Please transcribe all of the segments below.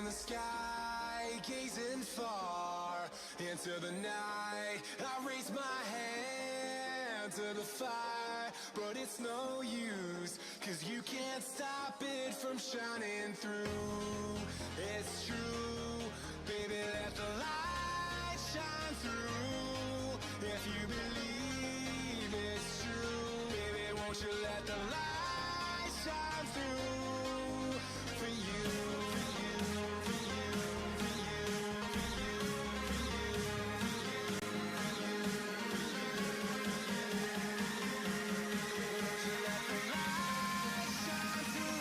in the sky, gazing far into the night. I raise my hand to the fire, but it's no use, 'cause you can't stop it from shining through. It's true, baby, let the light shine through. If you believe it's true, baby, won't you let the light shine through for you, for you, for you, for you, for you, for you, for you, for you. Won't you let the light shine through?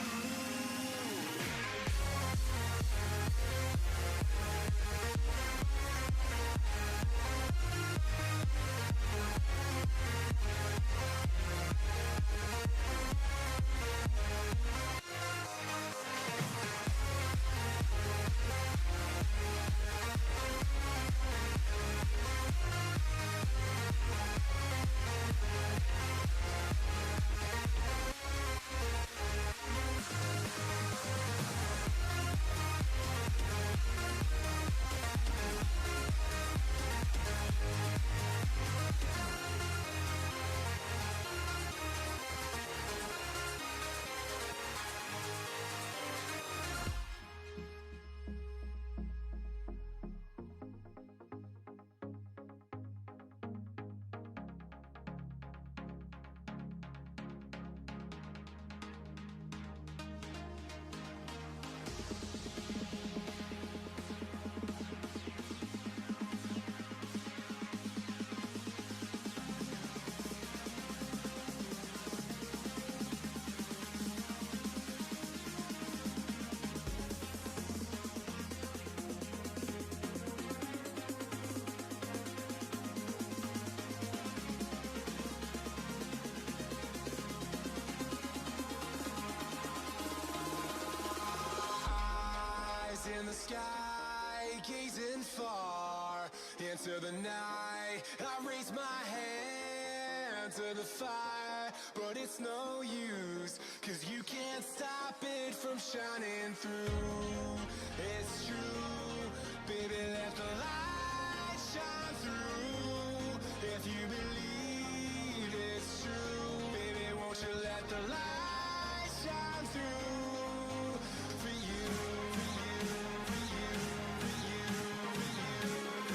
In the sky, gazing far into the night. I raise my hand to the fire, but it's no use, 'cause you can't stop it from shining through. It's true, baby, let the light shine through. If you believe it's true, baby, won't you let the light shine through for you, for you, for you, for you, for you, for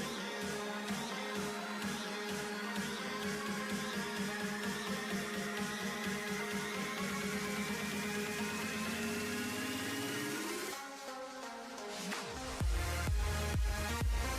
you, for you, for you.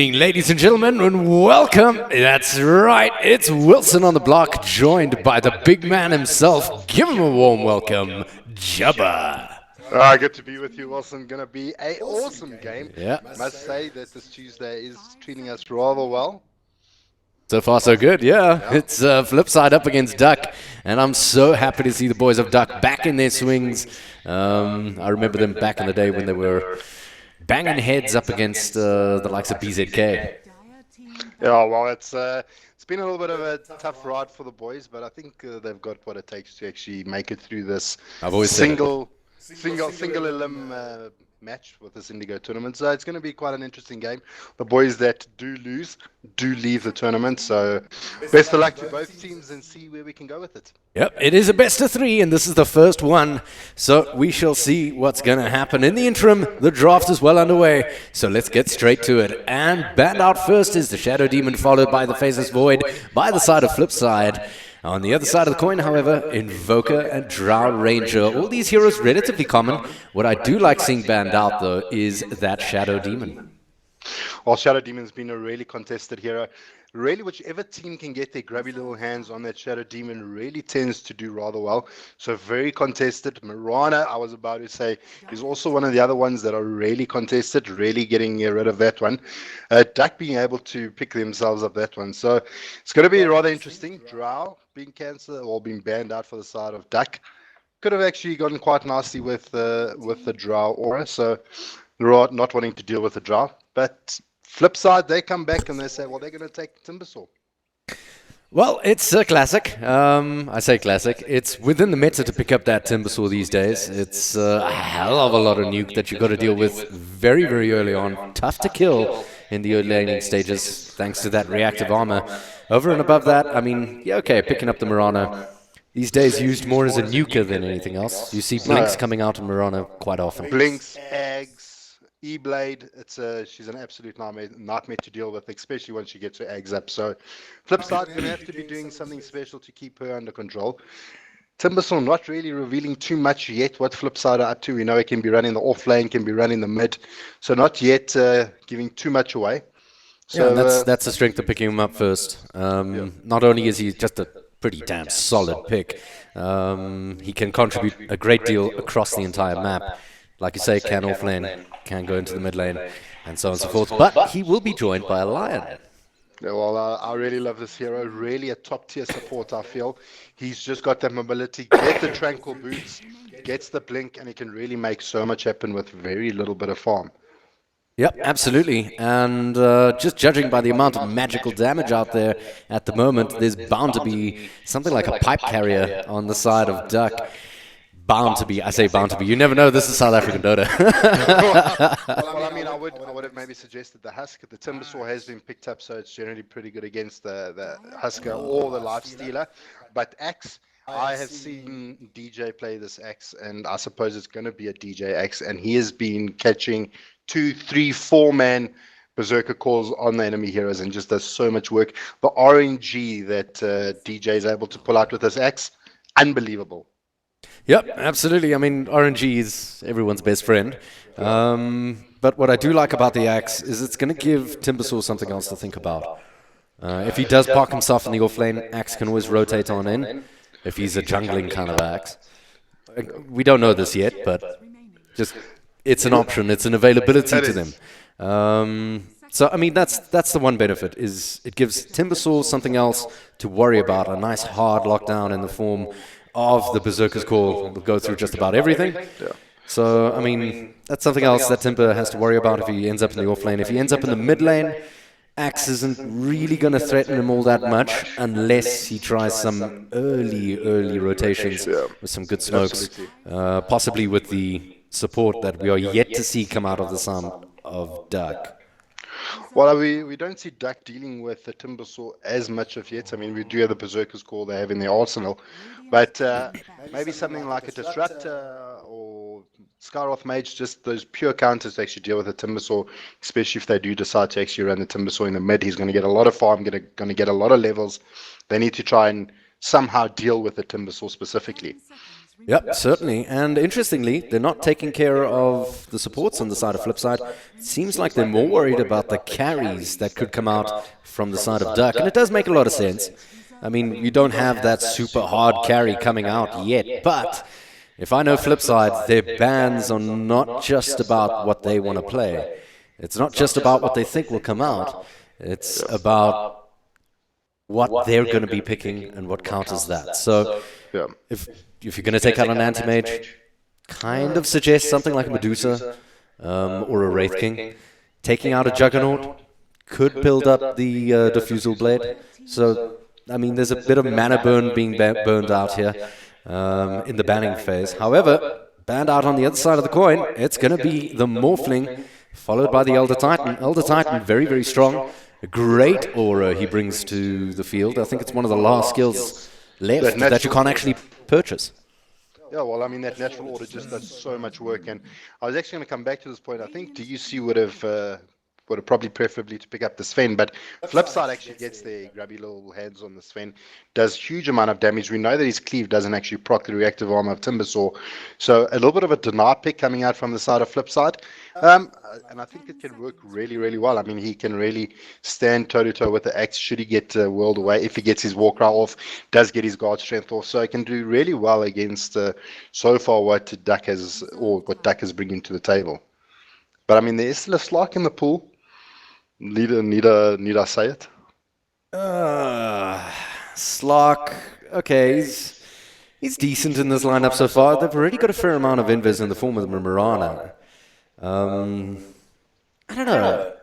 evening, ladies and gentlemen, and welcome. That's right, it's Wilson on the block, joined by the big man himself. Give him a warm welcome, Jabba. Good to be with you, Wilson. Gonna be an awesome game. Yeah. Must say that this Tuesday is treating us rather well. So far, so good, yeah. It's Flipside up against DUC, and I'm so happy to see the boys of DUC back in their swings. I remember them back in the day when they were banging heads up against the likes of BZK. Yeah, well, it's been a little bit of a tough ride for the boys, but I think they've got what it takes to actually make it through this single elim match with this Indigo tournament. So it's going to be quite an interesting game. The boys that do lose do leave the tournament. So best of luck to both teams and see where we can go with it. Yep, it is a best of 3, and this is the first one. So we shall see what's going to happen. In the interim, the draft is well underway. So let's get straight to it. And banned out first is the Shadow Demon, followed by the Faceless Void by the side of Flipside. On the other side of the coin, however, Invoker and Drow Ranger. All these heroes relatively common. What I do like seeing banned out, though, is that Shadow Demon. Well, Shadow Demon's been a really contested hero. Really, whichever team can get their grubby little hands on that Shadow Demon really tends to do rather well. So very contested. Mirana, I was about to say, is also one of the other ones that are really contested, really getting rid of that one. DUC being able to pick themselves up that one. So it's going to be rather interesting. Drow being cancelled or being banned out for the side of DUC. Could have actually gotten quite nicely with the Drow aura. So not wanting to deal with the Drow. But flip side, they come back and they say, well, they're going to take Timbersaw. Well, it's a classic. I say classic. It's within the meta to pick up that Timbersaw these days. It's a hell of a lot of nuke that you've got to deal with very, very early on. Tough to kill in the early laning stages, thanks to that reactive armor. Over and above that, I mean, yeah, okay, picking up the Mirana. These days used more as a nuker than anything else. You see Blinks coming out in Mirana quite often. Blinks, Eggs, E-Blade, she's an absolute nightmare to deal with, especially when she gets her eggs up. So Flipside going to have to be doing something special to keep her under control. Timbersaw not really revealing too much yet what Flipside are up to. We know it can be running the off lane, can be running the mid. So not yet giving too much away. So yeah, that's the strength of picking him up first. Not only is he just a pretty damn solid pick, he can contribute a great deal across the entire map. Like you say, can off lane, can go into the mid lane, and so on and so forth. But he will be joined by a Lion. Yeah, well, I really love this hero. Really a top-tier support, I feel. He's just got that mobility, get the Tranquil Boots, gets the Blink, and he can really make so much happen with very little bit of farm. Yep, absolutely. And just judging by the amount of magical damage out there at the moment, there's bound to be something like a pipe carrier on the side of DUC. Bound to be. I say bound to be. You never know. This is South African Dota. Well, I mean, I would have maybe suggested the Husker. The Timbersaw has been picked up, so it's generally pretty good against the Husker or the Life Stealer. But Axe, I have seen DJ play this Axe, and I suppose it's going to be a DJ Axe, and he has been catching 2, 3, 4-man berserker calls on the enemy heroes and just does so much work. The RNG that DJ is able to pull out with this Axe, unbelievable. Yep, absolutely. I mean, RNG is everyone's best friend. But what I do like about the Axe is it's going to give Timbersaw something else to think about. If he does park himself in the off lane, Axe can always rotate on in. If he's a jungling kind of Axe. We don't know this yet, but just it's an option. It's an availability to them. So, I mean, that's the one benefit, is it gives Timbersaw something else to worry about, a nice hard lockdown in the form of the Berserker's Call. We'll go through just about everything. Yeah. So, I mean, that's something else that Timber has to worry about if he ends up in the off lane. If he ends up in the mid lane, Axe isn't really going to threaten him all that much unless he tries some early rotations with some good smokes. Possibly with the support that we are yet to see come out of the sound of DUC. Well, we don't see DUC dealing with the Timbersaw as much of yet. I mean, we do have the Berserker's Call they have in their arsenal. But maybe something like a Disruptor or Skyroth Mage, just those pure counters to actually deal with the Timbersaw, especially if they do decide to actually run the Timbersaw in the mid. He's going to get a lot of farm, going to get a lot of levels. They need to try and somehow deal with the Timbersaw specifically. Yep, certainly. And interestingly, they're not taking care of the supports on the side of Flipside. It seems like they're more worried about the carries that could come out from the side of Duck. And it does make a lot of sense. I mean, you don't have that super hard carry coming out yet. But if I know Flipside, their bans are not just about what they want to play. It's not just about what they think will come out. It's about what they're going to be picking and what counters that. So if you're going to take out an anti-mage, kind of suggest something like a Medusa or a Wraith King. Taking out a Juggernaut could build up the Diffusal Blade. So, I mean, there's a bit of mana burn being burned out here in the banning phase. However, banned out on the other side of the coin, it's going to be the Morphling, followed by the Elder Titan. Elder Titan, very, very strong. A great aura he brings to the field. I think it's one of the last skills left that you can't actually purchase. Yeah, well, I mean, that natural order just does so much work. And I was actually going to come back to this point. I think DUC would have probably preferably to pick up the Sven, but Flipside actually gets their grubby little hands on the Sven, does huge amount of damage. We know that his cleave doesn't actually proc the reactive armor of Timbersaw, so a little bit of a deny pick coming out from the side of Flipside, and I think it can work really, really well. I mean, he can really stand toe-to-toe with the axe should he get whirled away. If he gets his Warcry off, does get his guard strength off, so he can do really well against so far what Duck is bringing to the table. But I mean, there is still a Slark in the pool. Need I say it? Slark, okay, he's decent in this lineup so far. They've already got a fair amount of invis in the form of the Mirana. I don't know.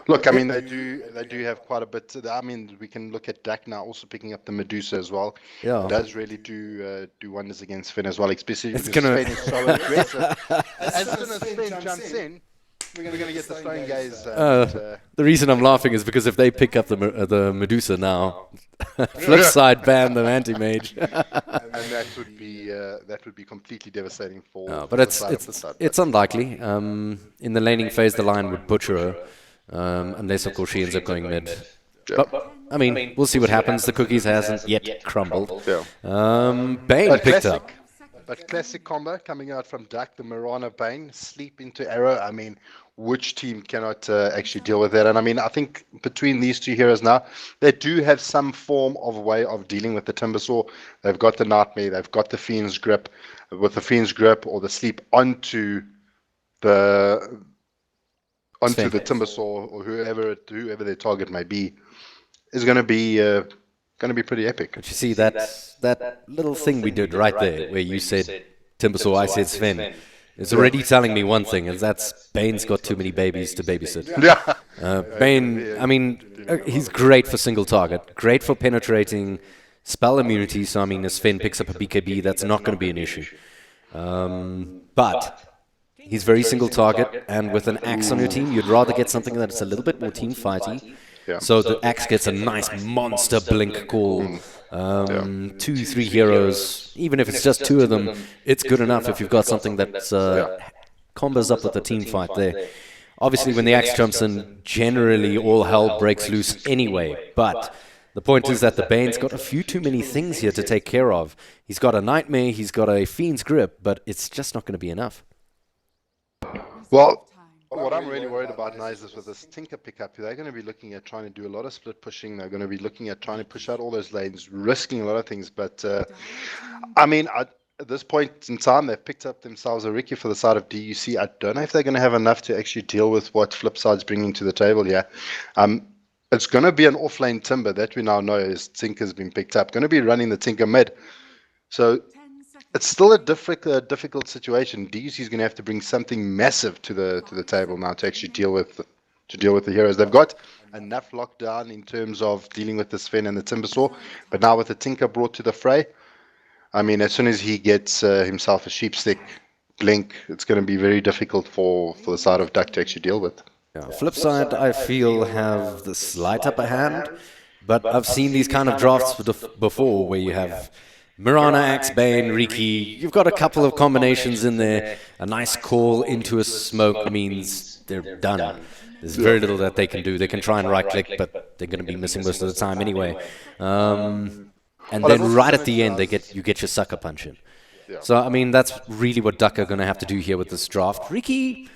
Look, I mean, they do have quite a bit. I mean, we can look at Dak now also picking up the Medusa as well. Yeah. It does really do wonders against Finn as well, especially It's because gonna- Finn is so aggressive. As soon as Finn jumps in, we're going to get the Stone Gaze. The reason I'm laughing is because if they pick up the Medusa now, Flipside ban the anti-mage. and that would be completely devastating for. No, for but the it's side of the side. it's unlikely. In the laning phase, the line would butcher her, unless of course she ends up going mid. But I mean, we'll see what happens. The cookies hasn't yet crumbled. Yeah. Bane picked up. But classic combo coming out from Duck, the Mirana Bane, sleep into arrow. I mean, which team cannot actually deal with that? And I mean, I think between these two heroes now, they do have some form of way of dealing with the Timbersaw. They've got the Nightmare, they've got the Fiend's Grip. With the Fiend's Grip or the sleep onto the Timbersaw or whoever their target may be, is going to be pretty epic. But you see that little thing we did right there, where you said Timbersaw, I said Sven. It's already telling me one thing, and that's Bane's got too many babies to babysit. Yeah. Bane, I mean, he's great for single target, great for penetrating spell immunity. So I mean, if Sven picks up a BKB, that's not going to be an issue. But he's very single target, and with an axe on your team, you'd rather get something that's a little bit more team fighty. Yeah. So the axe gets a nice monster blink call. 2-3 heroes, even if it's just two of them, it's good enough if you've got something that combos up with the team fight there. Obviously, when the axe jumps in, generally all hell breaks loose anyway. But the point is that the Bane's got a few too many things here to take care of. He's got a Nightmare, he's got a Fiend's Grip, but it's just not going to be enough. Well, what I'm really worried about now is with this Tinker pickup, they're going to be looking at trying to do a lot of split pushing. They're going to be looking at trying to push out all those lanes, risking a lot of things. But, I mean, at this point in time, they've picked up themselves a Ricky for the side of DUC. I don't know if they're going to have enough to actually deal with what Flipside's bringing to the table here. It's going to be an off-lane Timber that we now know is Tinker's been picked up. Going to be running the Tinker mid. So it's still a difficult situation. DUC is going to have to bring something massive to the table now to actually deal with the heroes. They've got enough lockdown in terms of dealing with the Sven and the Timbersaw, but now with the Tinker brought to the fray, I mean, as soon as he gets himself a sheepstick blink, it's going to be very difficult for the side of Duck to actually deal with. Yeah. Flipside, I feel, have the slight upper hand, but I've seen these kind of drafts before where you have Mirana, Axe, Bane, Riki. You've got a couple of combinations in there. A nice call into a smoke means they're done. There's very little that they can do. They can try and right-click, but they're going to be missing most of the time anyway. and Well, I've then also right seen at the it end does. you get your sucker punch in. Yeah. So I mean that's really what Duck are going to have to do here with this draft. Ricky,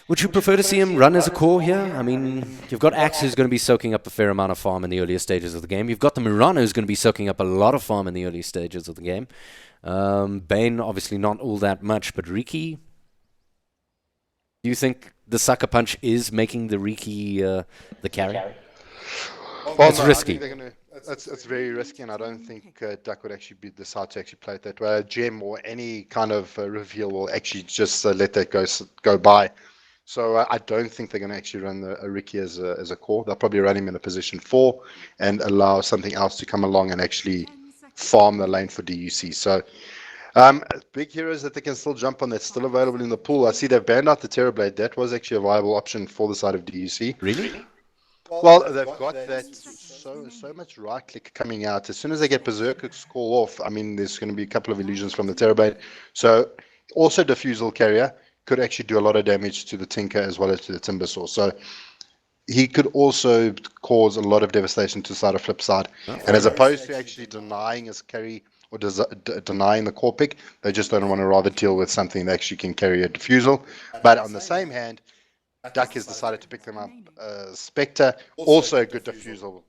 would you prefer to see him run as a core here? I mean, you've got Axe who's going to be soaking up a fair amount of farm in the earlier stages of the game. You've got the Murano who's going to be soaking up a lot of farm in the early stages of the game. Bane, obviously not all that much, but Riki, do you think the sucker punch is making the Riki the carry? Well, It's no, risky. I think they're gonna. It's very risky, and I don't think Duck would actually decide to actually play it that way. A gem or any kind of reveal will actually just let that go by. So I don't think they're going to actually run a Ricky as a core. They'll probably run him in a position 4 and allow something else to come along and actually farm the lane for DUC. So big heroes that they can still jump on that's still available in the pool. I see they've banned out the Terrorblade. That was actually a viable option for the side of DUC. Really? Well, they've got that so much right click coming out. As soon as they get Berserker's call off, I mean, there's going to be a couple of illusions from the Terrorblade. So also Diffusal Carrier could actually do a lot of damage to the Tinker as well as to the Timbersaw. So he could also cause a lot of devastation to the side of Flipside. And as opposed to actually denying his carry or denying the core pick, they just don't want to rather deal with something that actually can carry a Diffusal. But on the same hand, Duck has decided to pick them up. Spectre, also a good Diffusal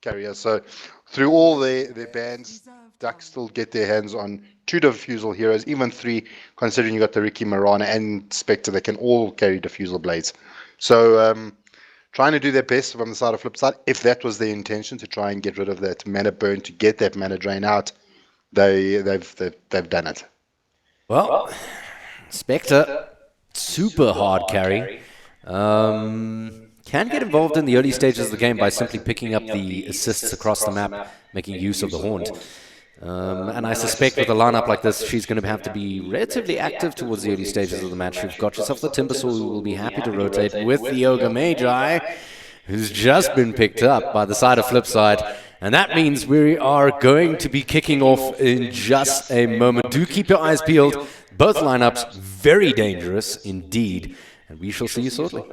carrier. So through all their bans, Duck still get their hands on 2 Diffusal heroes, even 3, considering you got the Ricky, Marana, and Spectre that can all carry Diffusal blades. So trying to do their best from the side of Flipside, if that was their intention, to try and get rid of that mana burn, to get that mana drain out, they've done it. Well, Spectre, super hard carry. Can get involved in the early stages of the game by simply picking up the assists across the map, making use of the Haunt. And I suspect with a lineup like this, she's going to have to be relatively active towards the early stages of the match. You've got yourself the Timbersaw, who will be happy to rotate with the Ogre Magi, who's just been picked up by the side of Flipside. And that means we are going to be kicking off in just a moment. Do keep your eyes peeled. Both lineups very dangerous indeed. And we shall see you shortly.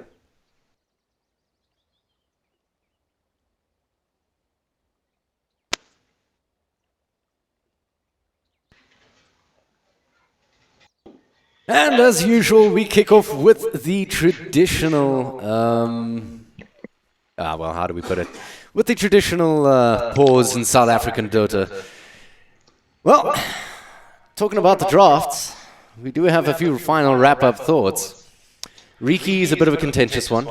And as usual, we kick off with the traditional, how do we put it? With the traditional pause in South African Dota. Well, talking about the drafts, we do have a few final wrap-up thoughts. Riki is a bit of a contentious one.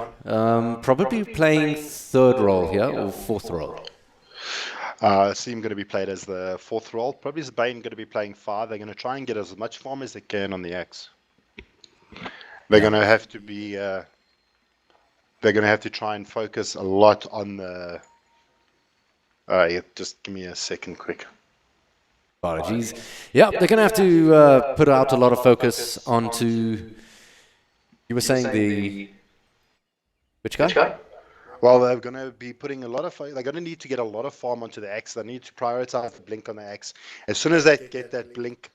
Probably playing 3rd role here, or 4th role. I see him going to be played as the 4th role. Probably is Bane going to be playing 5. They're going to try and get as much farm as they can on the Axe. They're going to have to be. They're going to have to try and focus a lot on the. Just give me a second, quick. Apologies. Yeah, they're going to have to put out a lot of focus onto. You were saying the. Which guy? Well, they're going to be putting a lot of. They're going to need to get a lot of farm onto the Axe. They need to prioritize the blink on the Axe. As soon as they get that blink,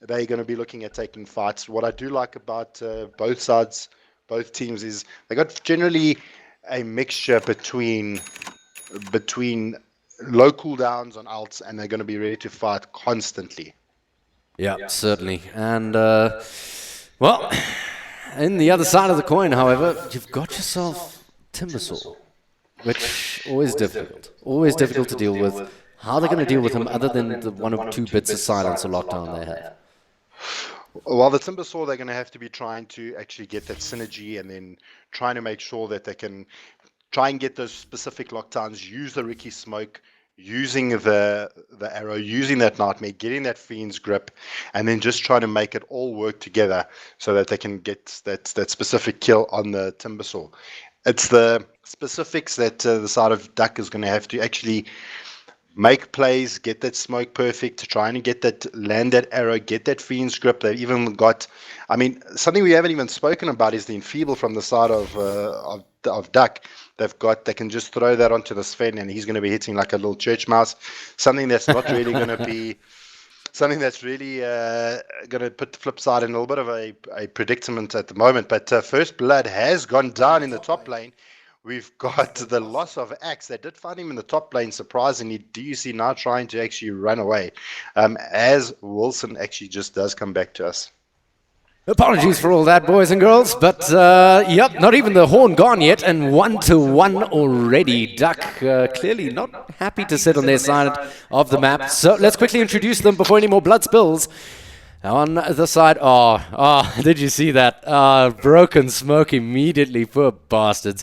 they're going to be looking at taking fights. What I do like about both sides, both teams, is they got generally a mixture between low cooldowns on ults, and they're going to be ready to fight constantly. Yeah, certainly. And well, in the other side of the coin, however, you've got yourself Timbersaw. Which always difficult to deal with. How are they going to deal with him other than the 1 or 2 bits of silence or lockdown they have? Well, the Timbersaw, they're going to have to be trying to actually get that synergy and then trying to make sure that they can try and get those specific lockdowns, use the Ricky Smoke, using the arrow, using that Nightmare, getting that Fiend's Grip, and then just trying to make it all work together so that they can get that specific kill on the Timbersaw. It's the specifics that the side of Duck is going to have to actually make plays, get that smoke perfect, trying to get that, land that arrow, get that Fiend's Grip. They've even got, I mean, something we haven't even spoken about is the Enfeeble from the side of Duck. They can just throw that onto the Sven and he's going to be hitting like a little church mouse. Something that's not really going to be, something that's really going to put the Flipside in a little bit of a predicament at the moment. But First Blood has gone down in the top lane we've got the loss of Axe. They did find him in the top lane, surprisingly. DUC now trying to actually run away, as Wilson actually just does come back to us. Apologies for all that, boys and girls, but yep, not even the horn gone yet, and 1-1 already. Duck clearly not happy to sit on their side of the map, so let's quickly introduce them before any more blood spills. On the side, did you see that? Broken smoke immediately, poor bastards.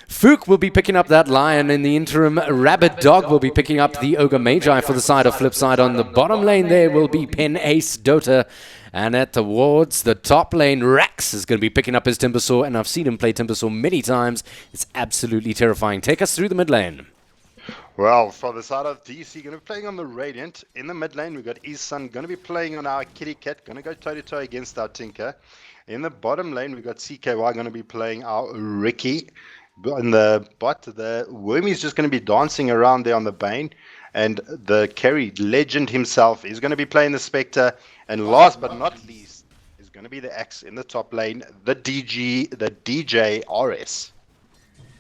Fook will be picking up that Lion in the interim. Rabbit Dog will be picking up the Ogre Magi for the side of Flipside. On the bottom lane there will be Pen Ace Dota. And towards the top lane, Rax is going to be picking up his Timbersaw. And I've seen him play Timbersaw many times. It's absolutely terrifying. Take us through the mid lane. Well, for the side of DC, going to be playing on the Radiant. In the mid lane, we've got Isun going to be playing on our Kitty Cat. Going to go toe-to-toe against our Tinker. In the bottom lane, we've got CKY going to be playing our Ricky. On the bot, the Wormy's just going to be dancing around there on the Bane. And the carry legend himself is going to be playing the Spectre. And last but not least is going to be the Axe in the top lane, the DJ RS.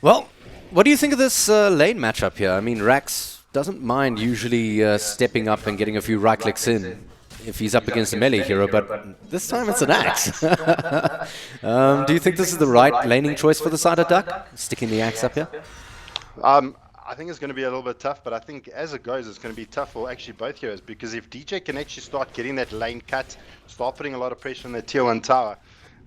Well, what do you think of this lane matchup here? I mean, Rax doesn't mind usually stepping up and getting a few right clicks in if he's up against a melee hero, but this time it's an Axe. Do you think this is the right laning choice for the side of Duck? Sticking the Axe up here? I think it's going to be a little bit tough, but I think as it goes, it's going to be tough for actually both heroes, because if DJ can actually start getting that lane cut, start putting a lot of pressure on the tier 1 tower,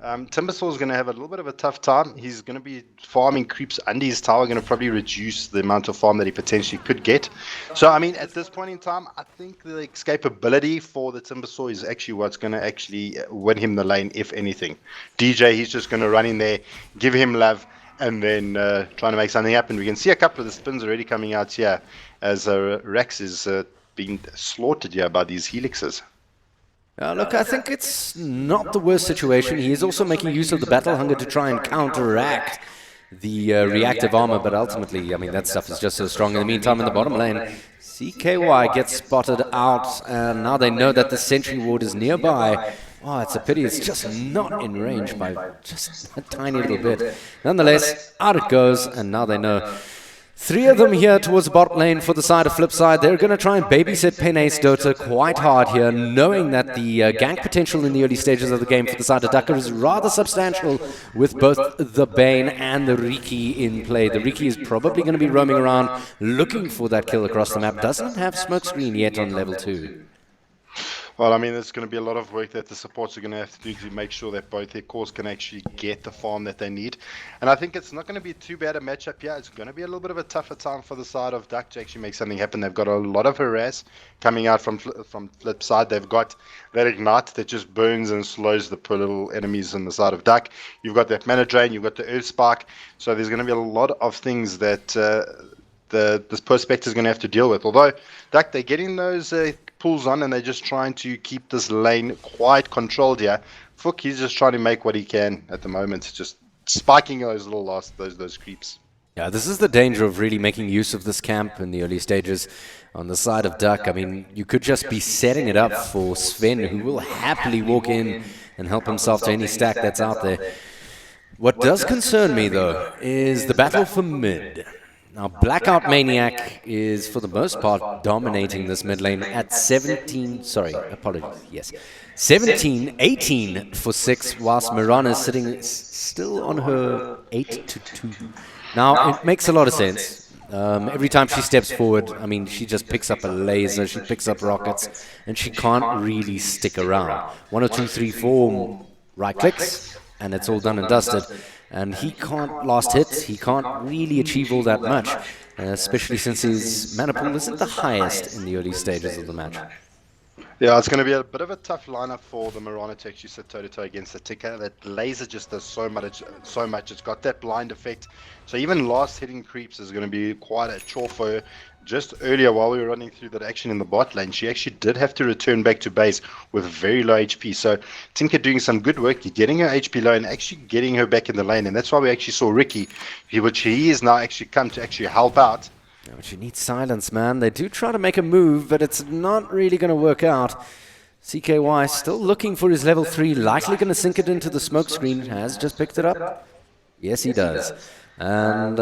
Timbersaw is going to have a little bit of a tough time. He's going to be farming creeps under his tower, going to probably reduce the amount of farm that he potentially could get. So, I mean, at this point in time, I think the escapability for the Timbersaw is actually what's going to actually win him the lane, if anything. DJ, he's just going to run in there, give him love, and then trying to make something happen. We can see a couple of the spins already coming out here as Rex is being slaughtered here by these helixes. Look, I think it's not the worst situation. He is also making use of the battle hunger to try and counteract the reactive armor, but ultimately, I mean, that stuff is just so strong. In the meantime, in the bottom lane, CKY gets spotted out, and now they know that the sentry ward is nearby. Oh, it's a pity. It's just not in range by just a tiny little bit. Nonetheless, out it goes, and now they know. 3 of them here towards the bot lane for the side of Flipside. They're going to try and babysit Pen Ace Dota quite hard here, knowing that the gank potential in the early stages of the game for the side of Ducker is rather substantial with both the Bane and the Riki in play. The Riki is probably going to be roaming around looking for that kill across the map. Doesn't have smokescreen yet on level 2. Well, I mean, there's going to be a lot of work that the supports are going to have to do to make sure that both their cores can actually get the farm that they need. And I think it's not going to be too bad a matchup here. It's going to be a little bit of a tougher time for the side of Duck to actually make something happen. They've got a lot of harass coming out from Flipside. They've got that ignite that just burns and slows the poor little enemies on the side of Duck. You've got that mana drain. You've got the earth spark. So there's going to be a lot of things that this poor Spectre is going to have to deal with. Although Duck, they're getting those pulls on, and they're just trying to keep this lane quite controlled here. Fook, he's just trying to make what he can at the moment, just spiking those little those creeps. Yeah, this is the danger of really making use of this camp in the early stages. On the side of Duck, I mean, you could just be setting it up for Sven, who will happily walk in and help himself to any stack that's out there. What does concern me, though, is the battle for mid. Now, Blackout Maniac is, for the most part, dominating this mid lane at 18 for 6, whilst Mirana is sitting still on her 8-2. Now, it makes a lot of sense. Every time she steps forward, I mean, she just picks up a laser, she picks up rockets, and she can't really stick around. 1 or 2, 3, 4 right clicks, and it's all done and dusted. And he can't last hit, he can't really achieve all that much, especially since his mana pool isn't the highest in the early stages of the match. Yeah, it's going to be a bit of a tough lineup for the Mirana to actually sit toe-to-toe against the Ticker. That laser just does so much. It's got that blind effect. So even last hitting creeps is going to be quite a chore for her. Just earlier, while we were running through that action in the bot lane, she actually did have to return back to base with very low HP. So Tinker doing some good work, getting her HP low and actually getting her back in the lane. And that's why we actually saw Ricky, which he is now actually come to actually help out. Yeah, but you need silence, man. They do try to make a move, but it's not really going to work out. CKY still looking for his level 3, likely going to sink it into the smoke screen. Has just picked it up. Yes, he does. And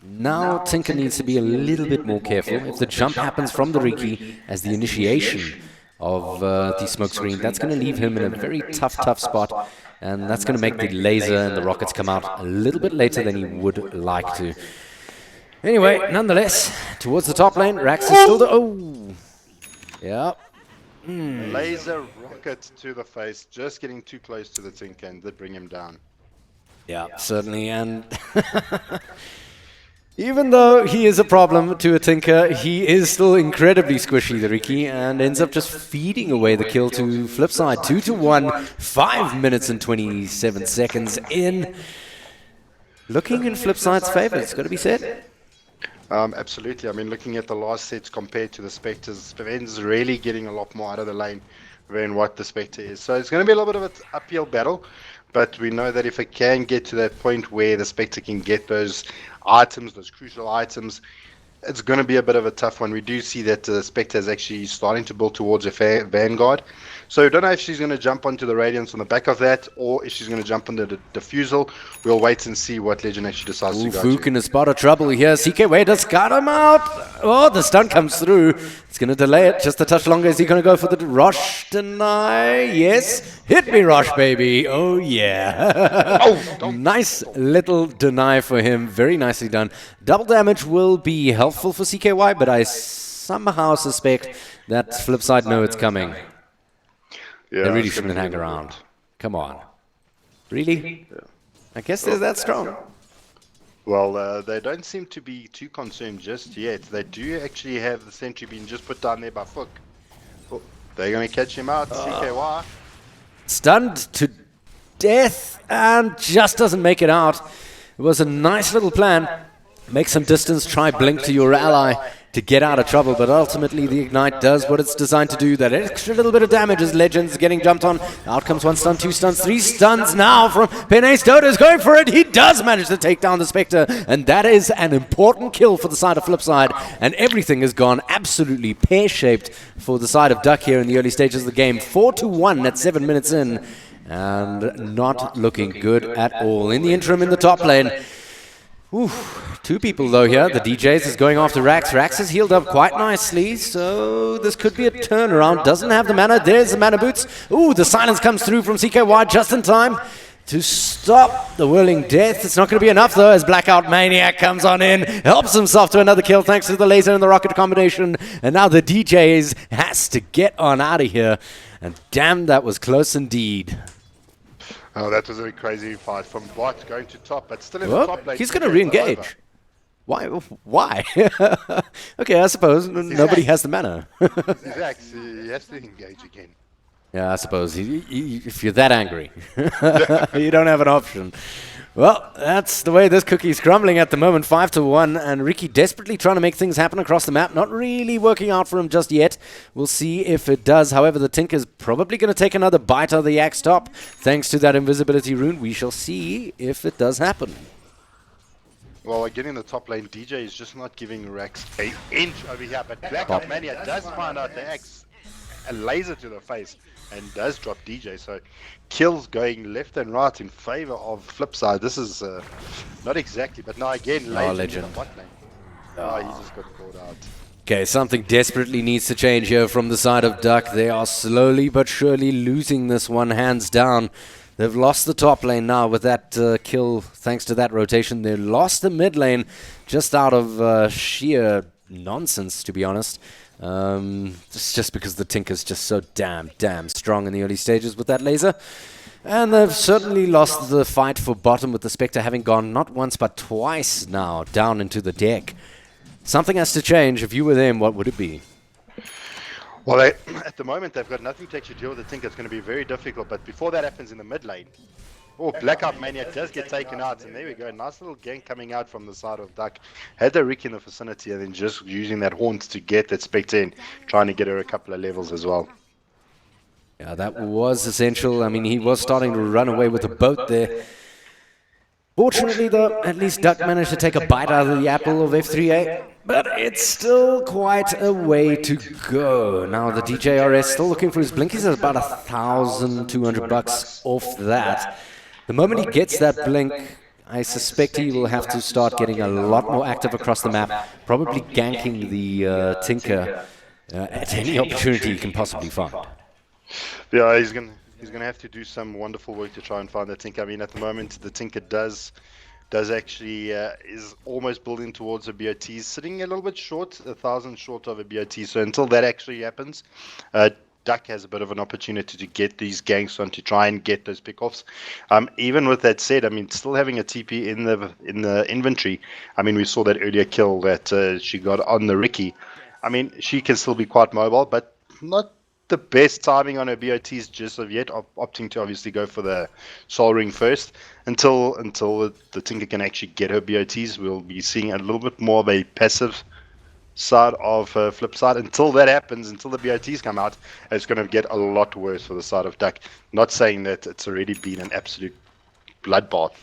now Tinker needs to be a little bit more careful. If the jump happens from the Riki as the initiation of the smoke screen, that's going to leave him in a very tough spot. And that's going to make the laser and the rockets come out a little bit later than he would like to. Anyway, nonetheless, towards the top lane, Rax is still the... Oh! Yeah. Laser rocket to the face, just getting too close to the Tinker and did bring him down. Yeah, certainly, and even though he is a problem to a Tinker, he is still incredibly squishy, the Riki, and ends up just feeding away the kill to Flipside. 2-1, 5 minutes and 27 seconds in. Looking in Flipside's favor, it's got to be said. Absolutely. I mean, looking at the last sets compared to the Spectres, Sven's really getting a lot more out of the lane than what the Spectre is. So it's going to be a little bit of an uphill battle, but we know that if it can get to that point where the Spectre can get those items, those crucial items, it's going to be a bit of a tough one. We do see that the Spectre is actually starting to build towards a Vanguard. So I don't know if she's going to jump onto the Radiance on the back of that, or if she's going to jump onto the Diffusal. We'll wait and see what Legend actually decides to go Fook to. in a spot of trouble here. CK Wade has got him out. Oh, the stun comes through. It's going to delay it just a touch longer. Is he going to go for the Rosh deny? Yes. Hit me, Rosh, baby. Oh, yeah. Oh, nice little deny for him. Very nicely done. Double damage will be helpful for CKY, but I somehow suspect that Flipside know it's coming. Yeah, they really shouldn't hang around. Come on. Really? Yeah. I guess they're that strong. Well, they don't seem to be too concerned just yet. They do actually have the sentry being just put down there by Fook. Oh, they're going to catch him out, CKY. Stunned to death and just doesn't make it out. It was a nice little plan. Make some distance, try blink to your ally to get out of trouble, but ultimately the Ignite does what it's designed to do. That extra little bit of damage as Legends getting jumped on. Out comes 1 stun, 2 stuns, 3 stuns now from Penes. Dota's going for it. He does manage to take down the Spectre, and that is an important kill for the side of Flipside, and everything has gone absolutely pear-shaped for the side of DUC here in the early stages of the game. 4-1 at 7 minutes in, and not looking good at all. In the interim in the top lane, two people though here. The DJs is going after Rax. Rax has healed up quite nicely, so this could be a turnaround. Doesn't have the mana. There's the mana boots. Ooh, the silence comes through from CKY just in time to stop the Whirling Death. It's not going to be enough though, as Blackout Maniac comes on in, helps himself to another kill thanks to the laser and the rocket combination, and now the DJs has to get on out of here, and damn, that was close indeed. Oh, that was a crazy fight from bot going to top, but still in the top lane. He's going to re-engage. Why? Why? Okay, I suppose nobody has the mana. Exactly, he has to engage again. Yeah, I suppose. If you're that angry, you don't have an option. Well, that's the way this cookie's crumbling at the moment, 5-1, and Riki desperately trying to make things happen across the map. Not really working out for him just yet. We'll see if it does. However, the Tinker's probably going to take another bite of the axe top, thanks to that invisibility rune. We shall see if it does happen. Well, again in the top lane, DJ is just not giving Rax an inch over here, but Blackout Mania does find out the axe, a laser to the face, and does drop DJ. So kills going left and right in favor of Flipside. This is not exactly, but now again, laser in the bot lane. Oh, he just got caught out. Okay, something desperately needs to change here from the side of DUC. They are slowly but surely losing this one, hands down. They've lost the top lane now with that kill thanks to that rotation. They lost the mid lane just out of sheer nonsense, to be honest. It's just because the Tinker's just so damn strong in the early stages with that laser. And they've certainly lost the fight for bottom with the Spectre having gone not once but twice now down into the deck. Something has to change. If you were them, what would it be? Well, at the moment, they've got nothing to actually deal with the Tinker. It's going to be very difficult. But before that happens in the mid lane, Blackout Mania does get taken out. And there we go. Nice little gank coming out from the side of DUC. Had the Rick in the vicinity and then just using that haunt to get that Spectre in, trying to get her a couple of levels as well. Yeah, that was essential. I mean, he was starting to run away with the boat there. Fortunately, though, at least DUC managed to take a bite out of the apple of F3A. But it's still quite a way to go. Now the DJRS still looking for his blink. He's at about $1,200 off that. The moment he gets that blink, I suspect he will have to start getting a lot more active across the map, probably ganking the Tinker at any opportunity he can possibly find. Yeah, he's gonna have to do some wonderful work to try and find that Tinker. I mean, at the moment, the Tinker does actually is almost building towards a BOT. He's sitting a little bit short, 1,000 short of a BOT. So until that actually happens, DUC has a bit of an opportunity to get these ganks on to try and get those pickoffs. Even with that said, I mean, still having a TP in the inventory. I mean, we saw that earlier kill that she got on the Ricky. I mean, she can still be quite mobile, but not the best timing on her BOTs just of yet, opting to obviously go for the Soul Ring first. Until the Tinker can actually get her BOTs, we'll be seeing a little bit more of a passive side of Flipside. Until that happens, until the BOTs come out, it's going to get a lot worse for the side of DUC. Not saying that it's already been an absolute bloodbath.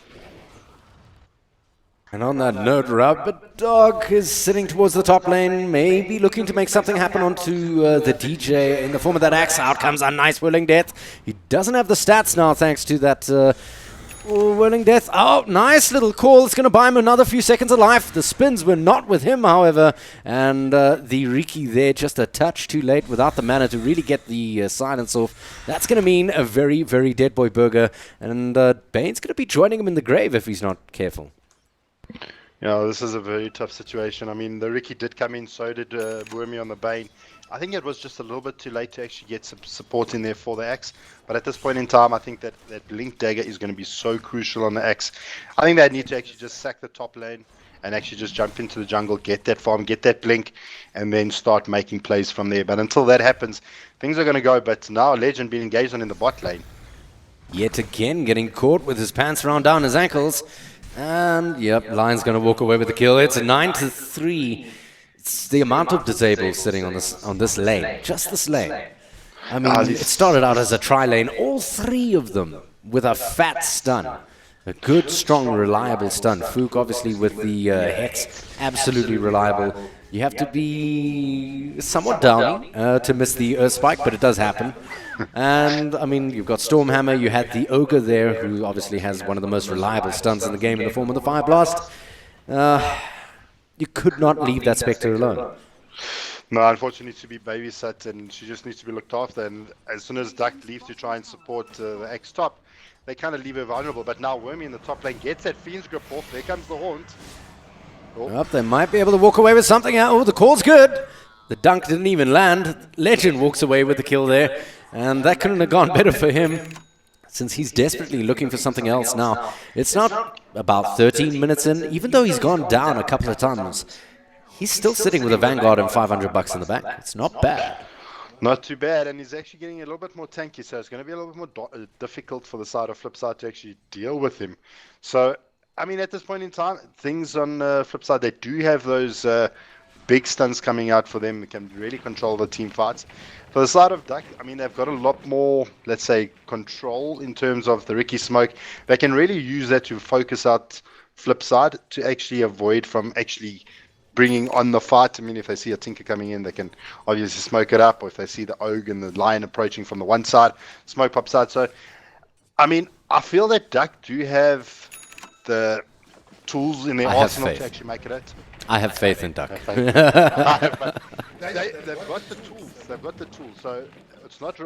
And on that note, Rabbit Dog is sitting towards the top lane, maybe looking to make something happen onto the DJ in the form of that axe. Out comes a nice Whirling Death. He doesn't have the stats now thanks to that Whirling Death. Oh, nice little call. It's going to buy him another few seconds of life. The spins were not with him, however. And the Riki there just a touch too late without the mana to really get the silence off. That's going to mean a very, very dead boy burger. And Bane's going to be joining him in the grave if he's not careful. Yeah, this is a very tough situation. I mean, the Ricky did come in, so did Wormy on the Bane. I think it was just a little bit too late to actually get some support in there for the axe. But at this point in time, I think that Blink Dagger is going to be so crucial on the axe. I think they need to actually just sack the top lane and actually just jump into the jungle, get that farm, get that Blink, and then start making plays from there. But until that happens, things are going to go. But now Legend being engaged on in the bot lane. Yet again, getting caught with his pants round down his ankles. And, yep, Lion's going to walk away with the kill. It's a 9-3. It's the amount of disables sitting on this lane. Just this lane. I mean, it started out as a tri-lane. All three of them with a fat stun. A good, strong, reliable stun. Fook, obviously, with the Hex. Absolutely reliable. You have to be somewhat downy to miss the Earth Spike, but it does happen. And, I mean, you've got Stormhammer, you had the Ogre there, who obviously has one of the most reliable stuns in the game in the form of the Fire Blast. You could not leave that Spectre alone. No, unfortunately, needs to be babysat, and she just needs to be looked after. And as soon as DUC leaves to try and support the X top, they kind of leave her vulnerable. But now Wormy in the top lane gets that Fiend's Grip off. There comes the Haunt. Oh, they might be able to walk away with something. Oh, the call's good. The dunk didn't even land. Legend walks away with the kill there. And that couldn't have gone better for him, since he's desperately looking for something else now. It's not about 13 minutes in. Even though he's gone down a couple of times, he's still sitting with a Vanguard and $500 in the bank. It's not bad. Not too bad, and he's actually getting a little bit more tanky, so it's going to be a little bit more difficult for the side of Flipside to actually deal with him. So, I mean, at this point in time, things on Flipside, they do have those big stuns coming out for them. They can really control the team fights. For the side of DUC, I mean, they've got a lot more, let's say, control in terms of the Ricky smoke. They can really use that to focus out Flipside to actually avoid from actually bringing on the fight. I mean, if they see a Tinker coming in, they can obviously smoke it up. Or if they see the Ogre and the Lion approaching from the one side, smoke pops out. So, I mean, I feel that DUC do have the tools in their arsenal to actually make it out. I have faith in DUC. They've got the tools. They've got the tools. So it's not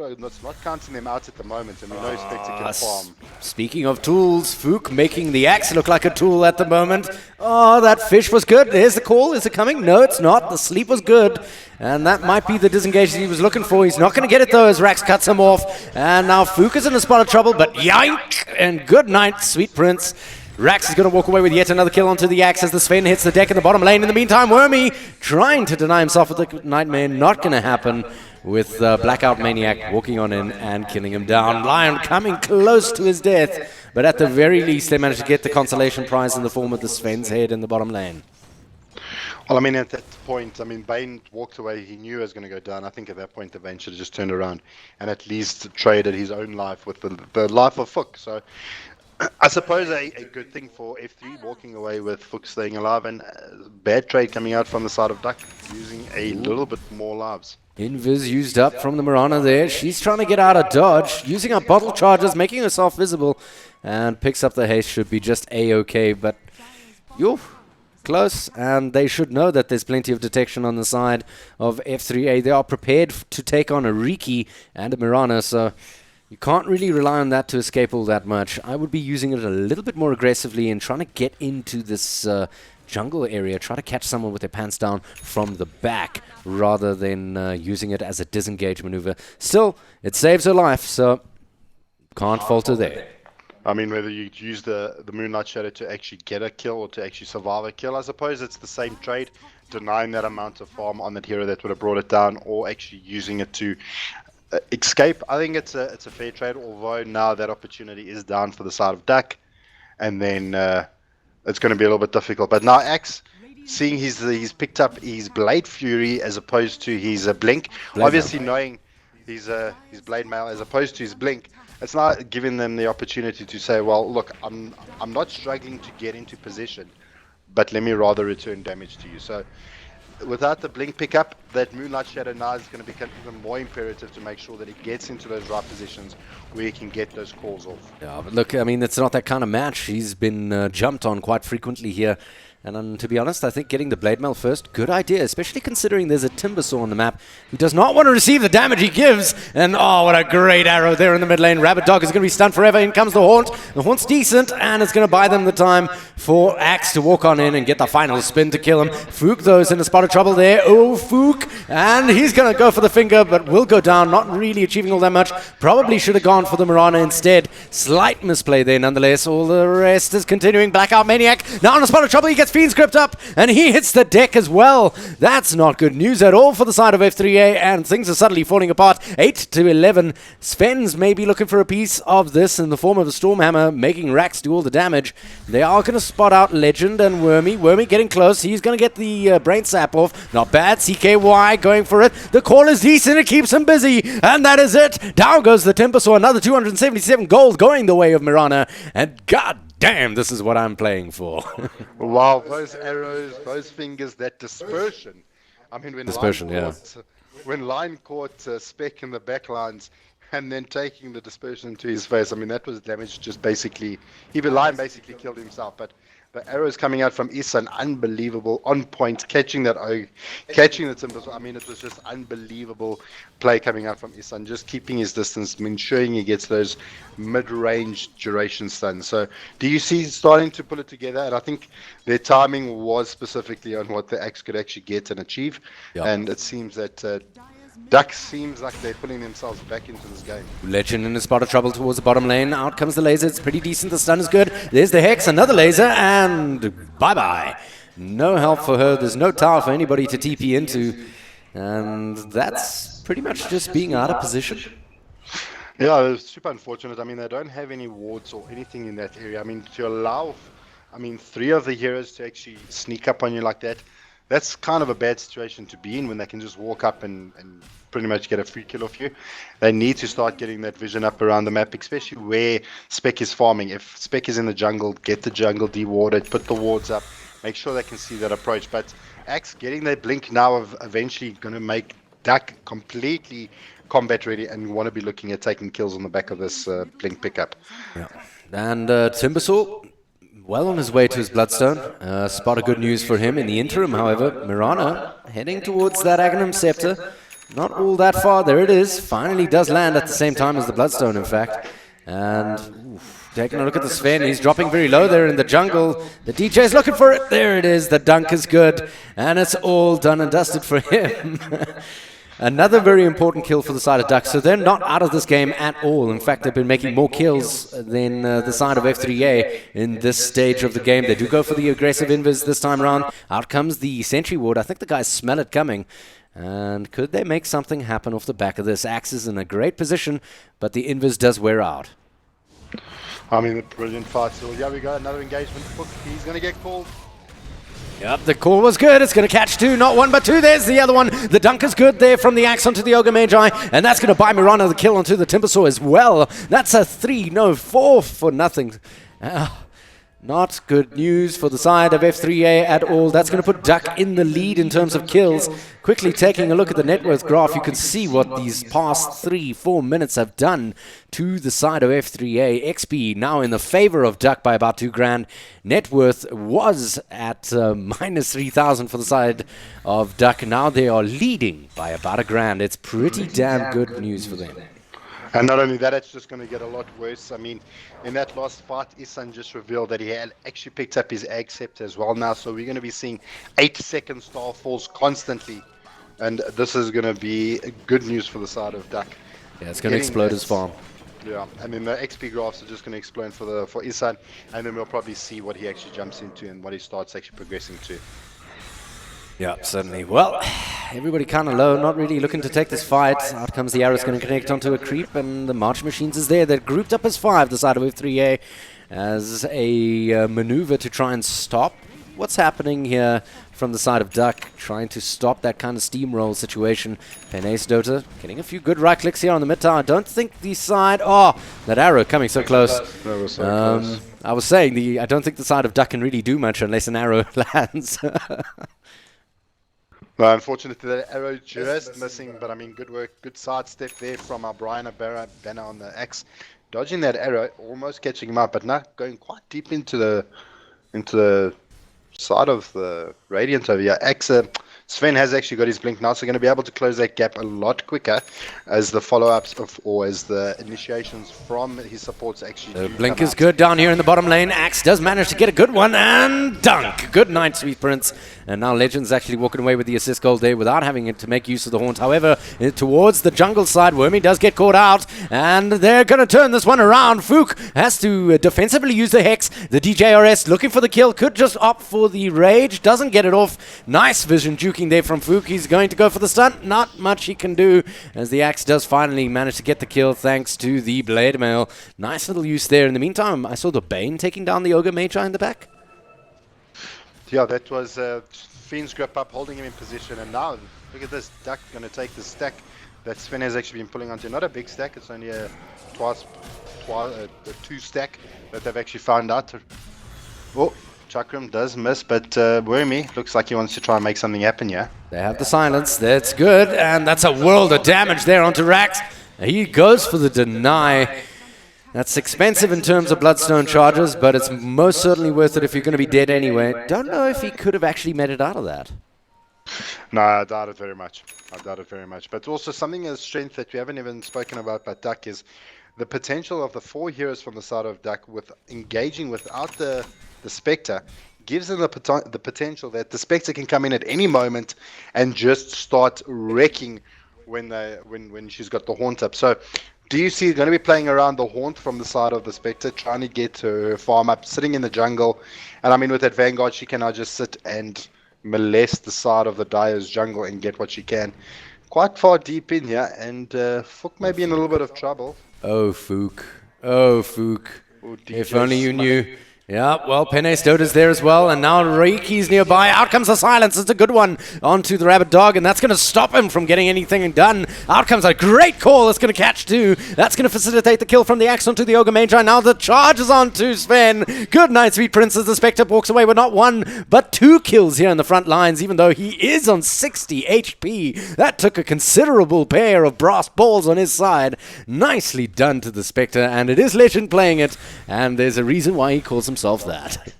counting them out at the moment, and we know Spectre can farm. Speaking of tools, Fook making the axe look like a tool at the moment. Oh, that fish was good. There's the call. Is it coming? No, it's not. The sleep was good. And that might be the disengage he was looking for. He's not going to get it, though, as Rax cuts him off. And now Fook is in a spot of trouble, but yank! And good night, sweet prince. Rax is going to walk away with yet another kill onto the axe as the Sven hits the deck in the bottom lane. In the meantime, Wormy trying to deny himself with the Nightmare. Not going to happen with Blackout Maniac walking on in and killing him down. Lion coming close to his death. But at the very least, they managed to get the consolation prize in the form of the Sven's head in the bottom lane. Well, I mean, at that point, I mean, Bane walked away. He knew it was going to go down. I think at that point, the Bane should have just turned around and at least traded his own life with the life of Fook. So, I suppose a good thing for F3 walking away with Fook staying alive, and bad trade coming out from the side of Duck, using a little bit more lives. Invis used up from the Mirana there. She's trying to get out of dodge, using up bottle charges, making herself visible, and picks up the haste. Should be just A-okay, but close, and they should know that there's plenty of detection on the side of F3A. They are prepared to take on a Riki and a Mirana, so you can't really rely on that to escape all that much. I would be using it a little bit more aggressively and trying to get into this jungle area, try to catch someone with their pants down from the back rather than using it as a disengage maneuver. Still, it saves her life, so can't falter there. I mean, whether you use the Moonlight Shadow to actually get a kill or to actually survive a kill, I suppose it's the same trade, denying that amount of farm on that hero that would have brought it down, or actually using it to escape. I think it's a fair trade, although now that opportunity is down for the side of Duck, and then it's going to be a little bit difficult. But now Axe, seeing he's picked up his Blade Fury as opposed to his Blink, obviously knowing his Blade Mail as opposed to his Blink, it's not giving them the opportunity to say, well, look, I'm not struggling to get into position, but let me rather return damage to you. So without the Blink pickup, that Moonlight Shadow now is going to become even more imperative to make sure that he gets into those right positions where he can get those calls off. Yeah, but look, I mean, it's not that kind of match. He's been jumped on quite frequently here. And to be honest, I think getting the Blade Mail first, good idea, especially considering there's a Timbersaw on the map who does not want to receive the damage he gives. And oh, what a great arrow there in the mid lane. Rabbit Dog is going to be stunned forever. In comes the Haunt. The Haunt's decent, and it's going to buy them the time for Axe to walk on in and get the final spin to kill him. Fook, though, is in a spot of trouble there. Oh, Fook. And he's going to go for the finger, but will go down, not really achieving all that much. Probably should have gone for the Mirana instead. Slight misplay there, nonetheless. All the rest is continuing. Blackout Maniac now in a spot of trouble. He gets Fiend Script up, and he hits the deck as well. That's not good news at all for the side of F3A, and things are suddenly falling apart. 8-11. Sven's maybe looking for a piece of this in the form of a Stormhammer, making Rax do all the damage. They are going to spot out Legend and Wormy. Wormy getting close. He's going to get the brain sap off. Not bad. CKY going for it. The call is decent. It keeps him busy, and that is it. Down goes the Timbersaw. Another 277 gold going the way of Mirana, and god damn, this is what I'm playing for. Wow, those arrows, those fingers, that dispersion. I mean, when Line caught Spec in the backlines and then taking the dispersion to his face, I mean, that was damage just basically, Line basically killed himself, but the arrows coming out from Isan, unbelievable, on point, catching the Timbers. I mean, it was just unbelievable play coming out from Isan, just keeping his distance, ensuring he gets those mid-range duration stuns. So DUC starting to pull it together, and I think their timing was specifically on what the Axe could actually get and achieve. Yep. And it seems that Duck seems like they're pulling themselves back into this game. Legend in a spot of trouble towards the bottom lane. Out comes the laser. It's pretty decent. The stun is good. There's the Hex. Another laser. And bye-bye. No help for her. There's no tower for anybody to TP into. And that's pretty much just being out of position. Yeah, it's super unfortunate. I mean, they don't have any wards or anything in that area. I mean, to allow, 3 of the heroes to actually sneak up on you like that, that's kind of a bad situation to be in when they can just walk up and pretty much get a free kill off you. They need to start getting that vision up around the map, especially where Spec is farming. If Spec is in the jungle, get the jungle dewarded, put the wards up, make sure they can see that approach. But Axe getting their blink now of eventually going to make Duck completely combat ready and want to be looking at taking kills on the back of this blink pickup. Yeah. And Timbersaw, well on his way to his Bloodstone. Spot of good news for him. In the interim, however, Mirana heading towards that Aghanim Scepter. Not all that far. There it is. Finally does land at the same time as the Bloodstone, in fact. And taking a look at the Sven. He's dropping very low there in the jungle. The DJ's looking for it. There it is. The dunk is good. And it's all done and dusted for him. Another very important kill for the side of Duck. So they're not out of this game at all. In fact, they've been making more kills than the side of F3A in this stage of the game. They do go for the aggressive invis this time around. Out comes the Sentry Ward. I think the guys smell it coming. And could they make something happen off the back of this? Axe is in a great position, but the invis does wear out. I mean, a brilliant fight still. Yeah, we got another engagement. He's going to get called. Yep, the call was good. It's going to catch 2, not 1, but 2. There's the other one. The dunk is good there from the Axe onto the Ogre Magi, and that's going to buy Mirana the kill onto the Timbersaw as well. That's a 4 for nothing. Not good news for the side of F3A at all. That's going to put DUC in the lead in terms of kills. Quickly taking a look at the net worth graph, you can see what these past 3-4 minutes have done to the side of F3A. XP now in the favor of DUC by about 2 grand. Net worth was at minus 3,000 for the side of DUC. Now they are leading by about 1 grand. It's pretty damn good news for them. And not only that, it's just going to get a lot worse. I mean, in that last fight, Isan just revealed that he had actually picked up his ag scepter as well now. So we're going to be seeing 8-second star falls constantly. And this is going to be good news for the side of DUC. Yeah, it's going to explode his farm. Yeah, and then the XP graphs are just going to explode for Isan. And then we'll probably see what he actually jumps into and what he starts actually progressing to. Yeah, certainly. Well, everybody kind of low, not really looking to take this fight. Out comes the arrow's going to connect onto a creep, and the March Machines is there. They're grouped up as 5, the side of F3A, as a maneuver to try and stop what's happening here from the side of DUC, trying to stop that kind of steamroll situation. Penes Dota getting a few good right clicks here on the mid tower. I don't think the side... Oh, that arrow coming so close. That was so close. I was saying, I don't think the side of DUC can really do much unless an arrow lands. No, unfortunately, the arrow just missing, but I mean, good work, good sidestep there from our Brian Banner on the X, dodging that arrow, almost catching him up, but not going quite deep into the side of the Radiant over here. X, Sven has actually got his blink now, so going to be able to close that gap a lot quicker as the follow-ups or as the initiations from his supports actually. The blink is good down here in the bottom lane. Axe does manage to get a good one and dunk. Good night, Sweet Prince. And now Legend's actually walking away with the assist goal there without having it to make use of the haunt. However, towards the jungle side, Wormy does get caught out, and they're going to turn this one around. Fook has to defensively use the Hex. The DJRS looking for the kill, could just opt for the Rage, doesn't get it off. Nice vision juking there from Fook. He's going to go for the stunt. Not much he can do, as the Axe does finally manage to get the kill thanks to the Blade Mail. Nice little use there. In the meantime, I saw the Bane taking down the Ogre Magi in the back. Yeah, that was Fiend's grip up, holding him in position, and now look at this. DUC going to take the stack that Sven has actually been pulling onto. Not a big stack, it's only a 2 stack that they've actually found out. Oh, Chakram does miss, but Wormy looks like he wants to try and make something happen here. They have the silence, that's good, and that's a world of damage there onto Rax. He goes for the deny. That's expensive in terms of Bloodstone charges, but it's most certainly worth it if you're going to be dead anyway. Don't know if he could have actually made it out of that. No, I doubt it very much. But also something as strength that we haven't even spoken about by DUC is the potential of the 4 heroes from the side of DUC with engaging without the Spectre gives them the potential that the Spectre can come in at any moment and just start wrecking when she's got the haunt up. So DUC is going to be playing around the haunt from the side of the Spectre, trying to get her farm up, sitting in the jungle. And I mean, with that Vanguard, she can now just sit and molest the side of the Dire's jungle and get what she can. Quite far deep in here, and Fook may be in a little bit of trouble. Oh, Fook. Oh, Fook. Oh, if only you knew. Yeah, well, Penes Dota's there as well, and now Reiki's nearby. Out comes the silence. It's a good one onto the Rabbit Dog, and that's going to stop him from getting anything done. Out comes a great call. That's going to catch 2. That's going to facilitate the kill from the Axe onto the Ogre Magi. Now the charge is on to Sven. Good night, Sweet Princess. The Spectre walks away with not 1, but 2 kills here in the front lines, even though he is on 60 HP. That took a considerable pair of brass balls on his side. Nicely done to the Spectre, and it is Legend playing it, and there's a reason why he calls himself that.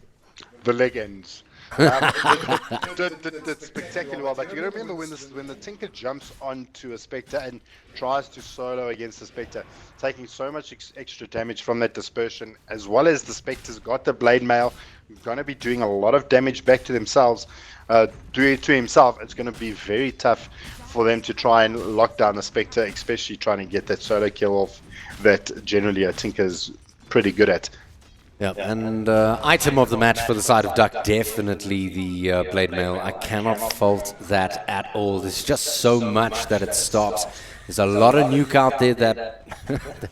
The legends. Did spectacularly well, but you gotta remember when the Tinker jumps onto a Spectre and tries to solo against the Spectre, taking so much extra damage from that dispersion, as well as the Spectre's got the Blade Mail, gonna be doing a lot of damage back to themselves, to himself. It's gonna be very tough for them to try and lock down the Spectre, especially trying to get that solo kill off that generally a Tinker's pretty good at. Yeah, and item of the match for the side of DUC, definitely the Blade Mail. I cannot fault that at all. There's just so much that it stops. There's a lot of nuke out there that,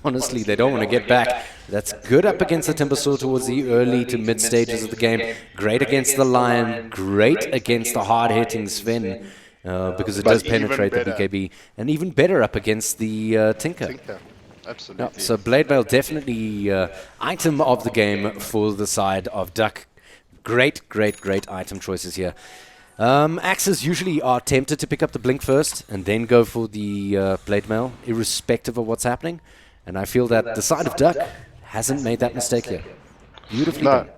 honestly, they don't want to get back. That's good up against the Timbersaw towards the early to mid stages of the game. Great against the Lion. Great against the hard-hitting Sven, because it does penetrate the BKB. And even better up against the Tinker. Absolutely. So Blade Mail definitely item of the game for the side of Duck. Great item choices here. Axes usually are tempted to pick up the Blink first and then go for the Blade Mail, irrespective of what's happening. And I feel that the side of Duck hasn't made that mistake here. Beautifully done.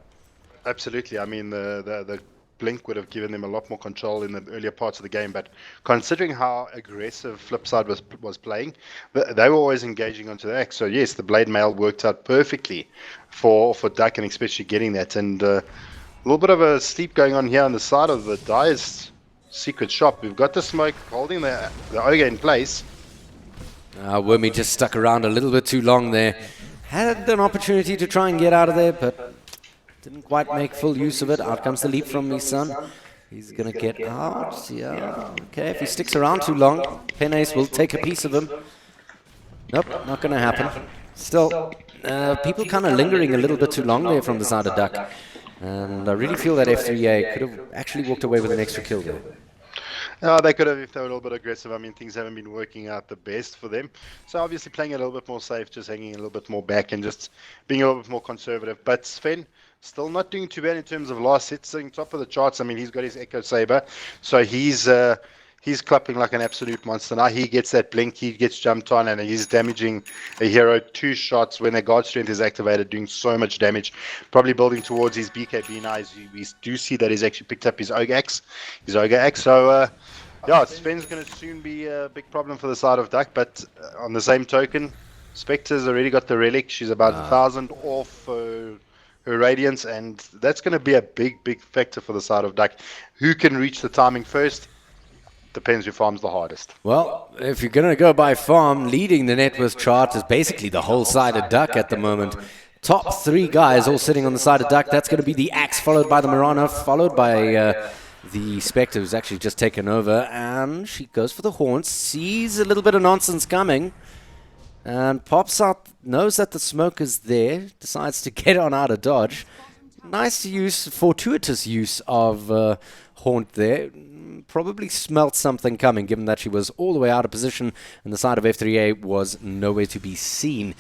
Absolutely. I mean, the Blink would have given them a lot more control in the earlier parts of the game, but considering how aggressive Flipside was playing, they were always engaging onto the Axe. So yes, the Blade Mail worked out perfectly for Duck, and especially getting that. And a little bit of a sleep going on here on the side of the Dire's secret shop. We've got the smoke holding the Ogre in place. Wormy just stuck around a little bit too long there. Had an opportunity to try and get out of there, but didn't quite make full use of it. Out comes the leap from his son. He's going to get out. Yeah. Okay, if he sticks around too long, Penace will take a piece of him. Nope, not going to happen. Still, people kind of lingering a little bit too long there from the side of Duck. And I really feel that F3A could have actually walked away with an extra kill there. They could have if they were a little bit aggressive. I mean, things haven't been working out the best for them. So obviously playing a little bit more safe, just hanging a little bit more back and just being a little bit more conservative. But Sven, still not doing too bad in terms of last hits, sitting top of the charts. I mean, he's got his Echo Saber, so he's clapping like an absolute monster. Now he gets that blink, he gets jumped on, and he's damaging a hero 2 shots when their guard strength is activated, doing so much damage. Probably building towards his BKB now. We do see that he's actually picked up his Ogre Axe. So yeah, Sven's going to soon be a big problem for the side of Duck. But on the same token, Spectre's already got the relic. She's about 1,000 off her Radiance, and that's going to be a big factor for the side of Duck. Who can reach the timing first? Depends who farms the hardest. Well, if you're going to go by farm, leading the net worth chart is basically the whole side of Duck at the moment. Top 3 guys all sitting on the side of Duck. That's going to be the Axe, followed by the Mirana, followed by the Spectre, who's actually just taken over. And she goes for the Haunts, sees a little bit of nonsense coming, and pops out, knows that the smoke is there, decides to get on out of dodge. Nice use, fortuitous use of Haunt there. Probably smelt something coming, given that she was all the way out of position and the side of F3A was nowhere to be seen.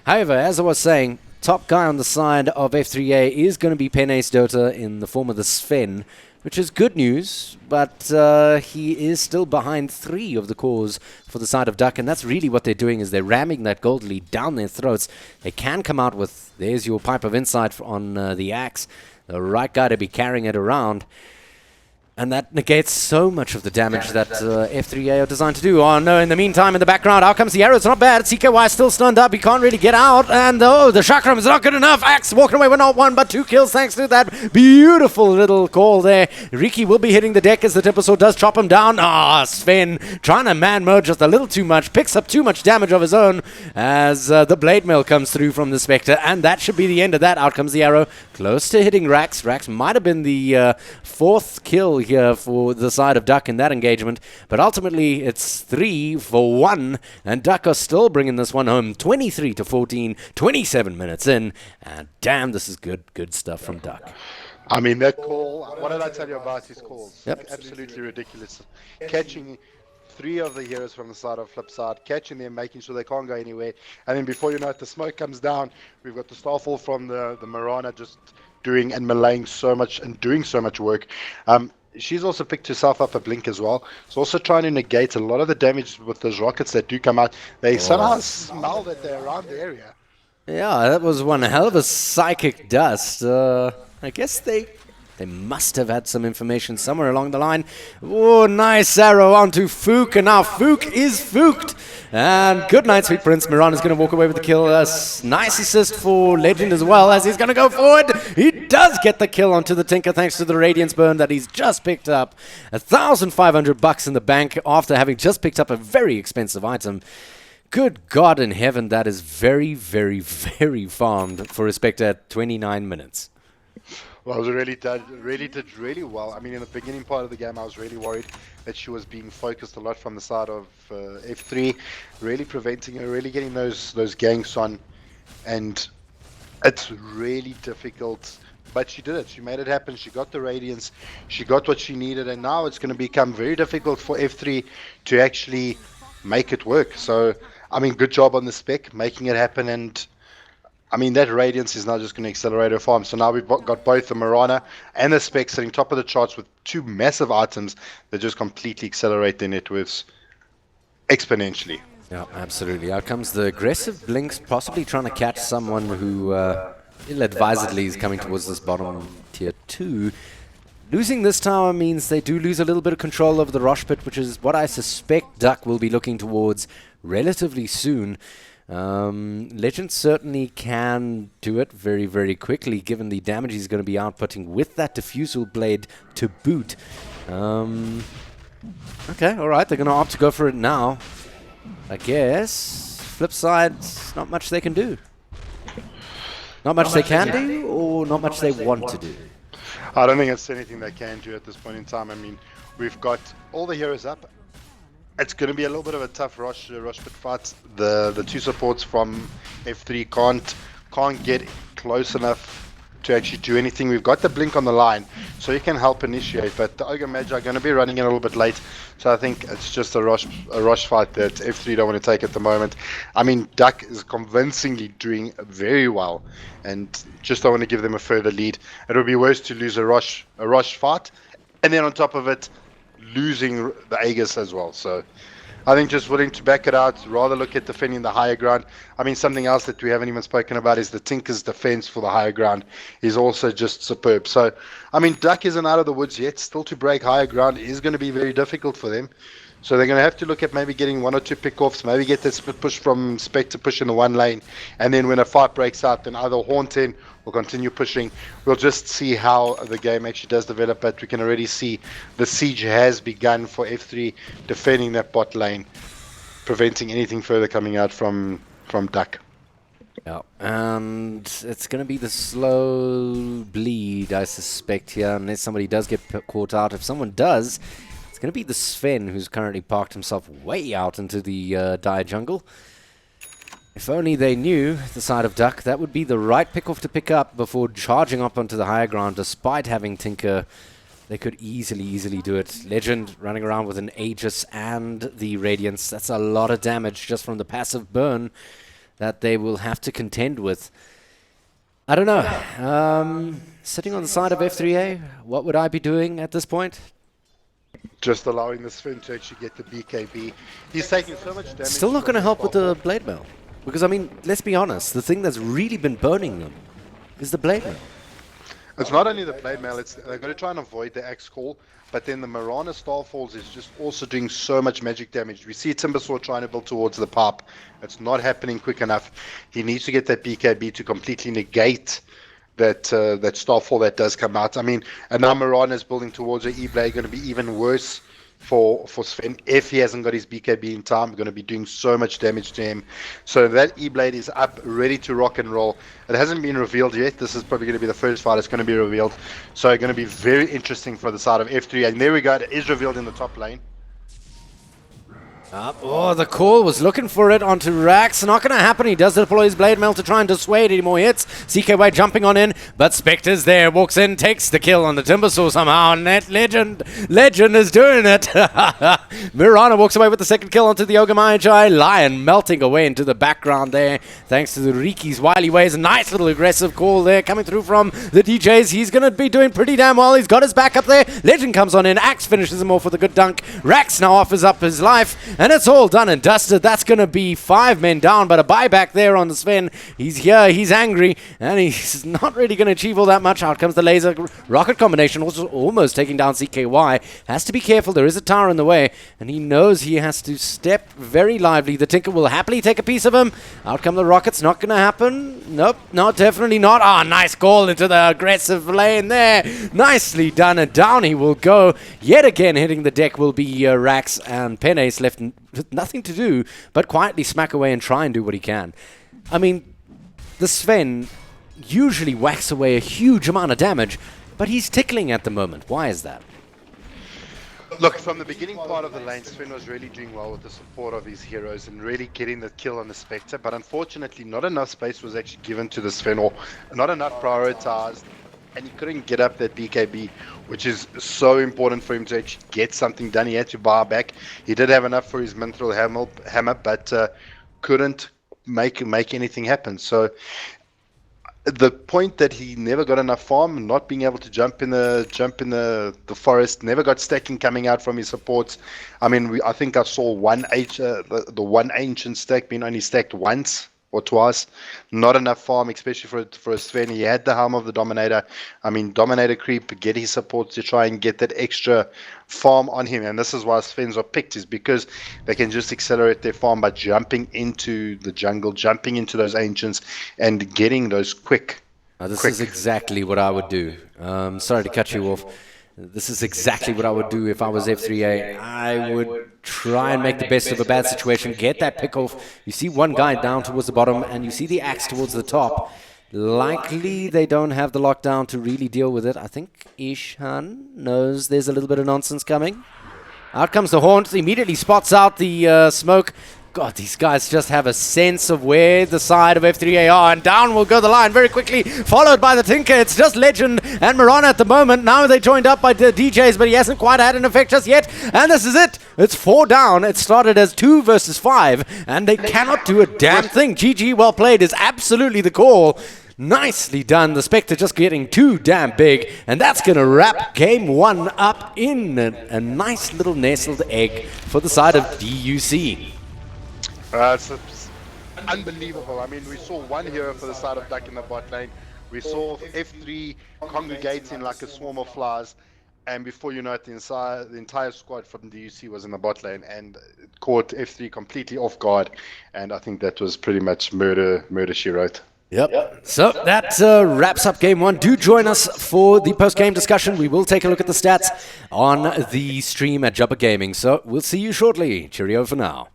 However, as I was saying, top guy on the side of F3A is going to be Penace Dota in the form of the Sven, which is good news, but he is still behind 3 of the cores for the side of Duck, and that's really what they're doing, is they're ramming that gold lead down their throats. They can come out with, there's your pipe of insight on the Axe, the right guy to be carrying it around. And that negates so much of the damage that F3A are designed to do. Oh no, in the meantime, in the background, out comes the arrow. It's not bad. CKY is still stunned up. He can't really get out. And oh, the chakram is not good enough. Axe walking away with not 1 but 2 kills thanks to that beautiful little call there. Riki will be hitting the deck as the Timbersaw does chop him down. Ah, Sven trying to man mode just a little too much. Picks up too much damage of his own as the Blade Mail comes through from the Spectre. And that should be the end of that. Out comes the arrow. Close to hitting Rax. Rax might have been the 4th kill here for the side of Duck in that engagement, but ultimately it's 3 for 1, and Duck are still bringing this one home 23-14, 27 minutes in, and damn, this is good stuff from Duck. I mean, that call, what did I tell you about his calls? Yep. Absolutely ridiculous. Catching 3 of the heroes from the side of Flipside, catching them, making sure they can't go anywhere, and then before you know it, the smoke comes down. We've got the Starfall from the Mirana just doing and malaying so much and doing so much work. She's also picked herself up a blink as well. She's also trying to negate a lot of the damage with those rockets that do come out. They somehow smell that they're around the area. Yeah, that was one hell of a psychic dust. I guess they must have had some information somewhere along the line. Oh, nice arrow onto Fook, and now Fook is fooked. And good night, Sweet Prince. Miran is going to walk away with the kill. Nice assist for Legend as well, as he's going to go forward. He does get the kill onto the Tinker thanks to the Radiance Burn that he's just picked up. 1,500 bucks in the bank after having just picked up a very expensive item. Good God in heaven, that is very farmed for Respect at 29 minutes. Well, I was really did really well. I mean, in the beginning part of the game, I was really worried that she was being focused a lot from the side of F3, really preventing her, really getting those ganks on, and it's really difficult. But she did it. She made it happen. She got the Radiance. She got what she needed, and now it's going to become very difficult for F3 to actually make it work. So I mean, good job on the spec, making it happen. And I mean, that Radiance is now just going to accelerate her farm. So now we've got both the Mirana and the spec sitting top of the charts with two massive items that just completely accelerate their net worths exponentially. Yeah, absolutely. Out comes the aggressive Blinks, possibly trying to catch someone who ill-advisedly is coming towards this bottom tier 2. Losing this tower means they do lose a little bit of control over the Rosh Pit, which is what I suspect DUC will be looking towards relatively soon. Legend certainly can do it very, very quickly, given the damage he's going to be outputting with that Diffusal Blade to boot. Okay, alright, they're going to opt to go for it now. I guess. Flip side, not much they can do. Not much they can do, or not much they want to do. I don't think it's anything they can do at this point in time. I mean, we've got all the heroes up. It's going to be a little bit of a tough rush pit fight. The two supports from F3 can't get close enough to actually do anything. We've got the blink on the line, so you can help initiate. But the Ogre Magi are going to be running in a little bit late, so I think it's just a rush fight that F3 don't want to take at the moment. I mean, DUC is convincingly doing very well, and just don't want to give them a further lead. It would be worse to lose a rush fight, and then on top of it, losing the Aegis as well. So I think just willing to back it out, rather look at defending the higher ground. I mean, something else that we haven't even spoken about is the Tinker's defense for the higher ground is also just superb. So, I mean, DUC isn't out of the woods yet. Still to break higher ground is going to be very difficult for them. So they're going to have to look at maybe getting one or two pick-offs, maybe get that split push from Spec to push in the one lane. And then when a fight breaks out, then either Haunting or continue pushing. We'll just see how the game actually does develop, but we can already see the siege has begun for F3 defending that bot lane, preventing anything further coming out from DUC. Yeah, and it's going to be the slow bleed, I suspect, here, unless somebody does get caught out. If someone does, it's going to be the Sven, who's currently parked himself way out into the dire jungle. If only they knew, the side of DUC, that would be the right pick-off to pick up before charging up onto the higher ground. Despite having Tinker, they could easily do it. Legend running around with an Aegis and the Radiance. That's a lot of damage just from the passive burn that they will have to contend with. I don't know. Sitting on the side of F3A, what would I be doing at this point? Just allowing the Sven to actually get the BKB. He's taking so much damage. Still not going to help with the Blade Mail. Because, I mean, let's be honest, the thing that's really been burning them is the Blade Mail. It's not only the Blade Mail, they're going to try and avoid the Axe Call, but then the Mirana Starfalls is just also doing so much magic damage. We see Timbersaw trying to build towards the pipe. It's not happening quick enough. He needs to get that BKB to completely negate that Starfall that does come out. I mean, and now Mirana is building towards the E-Blade, going to be even worse for Sven. If he hasn't got his BKB in time, going to be doing so much damage to him. So that E-Blade is up, ready to rock and roll. It hasn't been revealed yet. This is probably going to be the first fight it's going to be revealed. So going to be very interesting for the side of F3. And there we go. It is revealed in the top lane. Oh, the call was looking for it onto Rax. Not going to happen. He does deploy his Blade Mail to try and dissuade any more hits. CKY jumping on in, but Spectre's there. Walks in, takes the kill on the Timbersaw somehow. And that Legend is doing it. Mirana walks away with the second kill onto the Ogre Magi. Lion melting away into the background there, thanks to the Riki's wily ways. Nice little aggressive call there coming through from the DJs. He's going to be doing pretty damn well. He's got his back up there. Legend comes on in. Axe finishes him off with a good dunk. Rax now offers up his life. And it's all done and dusted. That's going to be 5 men down, but a buyback there on the Sven. He's here, he's angry, and he's not really going to achieve all that much. Out comes the laser rocket combination, also almost taking down CKY. Has to be careful, there is a tower in the way, and he knows he has to step very lively. The Tinker will happily take a piece of him. Out come the rockets, not going to happen. Nope, no, definitely not. Ah, nice call into the aggressive lane there. Nicely done, and down he will go. Yet again, hitting the deck will be Rax, and Penace left with nothing to do but quietly smack away and try and do what he can. I mean, the Sven usually whacks away a huge amount of damage, but he's tickling at the moment. Why is that? Look, from the beginning part of the lane, Sven was really doing well with the support of his heroes and really getting the kill on the Spectre, but unfortunately not enough space was actually given to the Sven, or not enough prioritized, and he couldn't get up that BKB, which is so important for him to actually get something done. He had to bar back. He did have enough for his Mithril hammer, but couldn't make anything happen. So the point that he never got enough farm, not being able to jump in the forest, never got stacking coming out from his supports. I mean, I think I saw the one ancient stack being only stacked once or twice. Not enough farm, especially for a Sven. He had the helm of the Dominator. I mean, Dominator creep, get his supports to try and get that extra farm on him. And this is why Svens are picked, is because they can just accelerate their farm by jumping into the jungle, jumping into those ancients, and getting those quick. This is exactly what I would do. Sorry to cut you off. This is exactly what I would do if I was F3A. I would try and make the best of a bad situation, get that pick off. You see one guy down towards the bottom, and you see the axe towards the top. Likely they don't have the lockdown to really deal with it. I think Ishan knows there's a little bit of nonsense coming. Out comes the Haunt, immediately spots out the smoke. God, these guys just have a sense of where the side of F3A are, and down will go the line very quickly, followed by the Tinker. It's just Legend and Marana at the moment. Now they joined up by the DJs, but he hasn't quite had an effect just yet, and this is it. It's 4 down. It started as 2 versus 5, and they cannot do a damn thing. GG, well played is absolutely the call. Nicely done. The Spectre just getting too damn big, and that's going to wrap game 1 up in a nice little nestled egg for the side of DUC. It's unbelievable. I mean, we saw one hero for the side of DUC in the bot lane. We saw F3 congregating like a swarm of flies, and before you know it, the entire squad from DUC was in the bot lane, and it caught F3 completely off guard. And I think that was pretty much murder she wrote. Yep. So that wraps up game 1. Do join us for the post-game discussion. We will take a look at the stats on the stream at Jumper Gaming. So we'll see you shortly. Cheerio for now.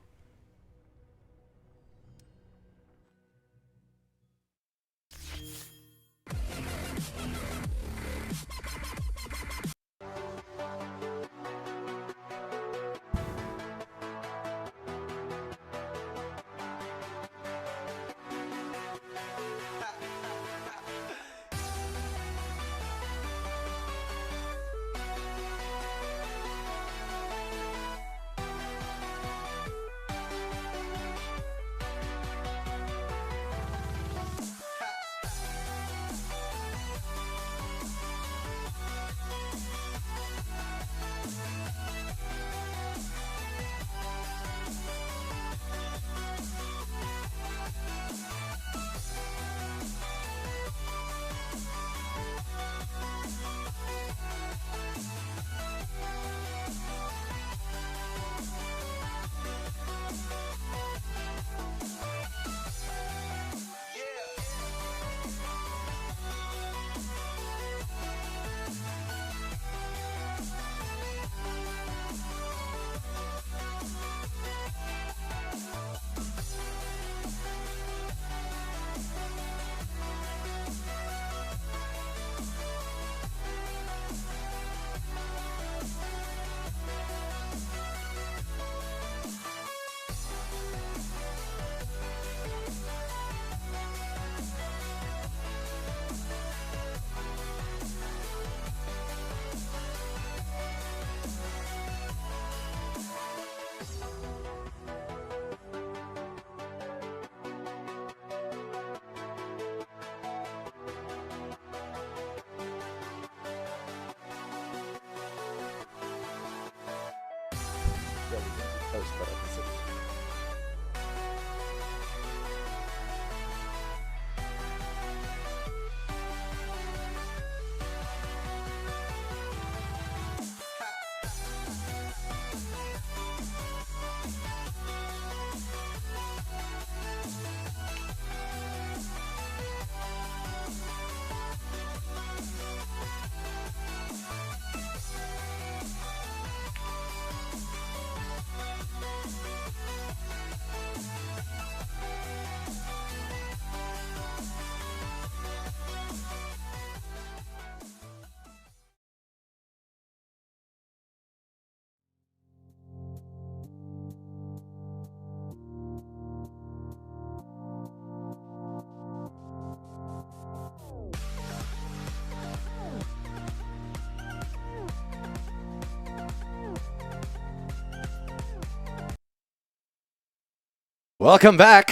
Welcome back.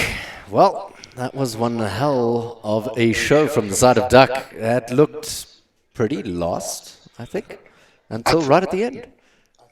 Well, that was one hell of a show from the side of Duck. That looked pretty lost, I think, until right at the end.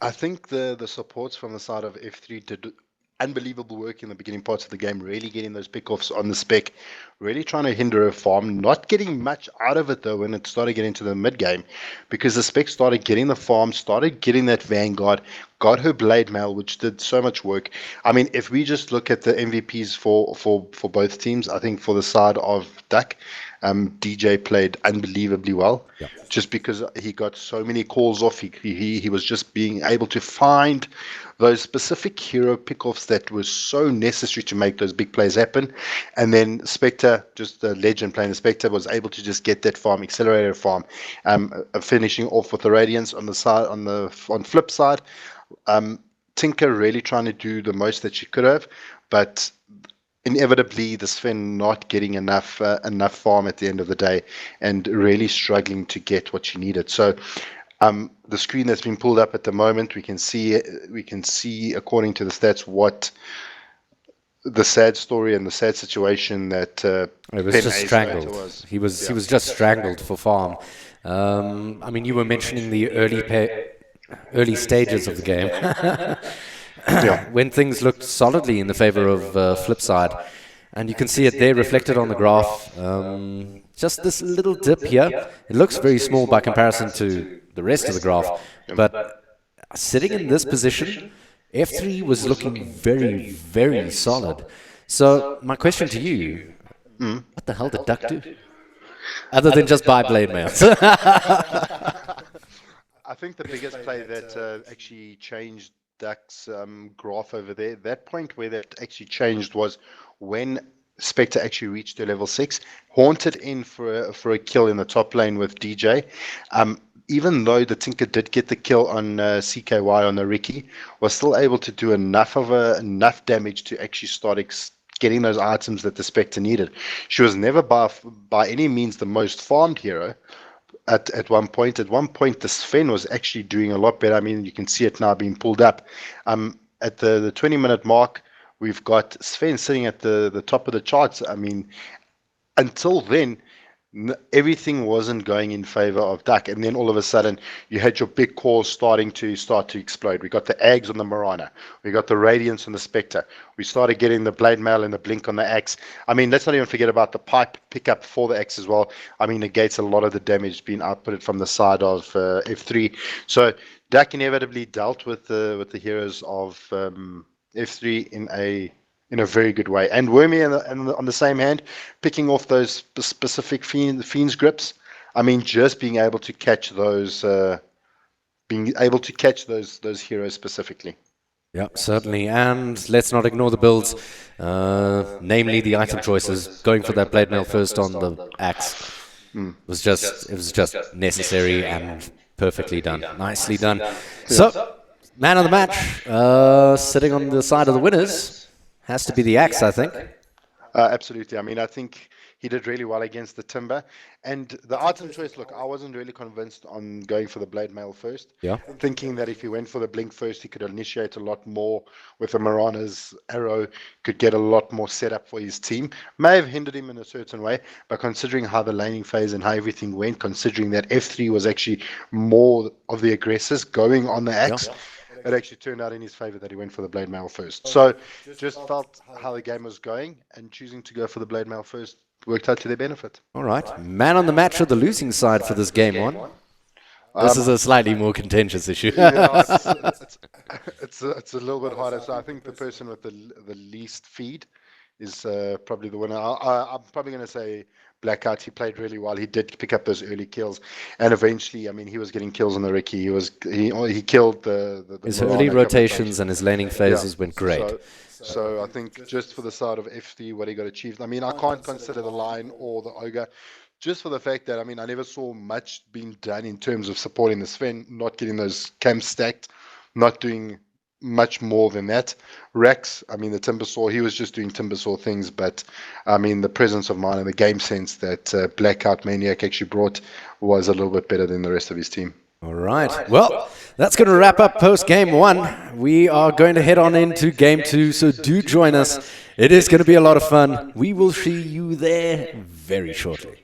I think the supports from the side of F3 did unbelievable work in the beginning parts of the game, really getting those pickoffs on the spec, really trying to hinder a farm, not getting much out of it though when it started getting to the mid game, because the spec started getting the farm, started getting that Vanguard, got her blade mail, which did so much work. I mean, if we just look at the MVPs for both teams, I think for the side of Duck, DJ played unbelievably well, just because he got so many calls off. He was just being able to find those specific hero pickoffs that were so necessary to make those big plays happen. And then Spectre, just the legend playing the Spectre, was able to just get that farm, accelerated farm, finishing off with the Radiance on the side, on flip side. Tinker really trying to do the most that she could have, but inevitably the Sven not getting enough farm at the end of the day and really struggling to get what she needed. So the screen that's been pulled up at the moment, we can see according to the stats what the sad story and the sad situation that it was just strangled. He was just strangled for farm. I mean, you were mentioning the early stages of the game. When things looked solidly in the favor of Flipside, and you can see it there reflected on the graph. Just this little dip here, it looks very small by comparison to the rest of the graph, but sitting in this position, F3 was looking very, very solid. So my question to you, what the hell did Duck do? Other than just buy blade mails. I think the biggest play that actually changed Duck's graph over there, that point where that actually changed was when Spectre actually reached to level 6, haunted in for a kill in the top lane with DJ. Even though the Tinker did get the kill on CKY on the Ricky, was still able to do enough damage to actually start getting those items that the Spectre needed. She was never by any means the most farmed hero. At one point, the Sven was actually doing a lot better. I mean, you can see it now being pulled up. At the 20-minute mark, we've got Sven sitting at the top of the charts. I mean, until then, everything wasn't going in favor of Duck, and then all of a sudden you had your big cores starting to explode. We got the Ags on the Marana, we got the Radiance on the Spectre, we started getting the Blade Mail and the Blink on the Axe. I mean, let's not even forget about the pipe pickup for the Axe as well. I mean, negates a lot of the damage being outputted from the side of F3. So Duck inevitably dealt with the heroes of F3 in a very good way. And Wormy on the same hand, picking off those specific Fiend's grips. I mean, just being able to catch those heroes specifically. Yeah, certainly. And let's not ignore the builds, namely the item choices. Going for that blade mail first on the axe was just necessary and perfectly done. Nicely done. So, man of the match, sitting on the side of the winners. Has to be the Axe, I think. Absolutely. I mean, I think he did really well against the Timber. And the item choice, look, I wasn't really convinced on going for the Blade Mail first. Yeah. Thinking that if he went for the Blink first, he could initiate a lot more with the Marana's arrow, could get a lot more setup for his team. May have hindered him in a certain way, but considering how the laning phase and how everything went, considering that F3 was actually more of the aggressors going on the Axe, it actually turned out in his favor that he went for the Blade Mail first. So just felt how the game was going, and choosing to go for the Blade Mail first worked out to their benefit. All right. Man on the match of the losing side for this game one. This is a slightly more contentious issue. It's a little bit harder. So I think the person with the least feed is probably the winner. I'm probably going to say Blackout. He played really well. He did pick up those early kills, and eventually, I mean, he was getting kills on the Ricky. He killed the his early rotations and his laning phases went great. So I think just for the side of FD, what he got achieved. I mean, I can't consider the Lion or the Ogre, just for the fact that, I mean, I never saw much being done in terms of supporting the Sven, not getting those camps stacked, not doing much more than that. Rex, I mean, the Timbersaw, he was just doing Timbersaw things, but I mean, the presence of mind and the game sense that Blackout Maniac actually brought was a little bit better than the rest of his team. All right. Well, that's going to wrap up post game one. We are going to head on into game two, so do join us It is going to be a lot of fun. We will see you there very shortly.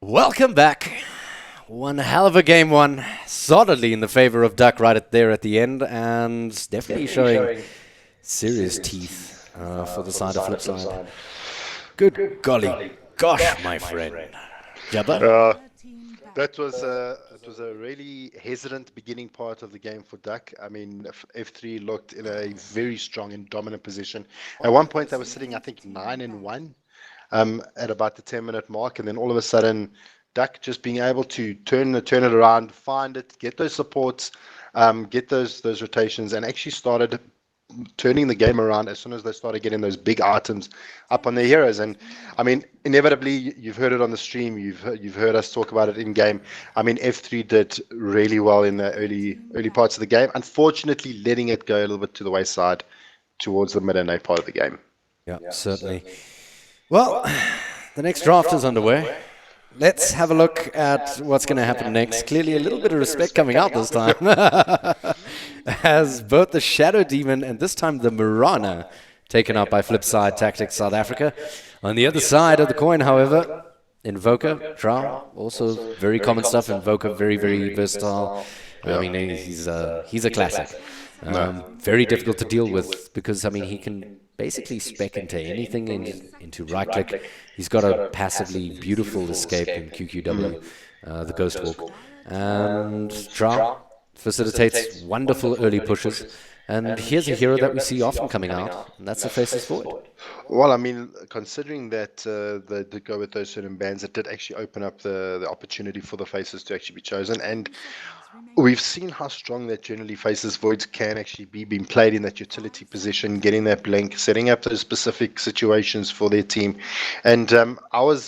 Welcome back. One hell of a game one. Solidly in the favor of Duck right there at the end, and definitely showing serious teeth for the side of Flipside. Good golly. Gosh, my friend. Jabba? That was it was a really hesitant beginning part of the game for Duck. I mean, F3 looked in a very strong and dominant position. At one point, they were sitting, I think, 9-1 at about the 10-minute mark, and then all of a sudden, Duck just being able to turn it around, find it, get those supports, get those rotations, and actually started turning the game around as soon as they started getting those big items up on their heroes. And I mean, inevitably, you've heard it on the stream, you've heard us talk about it in game. I mean, F3 did really well in the early parts of the game. Unfortunately, letting it go a little bit to the wayside towards the mid and late part of the game. Yeah, certainly. Well, the next draft is underway. Let's have a look at what's going to happen next. Clearly a little bit of respect coming out this time. As both the Shadow Demon and this time the Mirana taken out by Flipside Tactics South Africa. On the other side of the coin, however, Invoker, Drow, also very common stuff. Invoker, very, very versatile. I mean, he's a classic. Very difficult to deal with because, I mean, he can basically spec into anything into right click. He's got a passively beautiful escape in QQW, the Ghost Walk. And Drow facilitates wonderful early pushes. And here's a hero that we see often coming out, and that's the Faceless Void. Well, I mean, considering that they did go with those certain bands, it did actually open up the opportunity for the Faces to actually be chosen. And we've seen how strong that generally Faceless Voids can actually be being played in that utility position, getting that blink, setting up those specific situations for their team. And I was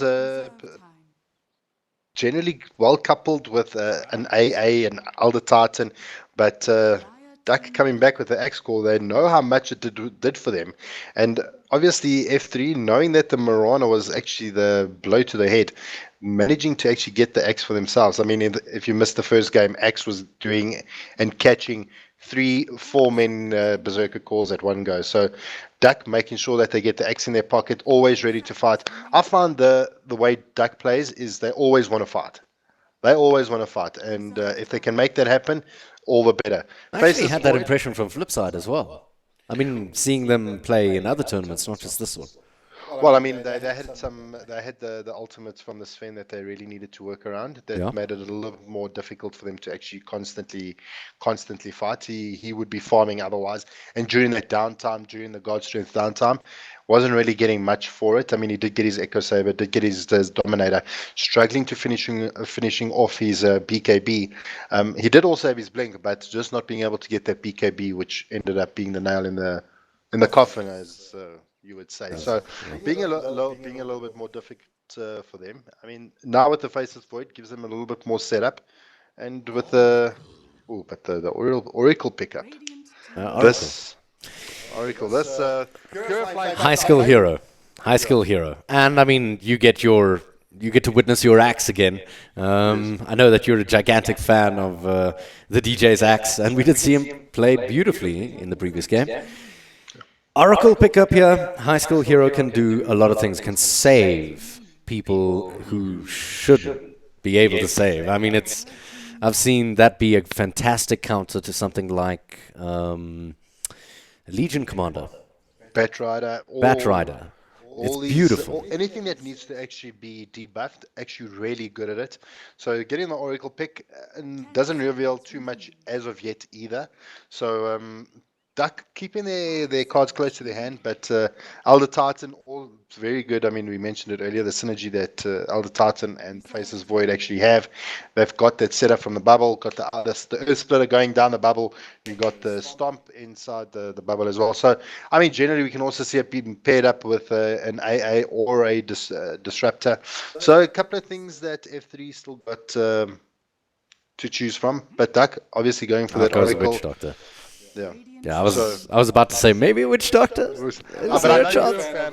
generally well coupled with an AA and Elder Titan, but Duck coming back with the Axe Call, they know how much it did for them. And obviously F3, knowing that the Mirana was actually the blow to the head, managing to actually get the X for themselves. I mean, if you missed the first game, X was doing and catching 3-4 men berserker calls at one go. So Duck making sure that they get the X in their pocket, always ready to fight. I find the way Duck plays is they always want to fight. They always want to fight, and if they can make that happen, all the better. I actually had that impression from Flipside as well. I mean, seeing them play in other tournaments, not just this one. Well, I mean, they had the ultimates from the Sven that they really needed to work around. That made it a little bit more difficult for them to actually constantly fight. He would be farming otherwise, and during that downtime, during the God Strength downtime, wasn't really getting much for it. I mean, he did get his Echo Saber, did get his Dominator, struggling to finishing off his BKB. He did also have his Blink, but just not being able to get that BKB, which ended up being the nail in the coffin, as you would say. So being a little bit more difficult for them. I mean, now with the Faceless Void gives them a little bit more setup, and with the Oracle pickup. High skill hero, and I mean, you get to witness your axe again. I know that you're a gigantic fan of the DJ's axe, and we did see him play beautifully in the previous game. Oracle pickup here. High skill hero can do a lot of things. Can save people who shouldn't be able to save. I mean, I've seen that be a fantastic counter to something like Legion Commander. Batrider. It's beautiful. Anything that needs to actually be debuffed, actually really good at it. So getting the Oracle pick doesn't reveal too much as of yet either. So Duck keeping their cards close to their hand, but Elder Titan, all very good. I mean, we mentioned it earlier, the synergy that Elder Titan and Faceless Void actually have. They've got that setup from the bubble, got the Earth Splitter going down the bubble. You've got the Stomp inside the bubble as well. So, I mean, generally, we can also see it being paired up with an AA or a Disruptor. So, a couple of things that F3 still got to choose from. But Duck, obviously going for that Oracle. Witch Doctor. Yeah, I was about to say maybe a Witch Doctor.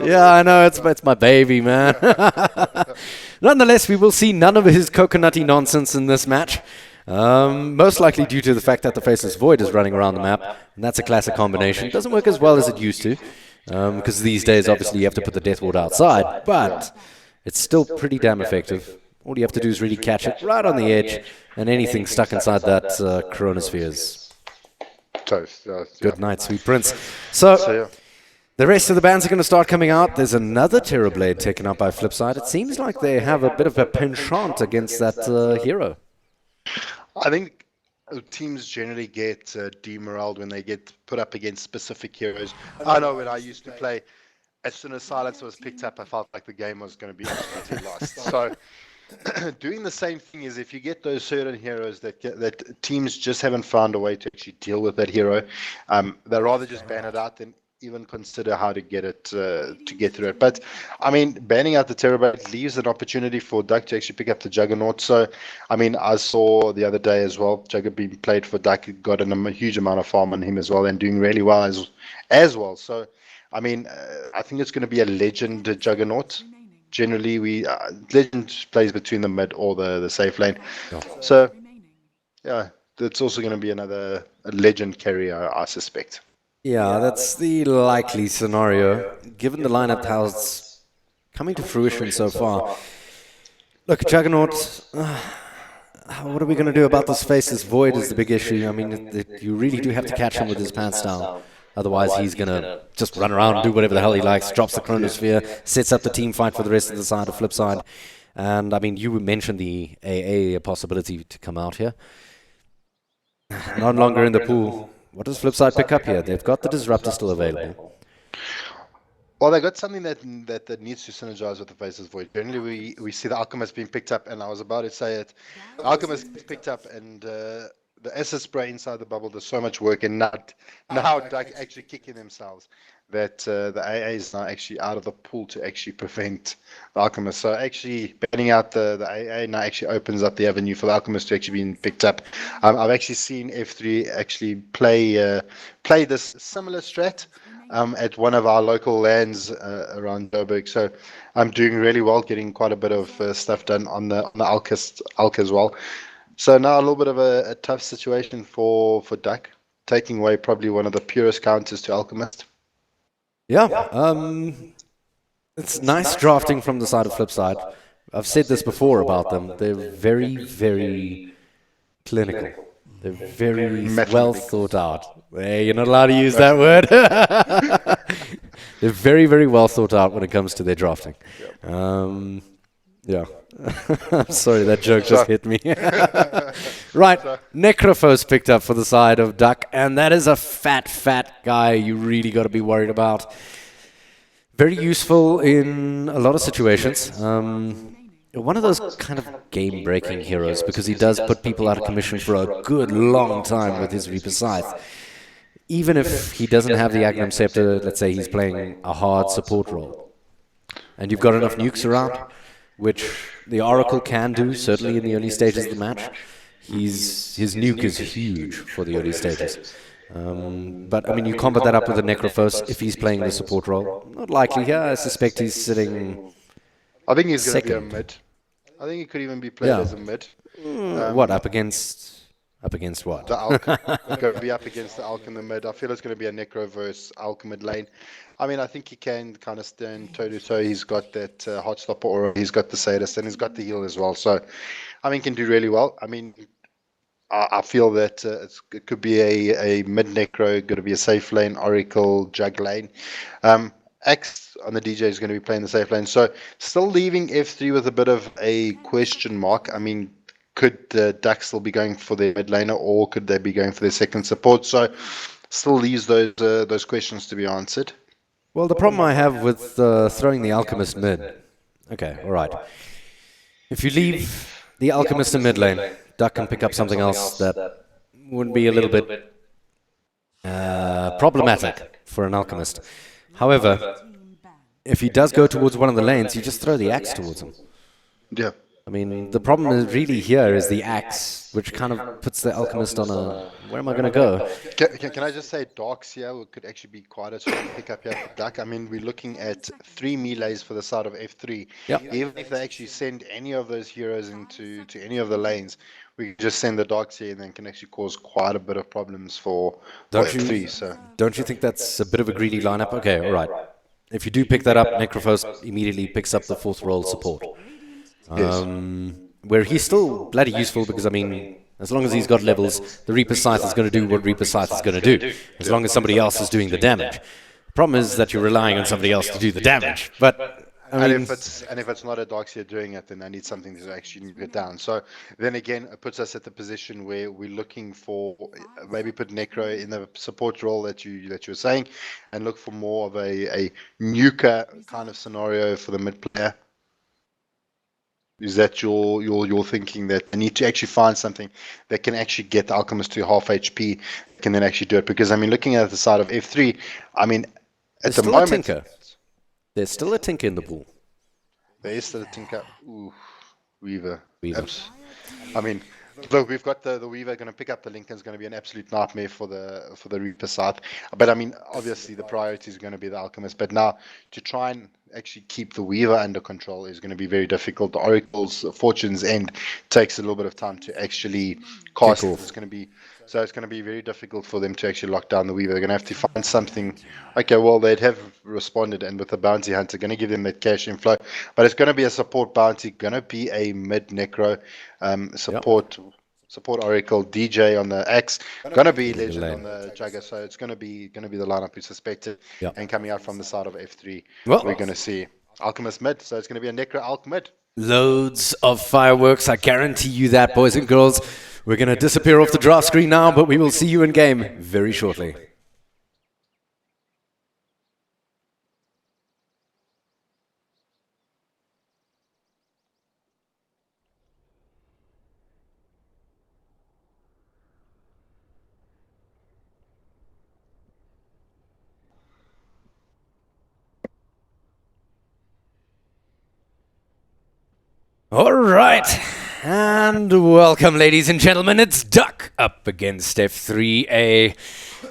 Yeah, I know it's my baby, man. Nonetheless, we will see none of his coconutty nonsense in this match. Most likely due to the fact that the Faceless Void is running around the map, and that's a classic combination. Doesn't work as well as it used to, because these days obviously you have to put the Death Ward outside, but it's still pretty damn effective. All you have to do is really catch it right on the edge, and anything stuck inside that Chronosphere is toast. Good night, sweet prince. So the rest of the bands are going to start coming out. There's another Terrorblade taken up by Flipside. It seems like they have a bit of a penchant against that hero. I think teams generally get demoralized when they get put up against specific heroes. I know when I used to play, as soon as Silencer was picked up, I felt like the game was going to be absolutely lost. So doing the same thing is if you get those certain heroes that teams just haven't found a way to actually deal with that hero, they'd rather just ban it out than even consider how to get it to get through it. But I mean, banning out the Terrorblade leaves an opportunity for Duck to actually pick up the Juggernaut. So I mean, I saw the other day as well, Jugger being played for Duck, got a huge amount of farm on him as well, and doing really well as well. So I mean, I think it's going to be a legend Juggernaut. Generally, Legend plays between the mid or the safe lane. So, yeah, it's also going to be a Legend carrier, I suspect. Yeah, that's the likely scenario, given the lineup how it's coming to fruition so far. Look, Juggernaut, what are we going to do about this Faceless Void is the big issue. I mean, you really do have to catch him with his pants down. Otherwise, he's going to just run around and do whatever the hell he likes, drops the Chronosphere, sets up the team fight for the rest of the side of Flipside. And, I mean, you mentioned the AA possibility to come out here. Not longer in the pool. What does Flipside pick up here? They've got the Disruptor still available. Well, they got something that needs to synergize with the Faceless Void. Generally, we see the Alchemist being picked up, and I was about to say it. The Alchemist gets picked up, and the Acid Spray inside the bubble does so much work, and now Duck actually kicking themselves. that the AA is now actually out of the pool to actually prevent the Alchemist. So actually banning out the AA now actually opens up the avenue for the Alchemist to actually be picked up. I've actually seen F3 actually play this similar strat at one of our local lands around Joburg. So I'm doing really well, getting quite a bit of stuff done on the Alk as well. So now a little bit of a tough situation for DUC, taking away probably one of the purest counters to Alchemist. Yeah, it's nice drafting from the side of Flipside. I've said this before about them. They're very, very clinical. They're very well thought out. Hey, you're not allowed to use that word. They're very, very well thought out when it comes to their drafting. Yeah. I'm sorry, that joke just hit me. Right, Necrophos picked up for the side of DUC, and that is a fat guy you really got to be worried about. Very useful in a lot of situations. One of those kind of game-breaking heroes, because he does put people out of commission for a good long time with his Reaper Scythe. Even if he doesn't have the Agnum Scepter, let's say he's playing a hard support role, and you've got enough nukes around, which the Oracle can do, certainly in the early stages of the match. His nuke is huge for the early stages. But, I mean, you combat that up with a Necrophos if he's playing the support role. Not likely here. I suspect he's sitting I think he's going to be a second. mid. I think he could even be played as a mid. What, up against what? The Alk. It's going to be up against the Alk in the mid. I feel it's going to be a Necro versus Alk mid lane. I mean, I think he can kind of stand toe-to-toe. He's got that hot stopper aura. He's got the Sadist, and he's got the heal as well. So, I mean, can do really well. I mean, I feel that it could be a mid Necro, going to be a safe lane, Oracle, Jug lane. X on the DJ is going to be playing the safe lane. So, still leaving F3 with a bit of a question mark. I mean, could DUC still be going for their mid laner, or could they be going for their second support? So, still leaves those questions to be answered. Well, the problem I have with throwing the Alchemist mid... Okay, alright. If you leave the Alchemist in mid lane, DUC can pick up something else that would be a little bit problematic for an Alchemist. However, if he does go towards one of the lanes, you just throw the axe towards him. Yeah. I mean, the problem is really here is the axe, which kind of puts the Alchemist on a... Where am I going to go? Can I just say Darks here could actually be quite a strong pickup here for DUC. I mean, we're looking at 3 melees for the side of F3. Yep. Even if they actually send any of those heroes into any of the lanes, we can just send the Darks here and then can actually cause quite a bit of problems for F3. So Don't you think that's a bit of a greedy lineup? Okay, alright. If you do pick that up, Necrophos immediately picks up the 4th role support. Where he's still bloody useful because, I mean, as long as he's got levels, the Reaper Scythe is going to do what Reaper Scythe is going to do, as long as somebody else is doing the damage. The problem is that you're relying on somebody else to do the damage, but... I mean, if it's not a Darkseer doing it, then I need something to actually get down. So then again, it puts us at the position where we're looking for maybe put Necro in the support role that you're saying, and look for more of a nuker kind of scenario for the mid player. Is that your thinking that I need to actually find something that can actually get the Alchemist to half HP, can then actually do it? Because I mean, looking at the side of F3, I mean, at the moment, there's still a Tinker in the pool. There is still a Tinker. Ooh, Weaver. I mean, look, we've got the Weaver going to pick up the Lincoln's going to be an absolute nightmare for the Reaper Scythe. But I mean, obviously the priority is going to be the Alchemist. But now to try and actually keep the Weaver under control is going to be very difficult. The Oracle's Fortune's End takes a little bit of time to actually cast. It's going to be very difficult for them to actually lock down the Weaver. They're going to have to find something. Okay, well, they'd have responded, and with the Bounty Hunter, going to give them that cash inflow. But it's going to be a support bounty, going to be a mid Necro support Oracle, DJ on the X, going to be Legend on the Jugger. So it's going to be the lineup we suspected. And coming out from the side of F3, we're going to see Alchemist mid. So it's going to be a Necro Alch mid. Loads of fireworks, I guarantee you that, boys and girls. We're going to disappear off the draft screen now, but we will see you in game very shortly. All right, and welcome, ladies and gentlemen. It's Duck up against F3A.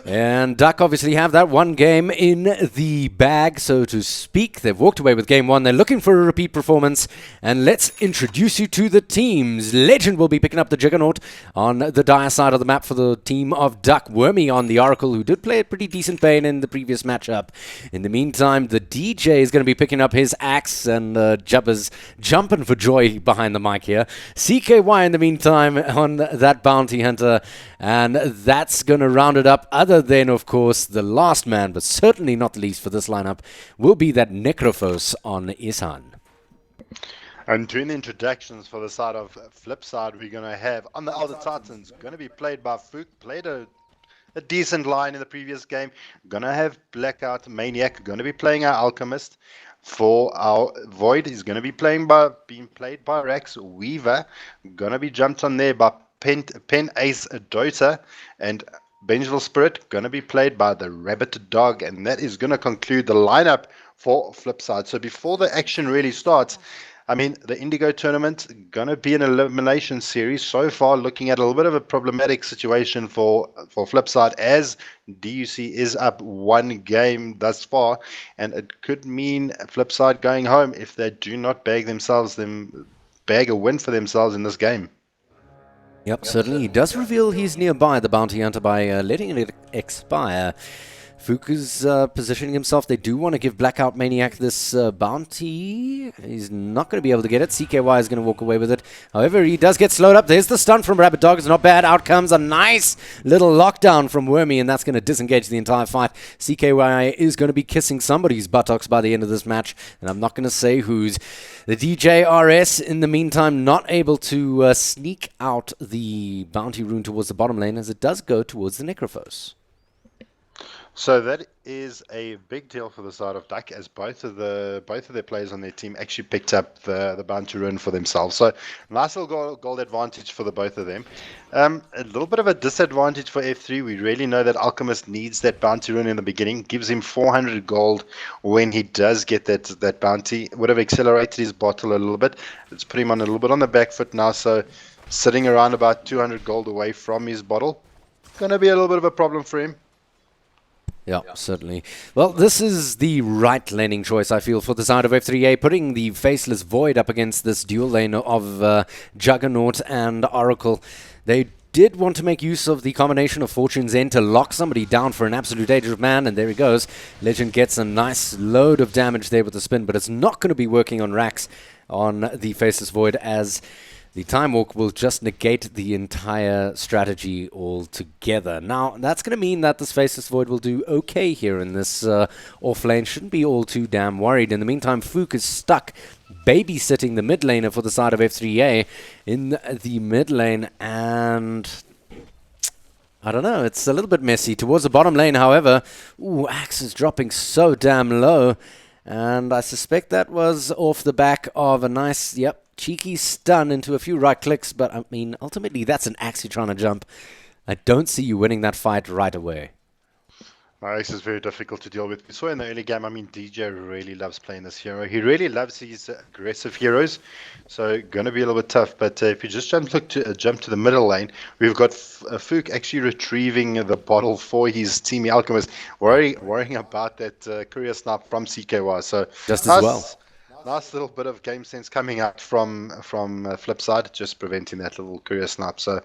And Duck obviously have that one game in the bag, so to speak. They've walked away with game one. They're looking for a repeat performance. And let's introduce you to the teams. Legend will be picking up the Juggernaut on the dire side of the map for the team of Duck. Wormy on the Oracle, who did play a pretty decent Bane in the previous matchup. In the meantime, the DJ is going to be picking up his axe, and Jubba's jumping for joy behind the mic here. CKY in the meantime on that Bounty Hunter. And that's going to round it up. Other than, of course, the last man, but certainly not the least for this lineup, will be that Necrophos on Isan. And doing the introductions for the side of Flipside, we're going to have on the Elder Titans, going to be played by Fook, played a decent line in the previous game. Going to have Blackout Maniac, going to be playing our Alchemist. For our Void, he's going to be being played by Rax Weaver. Going to be jumped on there by Pen Ace Dota, and Vengeful Spirit going to be played by the Rabbit Dog, and that is going to conclude the lineup for Flipside. So before the action really starts, I mean, the Indigo tournament going to be an elimination series. So far, looking at a little bit of a problematic situation for Flipside, as DUC is up one game thus far, and it could mean Flipside going home if they do not bag a win for themselves in this game. Yep, certainly. He does reveal he's nearby, the Bounty Hunter, by letting it expire. Fook is positioning himself. They do want to give Blackout Maniac this bounty. He's not going to be able to get it. CKY is going to walk away with it. However, he does get slowed up. There's the stun from Rabbit Dog. It's not bad. Out comes a nice little lockdown from Wormy, and that's going to disengage the entire fight. CKY is going to be kissing somebody's buttocks by the end of this match, and I'm not going to say whose. The DJ RS, in the meantime, not able to sneak out the bounty rune towards the bottom lane, as it does go towards the Necrophos. So that is a big deal for the side of Duck, as both of their players on their team actually picked up the bounty rune for themselves. So nice little gold advantage for the both of them. A little bit of a disadvantage for F3. We really know that Alchemist needs that bounty rune in the beginning. Gives him 400 gold when he does get that bounty. Would have accelerated his bottle a little bit. It's put him on a little bit on the back foot now. So sitting around about 200 gold away from his bottle. Going to be a little bit of a problem for him. Yeah, certainly. Well, this is the right laning choice, I feel, for the side of F3A, putting the Faceless Void up against this dual lane of Juggernaut and Oracle. They did want to make use of the combination of Fortune's End to lock somebody down for an absolute age of man, and there he goes. Legend gets a nice load of damage there with the spin, but it's not going to be working on Rax on the Faceless Void, as the Time Walk will just negate the entire strategy altogether. Now, that's going to mean that this Faceless Void will do okay here in this off lane. Shouldn't be all too damn worried. In the meantime, Fook is stuck babysitting the mid laner for the side of F3A in the mid lane, and I don't know, it's a little bit messy. Towards the bottom lane, however, Axe is dropping so damn low, and I suspect that was off the back of a nice, cheeky stun into a few right clicks, but I mean, ultimately, that's an Axe you're trying to jump. I don't see you winning that fight right away. Axe is very difficult to deal with. We saw in the early game, I mean, DJ really loves playing this hero. He really loves these aggressive heroes, so going to be a little bit tough. But if you just jump to the middle lane, we've got Fook actually retrieving the bottle for his team Alchemist, worrying about that courier snipe from CKY. So just as well. Nice little bit of game sense coming out from Flipside, just preventing that little courier snipe. So,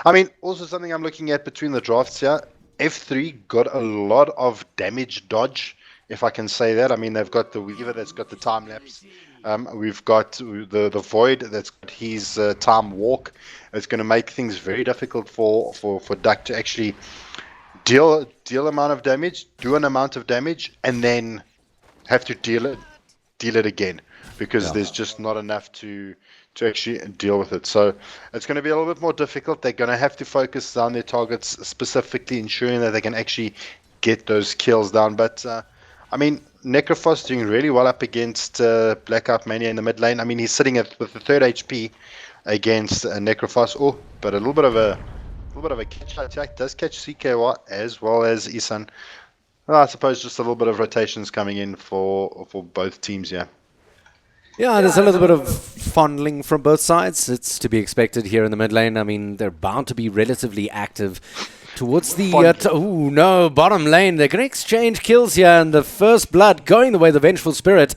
I mean, also something I'm looking at between the drafts here, F3 got a lot of damage dodge, if I can say that. I mean, they've got the Weaver that's got the time lapse. We've got the Void that's got his time walk. It's going to make things very difficult for Duck to actually deal amount of damage, do an amount of damage, and then have to deal it again, because there's just not enough to actually deal with it. So it's going to be a little bit more difficult. They're going to have to focus on their targets, specifically ensuring that they can actually get those kills down. But I mean, Necrophos doing really well up against Blackout Mania in the mid lane. I mean, he's sitting with the 3rd HP against Necrophos. Oh, but a little bit of a catch attack does catch CKY as well as Isan. Well, I suppose just a little bit of rotations coming in for both teams, yeah. Yeah, there's a little bit of fondling from both sides. It's to be expected here in the mid lane. I mean, they're bound to be relatively active towards the... oh, no, bottom lane. They're going to exchange kills here, and the first blood going the way of the Vengeful Spirit.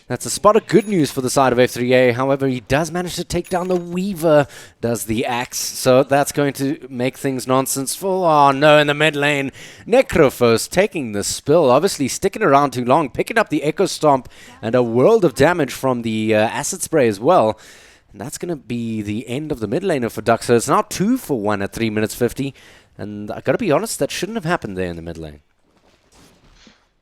That's a spot of good news for the side of F3A. However, he does manage to take down the Weaver, does the Axe. So that's going to make things nonsenseful. Oh, no, in the mid lane. Necrophos taking the spill, obviously sticking around too long, picking up the Echo Stomp and a world of damage from the Acid Spray as well. And that's going to be the end of the mid laner for DUC. So it's now 2 for 1 at 3 minutes 50. And I got to be honest, that shouldn't have happened there in the mid lane.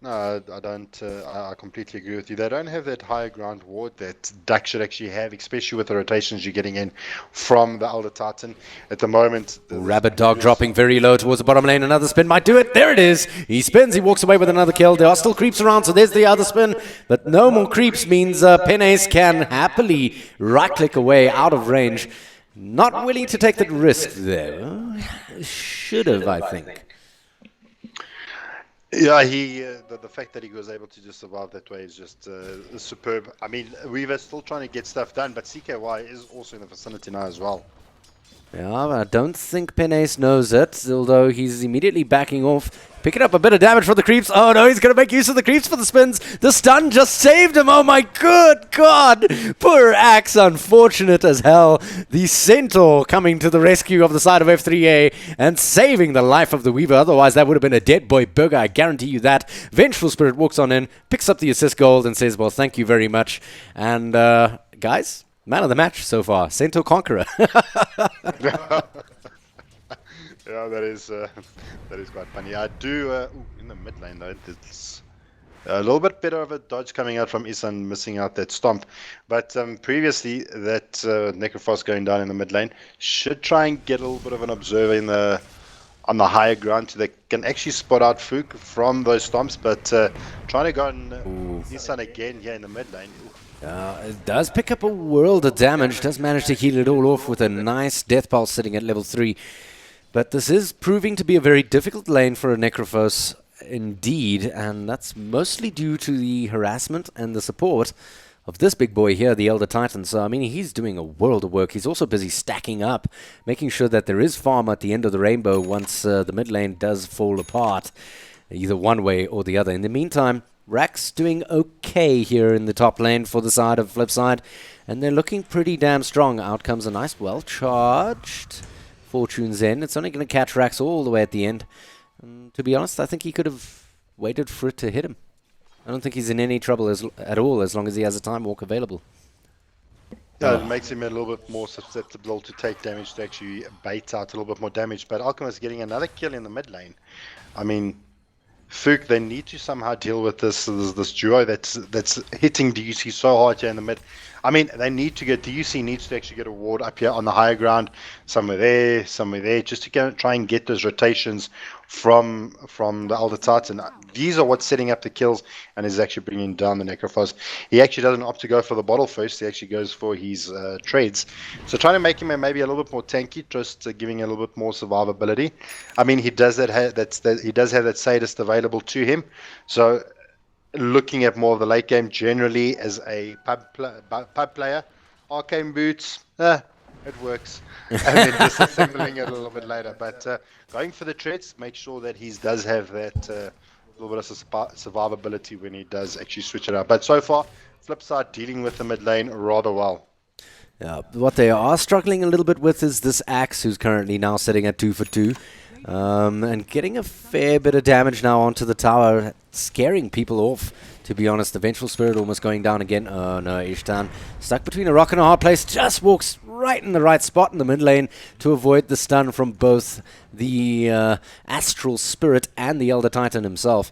No, I don't. I completely agree with you. They don't have that higher ground ward that DUC should actually have, especially with the rotations you're getting in from the Elder Titan. At the moment, Rabid Dog dropping very low towards the bottom lane. Another spin might do it. There it is. He spins. He walks away with another kill. There are still creeps around, so there's the other spin. But no more creeps means Penace can happily right-click away out of range. Not willing to take that risk there. Should have, I think. Yeah, the fact that he was able to just survive that way is just superb. I mean, Weaver still trying to get stuff done, but CKY is also in the vicinity now as well. Yeah, I don't think Penace knows it, although he's immediately backing off. Picking up a bit of damage for the creeps. Oh no, he's going to make use of the creeps for the spins. The stun just saved him. Oh my good god. Poor Axe, unfortunate as hell. The Centaur coming to the rescue of the side of F3A and saving the life of the Weaver. Otherwise, that would have been a dead boy burger. I guarantee you that. Vengeful Spirit walks on in, picks up the assist gold and says, well, thank you very much. And guys, man of the match so far, Centaur Conqueror. Yeah, that is quite funny. I do in the mid lane though. It's a little bit better of a dodge coming out from Isan, missing out that stomp. But previously, that Necrophos going down in the mid lane should try and get a little bit of an observer on the higher ground, so they can actually spot out Fook from those stomps. But trying to go on Isan again here in the mid lane. It does pick up a world of damage, does manage to heal it all off with a nice Death Pulse sitting at level 3. But this is proving to be a very difficult lane for a Necrophos indeed, and that's mostly due to the harassment and the support of this big boy here, the Elder Titan. So, I mean, he's doing a world of work. He's also busy stacking up, making sure that there is farm at the end of the rainbow once the mid lane does fall apart, either one way or the other. In the meantime, Rax doing okay here in the top lane for the side of Flipside, and they're looking pretty damn strong. Out comes a nice, well-charged Fortune's End. It's only going to catch Rax all the way at the end. And to be honest, I think he could have waited for it to hit him. I don't think he's in any trouble at all as long as he has a time walk available. Yeah, it makes him a little bit more susceptible to take damage, to actually bait out a little bit more damage. But Alchemist getting another kill in the mid lane. I mean, Fook, they need to somehow deal with this duo that's hitting DUC so hard here in the mid. I mean, they need to get, DUC needs to actually get a ward up here on the higher ground, somewhere there, just to try and get those rotations from the Elder Titan. These are what's setting up the kills and is actually bringing down the Necrophos. He actually doesn't opt to go for the bottle first. He actually goes for his trades. So trying to make him maybe a little bit more tanky, just giving a little bit more survivability. I mean, he does he does have that sadist available to him. So looking at more of the late game generally as a pub player, arcane boots, it works. And then just assembling it a little bit later. But going for the treads, make sure that he does have that little bit of survivability when he does actually switch it out. But so far, Flipside dealing with the mid lane rather well. Yeah, what they are struggling a little bit with is this Axe, who's currently now sitting at 2 for 2. And getting a fair bit of damage now onto the tower, scaring people off, to be honest. The Vengeful Spirit almost going down again. Oh no, Ishtan stuck between a rock and a hard place, just walks right in the right spot in the mid lane to avoid the stun from both the Astral Spirit and the Elder Titan himself.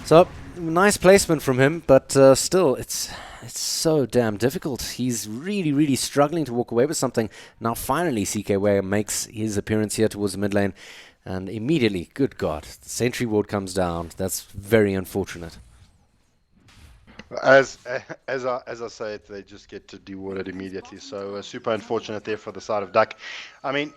So, nice placement from him, but still, it's so damn difficult. He's really, really struggling to walk away with something. Now finally CKY makes his appearance here towards the mid lane. And immediately, good God, the sentry ward comes down. That's very unfortunate. As I say, they just get to dewarded immediately. So super unfortunate there for the side of DUC. I mean,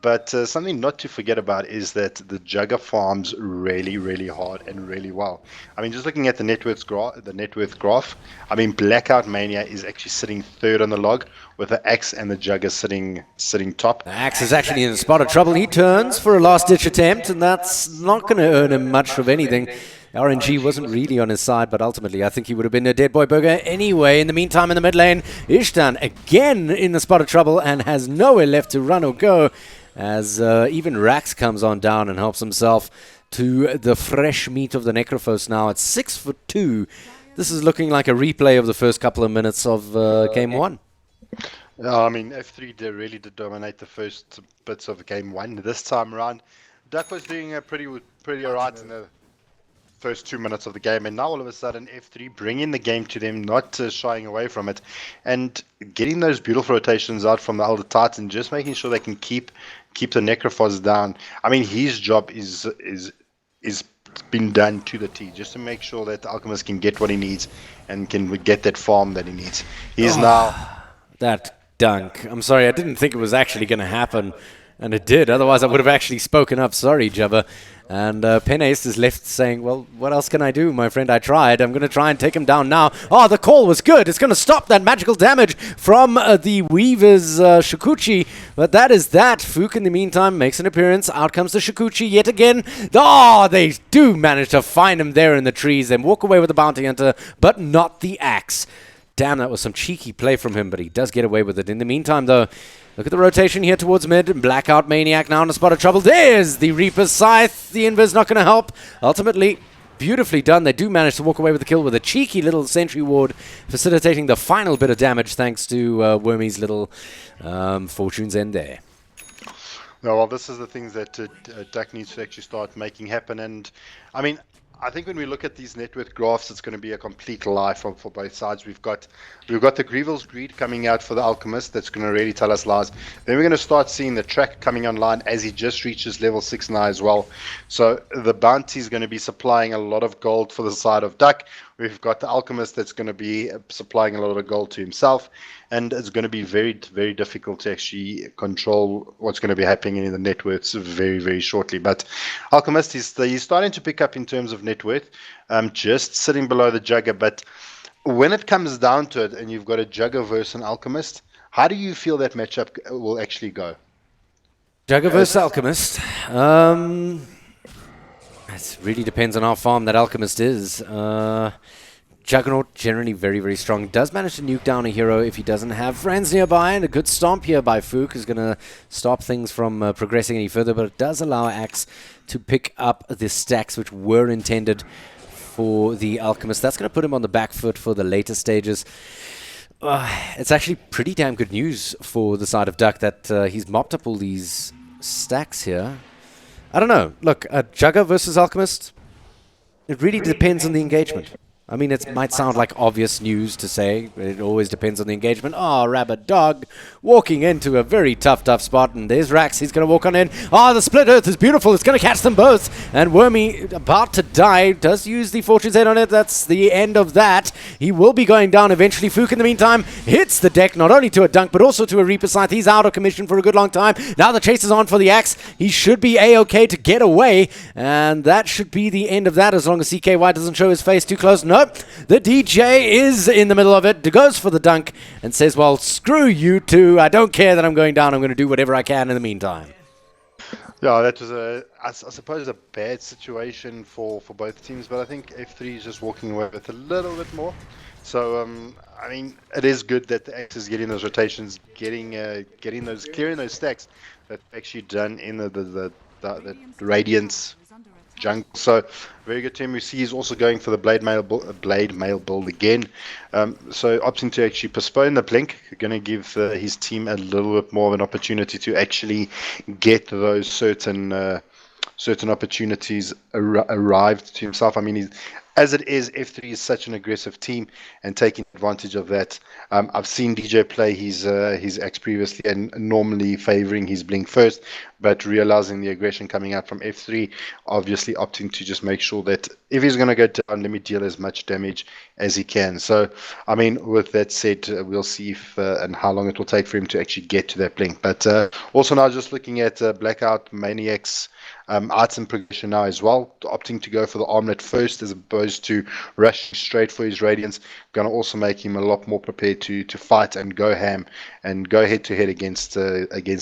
But something not to forget about is that the Jugger farms really, really hard and really well. I mean, just looking at the net worth graph, I mean, Blackout Mania is actually sitting third on the log, with the Axe and the Jugger sitting top. The Axe is actually in a spot of trouble. He turns for a last-ditch attempt, and that's not going to earn him much of anything. RNG wasn't really on his side, but ultimately I think he would have been a dead boy burger anyway. In the meantime, in the mid lane, Ishtan again in the spot of trouble and has nowhere left to run or go, as even Rax comes on down and helps himself to the fresh meat of the Necrophos now at 6'2". This is looking like a replay of the first couple of minutes of Game 1. I mean, F3 really did dominate the first bits of Game 1. This time around, Duck was doing pretty alright in the first 2 minutes of the game, and now all of a sudden F3 bringing the game to them, not shying away from it, and getting those beautiful rotations out from the Elder Titan, just making sure they can keep the Necrophos down. I mean, his job is been done to the T, just to make sure that the Alchemist can get what he needs and can get that farm that he needs. He's now... That dunk. I'm sorry, I didn't think it was actually going to happen, and it did. Otherwise, I would have actually spoken up. Sorry, Jabba. And Penace is left saying, well, what else can I do, my friend? I tried. I'm going to try and take him down now. Oh, the call was good. It's going to stop that magical damage from the Weaver's Shikuchi. But that is that. Fook, in the meantime, makes an appearance. Out comes the Shikuchi yet again. Oh, they do manage to find him there in the trees. Then walk away with the Bounty Hunter, but not the Axe. Damn, that was some cheeky play from him, but he does get away with it. In the meantime, though, look at the rotation here towards mid. Blackout Maniac now in a spot of trouble. There's the Reaper's Scythe. The Invis not going to help. Ultimately, beautifully done. They do manage to walk away with the kill with a cheeky little sentry ward, facilitating the final bit of damage thanks to Wormy's little Fortune's End there. No, well, this is the things that Duck needs to actually start making happen. And, I mean, I think when we look at these net worth graphs, it's going to be a complete lie for both sides. We've got the Grievel's Greed coming out for the Alchemist. That's going to really tell us lies. Then we're going to start seeing the track coming online as he just reaches level 6 now as well. So the Bounty is going to be supplying a lot of gold for the side of Duck. We've got the Alchemist that's going to be supplying a lot of gold to himself. And it's going to be very, very difficult to actually control what's going to be happening in the net worths very, very shortly. But Alchemist, he's starting to pick up in terms of net worth, just sitting below the Jugger. But when it comes down to it, and you've got a Jugger versus an Alchemist, how do you feel that matchup will actually go? Jugger versus Alchemist. It really depends on how farm that Alchemist is. Juggernaut, generally very, very strong. Does manage to nuke down a hero if he doesn't have friends nearby, and a good stomp here by Fook is going to stop things from progressing any further, but it does allow Axe to pick up the stacks which were intended for the Alchemist. That's going to put him on the back foot for the later stages. It's actually pretty damn good news for the side of Duck that he's mopped up all these stacks here. I don't know. Look, Jugger versus Alchemist, it really depends on the engagement. I mean, it might sound like obvious news to say, but it always depends on the engagement. Oh, Rabbit Dog walking into a very tough spot, and there's Rax. He's going to walk on in. Oh, the split earth is beautiful. It's going to catch them both, and Wormy, about to die, does use the Fortune's Head on it. That's the end of that. He will be going down eventually. Fook, in the meantime, hits the deck, not only to a dunk, but also to a Reaper Scythe. He's out of commission for a good long time. Now the chase is on for the Axe. He should be A-okay to get away, and that should be the end of that as long as CKY doesn't show his face too close. Nope. The DJ is in the middle of it, goes for the dunk, and says, well, screw you two. I don't care that I'm going down. I'm going to do whatever I can in the meantime. Yeah, that was I suppose a bad situation for both teams, but I think F3 is just walking away with a little bit more. So, I mean, it is good that the X is getting those rotations, clearing those stacks that actually done in the Radiance junk. So very good team. We see he's also going for the blade mail build again. So opting to actually postpone the blink, going to give his team a little bit more of an opportunity to actually get those certain opportunities arrived to himself. I mean, as it is, F3 is such an aggressive team and taking advantage of that. I've seen DJ play his X previously and normally favoring his blink first, but realizing the aggression coming out from F3, obviously opting to just make sure that if he's going to go down, let me deal as much damage as he can. So, I mean, with that said, we'll see if and how long it will take for him to actually get to that blink. But also now just looking at Blackout Maniac's item progression now as well, opting to go for the armlet first as opposed to rushing straight for his radiance. Going to also make him a lot more prepared to fight and go ham and go head to head against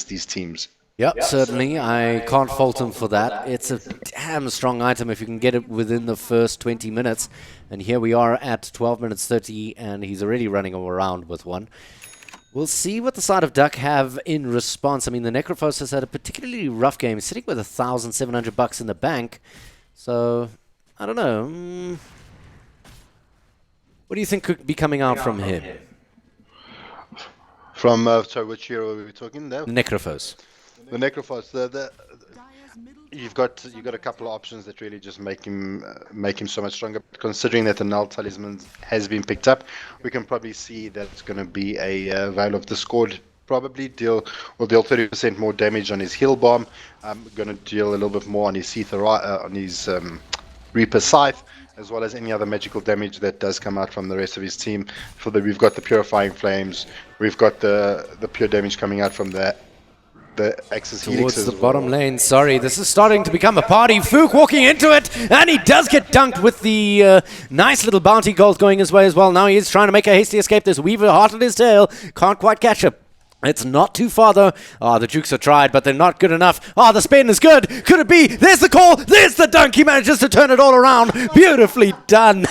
these teams. Yep, certainly. I can't fault him for that. It's a damn strong item if you can get it within the first 20 minutes. And here we are at 12 minutes 30, and he's already running around with one. We'll see what the side of DUC have in response. I mean, the Necrophos has had a particularly rough game, sitting with $1,700 in the bank. So, I don't know. What do you think could be coming out from him? From, sorry, which hero were we talking there? The Necrophos. The Necrophos. You've got a couple of options that really just make him so much stronger. Considering that the Null Talisman has been picked up, we can probably see that it's going to be a Veil of Discord. Probably deal 30% more damage on his heal bomb. Going to deal a little bit more on his Reaper Scythe, as well as any other magical damage that does come out from the rest of his team. We've got the Purifying Flames. We've got the pure damage coming out from the Axis Helix towards the bottom lane. Sorry, this is starting to become a party. Fook walking into it, and he does get dunked with the nice little bounty gold going his way as well. Now he is trying to make a hasty escape. There's Weaver hard at his tail. Can't quite catch him. It's not too far though. Oh, the Dukes are tried, but they're not good enough. Oh, the spin is good. Could it be? There's the call. There's the dunk. He manages to turn it all around. Beautifully done.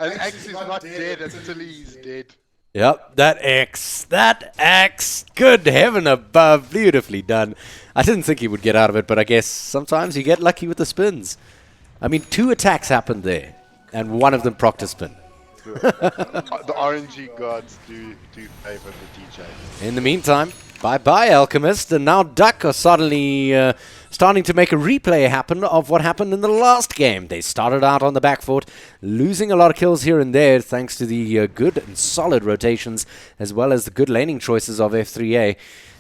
And X is not dead until he's dead. Yep, that X, good heaven above, beautifully done. I didn't think he would get out of it, but I guess sometimes you get lucky with the spins. I mean, 2 attacks happened there, and one of them procced a spin. The RNG gods do favor the DJ. In the meantime, bye-bye, Alchemist, and now DUC are suddenly starting to make a replay happen of what happened in the last game. They started out on the back foot, losing a lot of kills here and there thanks to the good and solid rotations as well as the good laning choices of F3A.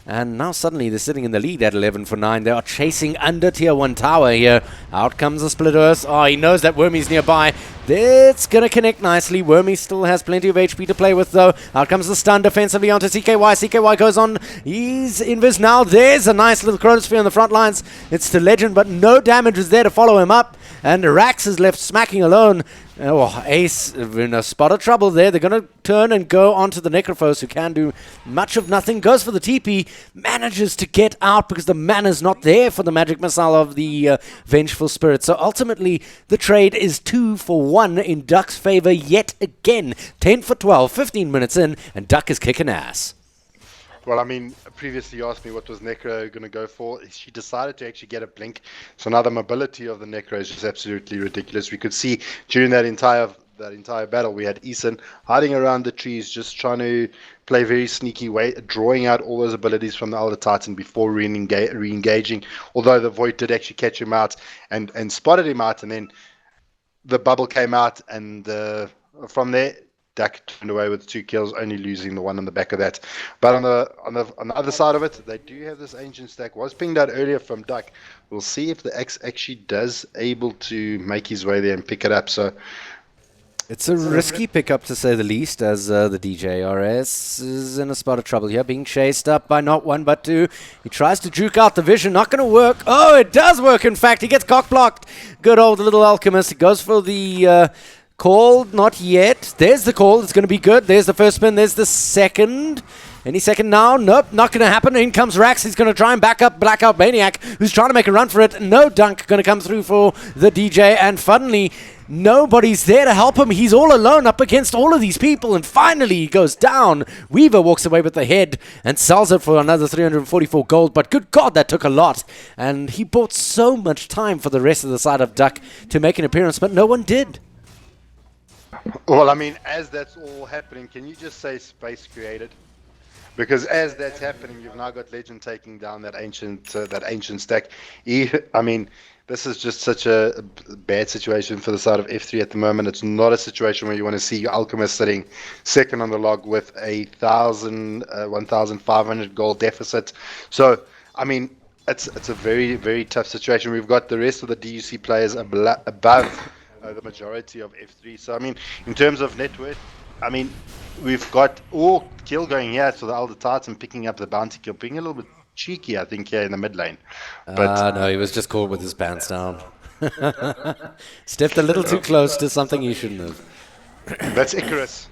And now suddenly they're sitting in the lead at 11 for 9. They are chasing under tier 1 tower here. Out comes the Split Earth. Oh, he knows that Wormy's nearby. It's going to connect nicely. Wormy still has plenty of HP to play with, though. Out comes the stun defensively onto CKY. CKY goes on. He's invis now. There's a nice little Chronosphere on the front lines. It's to Legend, but no damage is there to follow him up. And Rax is left smacking alone. Oh, Ace in a spot of trouble there. They're going to turn and go onto the Necrophos, who can do much of nothing. Goes for the TP. Manages to get out because the mana's not there for the magic missile of the Vengeful Spirit. So ultimately, the trade is 2 for 1 in DUC's favor yet again. 10 for 12, 15 minutes in, and DUC is kicking ass. Well, I mean, previously you asked me what was Necro going to go for. She decided to actually get a blink. So now the mobility of the Necro is just absolutely ridiculous. We could see during that entire battle, we had Eason hiding around the trees, just trying to play very sneaky way, drawing out all those abilities from the Elder Titan before re-engaging. Although the Void did actually catch him out and spotted him out, and then the bubble came out, and from there, DUC turned away with 2 kills, only losing the one on the back of that. But on the other side of it, they do have this ancient stack. Was pinged out earlier from DUC. We'll see if the X actually does able to make his way there and pick it up. So it's a risky pickup to say the least, as the DJRS is in a spot of trouble here, being chased up by not 1 but 2. He tries to juke out the vision, not going to work. Oh, it does work, in fact. He gets cock blocked. Good old little Alchemist. He goes for the call, not yet. There's the call. It's going to be good. There's the first spin. There's the second. Any second now? Nope, not going to happen. In comes Rax. He's going to try and back up Blackout Maniac, who's trying to make a run for it. No dunk going to come through for the DJ. And finally, nobody's there to help him. He's all alone up against all of these people. And finally, he goes down. Weaver walks away with the head and sells it for another 344 gold. But good God, that took a lot. And he bought so much time for the rest of the side of DUC to make an appearance, but no one did. Well, I mean, as that's all happening, can you just say space created? Because as that's happening, you've now got Legend taking down that ancient stack. I mean, this is just such a bad situation for the side of F3 at the moment. It's not a situation where you want to see your Alchemist sitting second on the log with a 1,500 gold deficit. So, I mean, it's a very, very tough situation. We've got the rest of the DUC players above the majority of F3. So, I mean, in terms of net worth, I mean, we've got all kill going here to the Elder Titan picking up the bounty kill, being a little bit cheeky, I think, here in the mid lane. But no, he was just caught with his pants down. Stepped a little too close to something he shouldn't have. That's Icarus.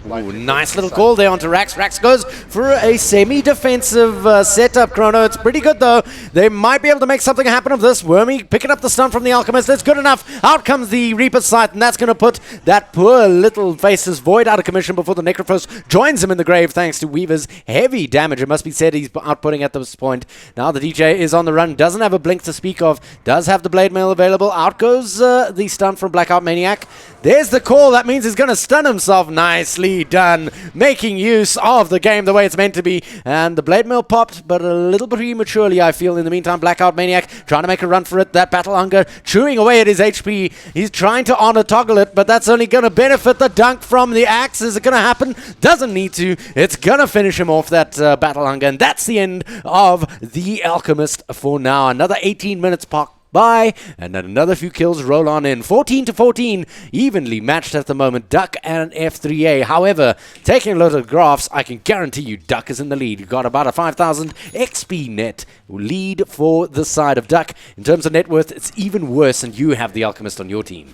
Ooh, nice little call there onto Rax. Rax goes for a semi-defensive setup, Chrono. It's pretty good, though. They might be able to make something happen of this. Wormy picking up the stun from the Alchemist. That's good enough. Out comes the Reaper's Scythe, and that's going to put that poor little Faceless Void out of commission before the Necrophos joins him in the grave, thanks to Weaver's heavy damage. It must be said he's outputting at this point. Now the DJ is on the run. Doesn't have a blink to speak of. Does have the Blade Mail available. Out goes the stun from Blackout Maniac. There's the call. That means he's going to stun himself. Nicely done, making use of the game the way it's meant to be. And the Blade Mail popped, but a little prematurely, I feel. In the meantime, Blackout Maniac trying to make a run for it. That Battle Hunger chewing away at his HP. He's trying to honor toggle it, but that's only going to benefit the dunk from the axe. Is it going to happen? Doesn't need to. It's going to finish him off, that Battle Hunger. And that's the end of the Alchemist for now. Another 18 minutes by, and then another few kills roll on in. 14-14, evenly matched at the moment, DUC and F3A. However, taking a look at the graphs, I can guarantee you DUC is in the lead. You've got about a 5,000 XP net lead for the side of DUC. In terms of net worth, it's even worse, and you have the Alchemist on your team.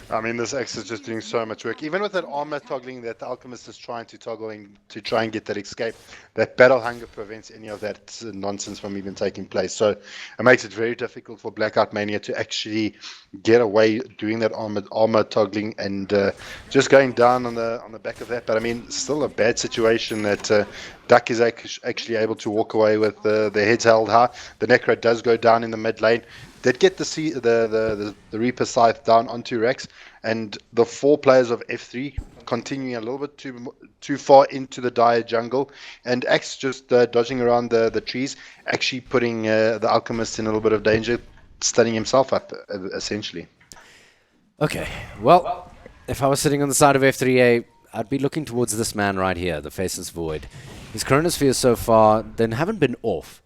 I mean, this X is just doing so much work. Even with that armor toggling that the Alchemist is trying to toggling to try and get that escape, that Battle Hunger prevents any of that nonsense from even taking place. So it makes it very difficult for Blackout Mania to actually get away doing that armor toggling and just going down on the back of that. But I mean, still a bad situation that DUC is actually able to walk away with their heads held high. The Necro does go down in the mid lane. They'd get the Reaper Scythe down onto Rex, and the 4 players of F3 continuing a little bit too far into the dire jungle, and X just dodging around the trees, actually putting the Alchemist in a little bit of danger, stunning himself up, essentially. Okay, well, if I was sitting on the side of F3A, I'd be looking towards this man right here, the Faceless Void. His Chronospheres so far, they haven't been off,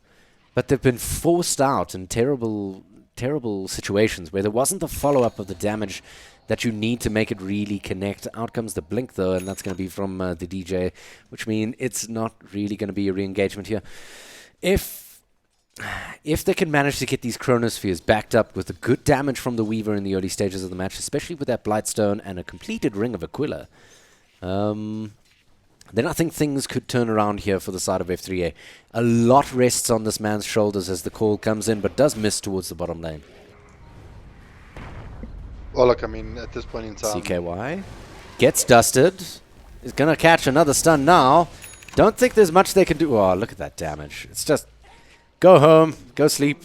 but they've been forced out in terrible situations where there wasn't the follow-up of the damage that you need to make it really connect. Out comes the blink, though, and that's going to be from the DJ, which means it's not really going to be a re-engagement here. If they can manage to get these Chronospheres backed up with the good damage from the Weaver in the early stages of the match, especially with that Blightstone and a completed Ring of Aquila, then I think things could turn around here for the side of F3A. A lot rests on this man's shoulders as the call comes in, but does miss towards the bottom lane. Well, look, I mean, at this point in time... CKY gets dusted. Is going to catch another stun now. Don't think there's much they can do. Oh, look at that damage. It's just go home, go sleep,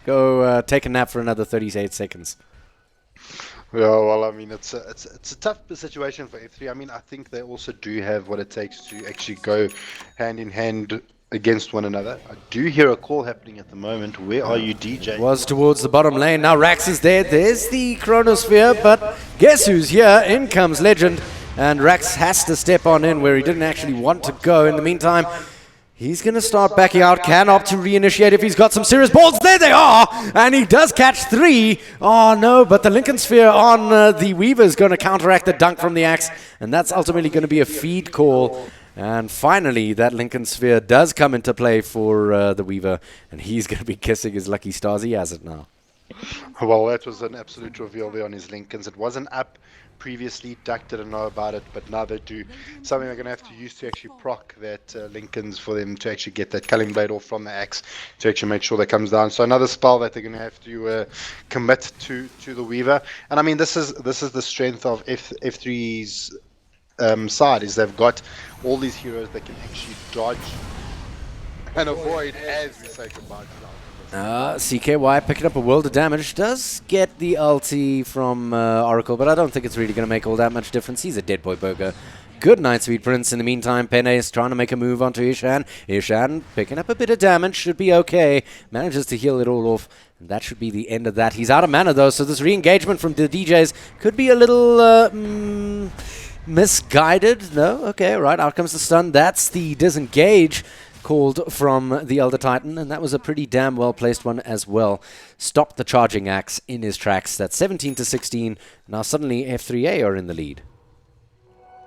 go take a nap for another 38 seconds. Yeah, well, I mean, it's a tough situation for F3. I mean, I think they also do have what it takes to actually go hand in hand against one another. I do hear a call happening at the moment. Where are you, DJ? Was towards the bottom lane. Now Rax is there. There's the Chronosphere, but guess who's here? In comes Legend, and Rax has to step on in where he didn't actually want to go. In the meantime, he's going to start backing out. Can opt to reinitiate if he's got some serious balls. There they are! And he does catch 3. Oh, no, but the Lincoln Sphere on the Weaver is going to counteract the dunk from the axe. And that's ultimately going to be a feed call. And finally, that Lincoln Sphere does come into play for the Weaver. And he's going to be kissing his lucky stars. He has it now. Well, that was an absolute reveal there on his Lincolns. It wasn't up previously. DUC didn't know about it, but now they do. Something they're going to have to use to actually proc that Lincolns for them to actually get that Culling Blade off from the axe to actually make sure that comes down. So another spell that they're going to have to commit to the Weaver. And I mean, this is the strength of F3's side, is they've got all these heroes that can actually dodge and avoid as we say goodbye to them. CKY picking up a world of damage. Does get the ulti from Oracle, but I don't think it's really going to make all that much difference. He's a dead boy burger. Good 9-speed Prince. In the meantime, Penne is trying to make a move onto Ishan. Ishan picking up a bit of damage, should be okay. Manages to heal it all off, and that should be the end of that. He's out of mana though, so this re-engagement from the DJs could be a little misguided. No? Okay, right, out comes the stun. That's the disengage called from the Elder Titan, and that was a pretty damn well-placed one as well. Stopped the charging axe in his tracks. That's 17-16. Now suddenly F3A are in the lead.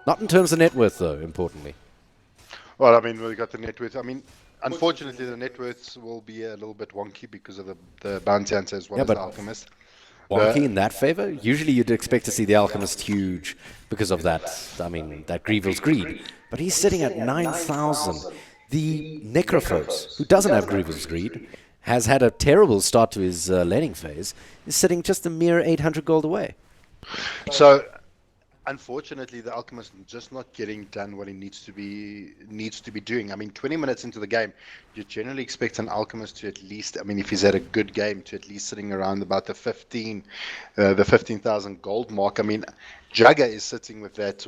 Not in terms of net worth, though, importantly. Well, I mean, we got the net worth. I mean, unfortunately, the net worths will be a little bit wonky because of the bounty hunter as well as the alchemist. Wonky in that favor? Usually you'd expect to see the alchemist huge because of that, I mean, that Grievel's Greed. But he's sitting at 9,000. The Necrophos, who doesn't have Grievel's Greed, has had a terrible start to his laning phase, is sitting just a mere 800 gold away. So, unfortunately, the alchemist is just not getting done what he needs to be doing. I mean, 20 minutes into the game, you generally expect an alchemist to at least, I mean, if he's had a good game, to at least sitting around about the 15,000 gold mark. I mean, Jugger is sitting with that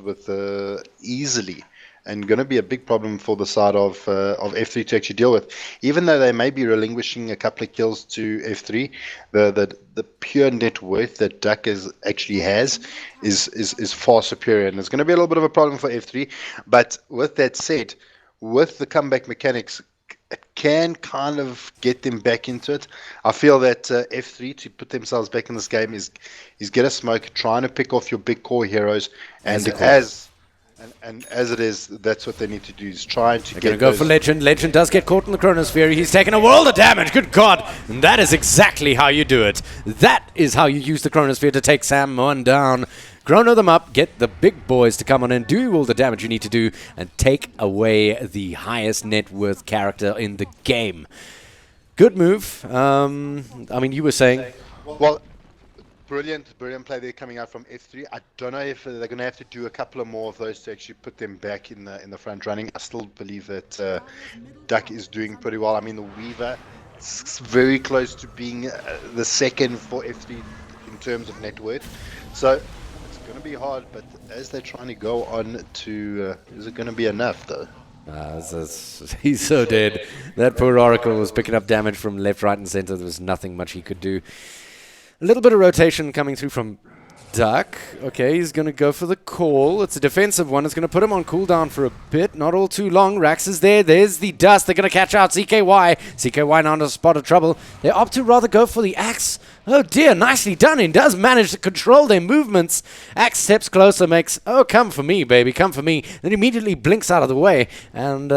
easily, and going to be a big problem for the side of F3 to actually deal with. Even though they may be relinquishing a couple of kills to F3, the pure net worth that DUC actually has is far superior, and it's going to be a little bit of a problem for F3. But with that said, with the comeback mechanics, it can kind of get them back into it. I feel that F3 to put themselves back in this game is get a smoke, trying to pick off your big core heroes, and as it is, that's what they need to do, is try to They're going to go for Legend. Legend does get caught in the Chronosphere. He's taken a world of damage. Good God. And that is exactly how you do it. That is how you use the Chronosphere to take Sam down. Chrono them up, get the big boys to come on and do all the damage you need to do, and take away the highest net worth character in the game. Good move. I mean, you were saying... Well, brilliant play there coming out from F3. I don't know if they're going to have to do a couple of more of those to actually put them back in the front running. I still believe that DUC is doing pretty well. I mean, the Weaver is very close to being the second for F3 in terms of net worth. So it's going to be hard, but as they're trying to go on to... is it going to be enough, though? He's so dead. That poor Oracle was picking up damage from left, right, and center. There was nothing much he could do. A little bit of rotation coming through from DUC. Okay, he's going to go for the call. It's a defensive one. It's going to put him on cooldown for a bit. Not all too long. Rax is there. There's the dust. They're going to catch out CKY. CKY now in a spot of trouble. They opt to rather go for the axe. Oh dear, nicely done. He does manage to control their movements. Axe steps closer, makes, oh, come for me, baby, come for me. Then immediately blinks out of the way. And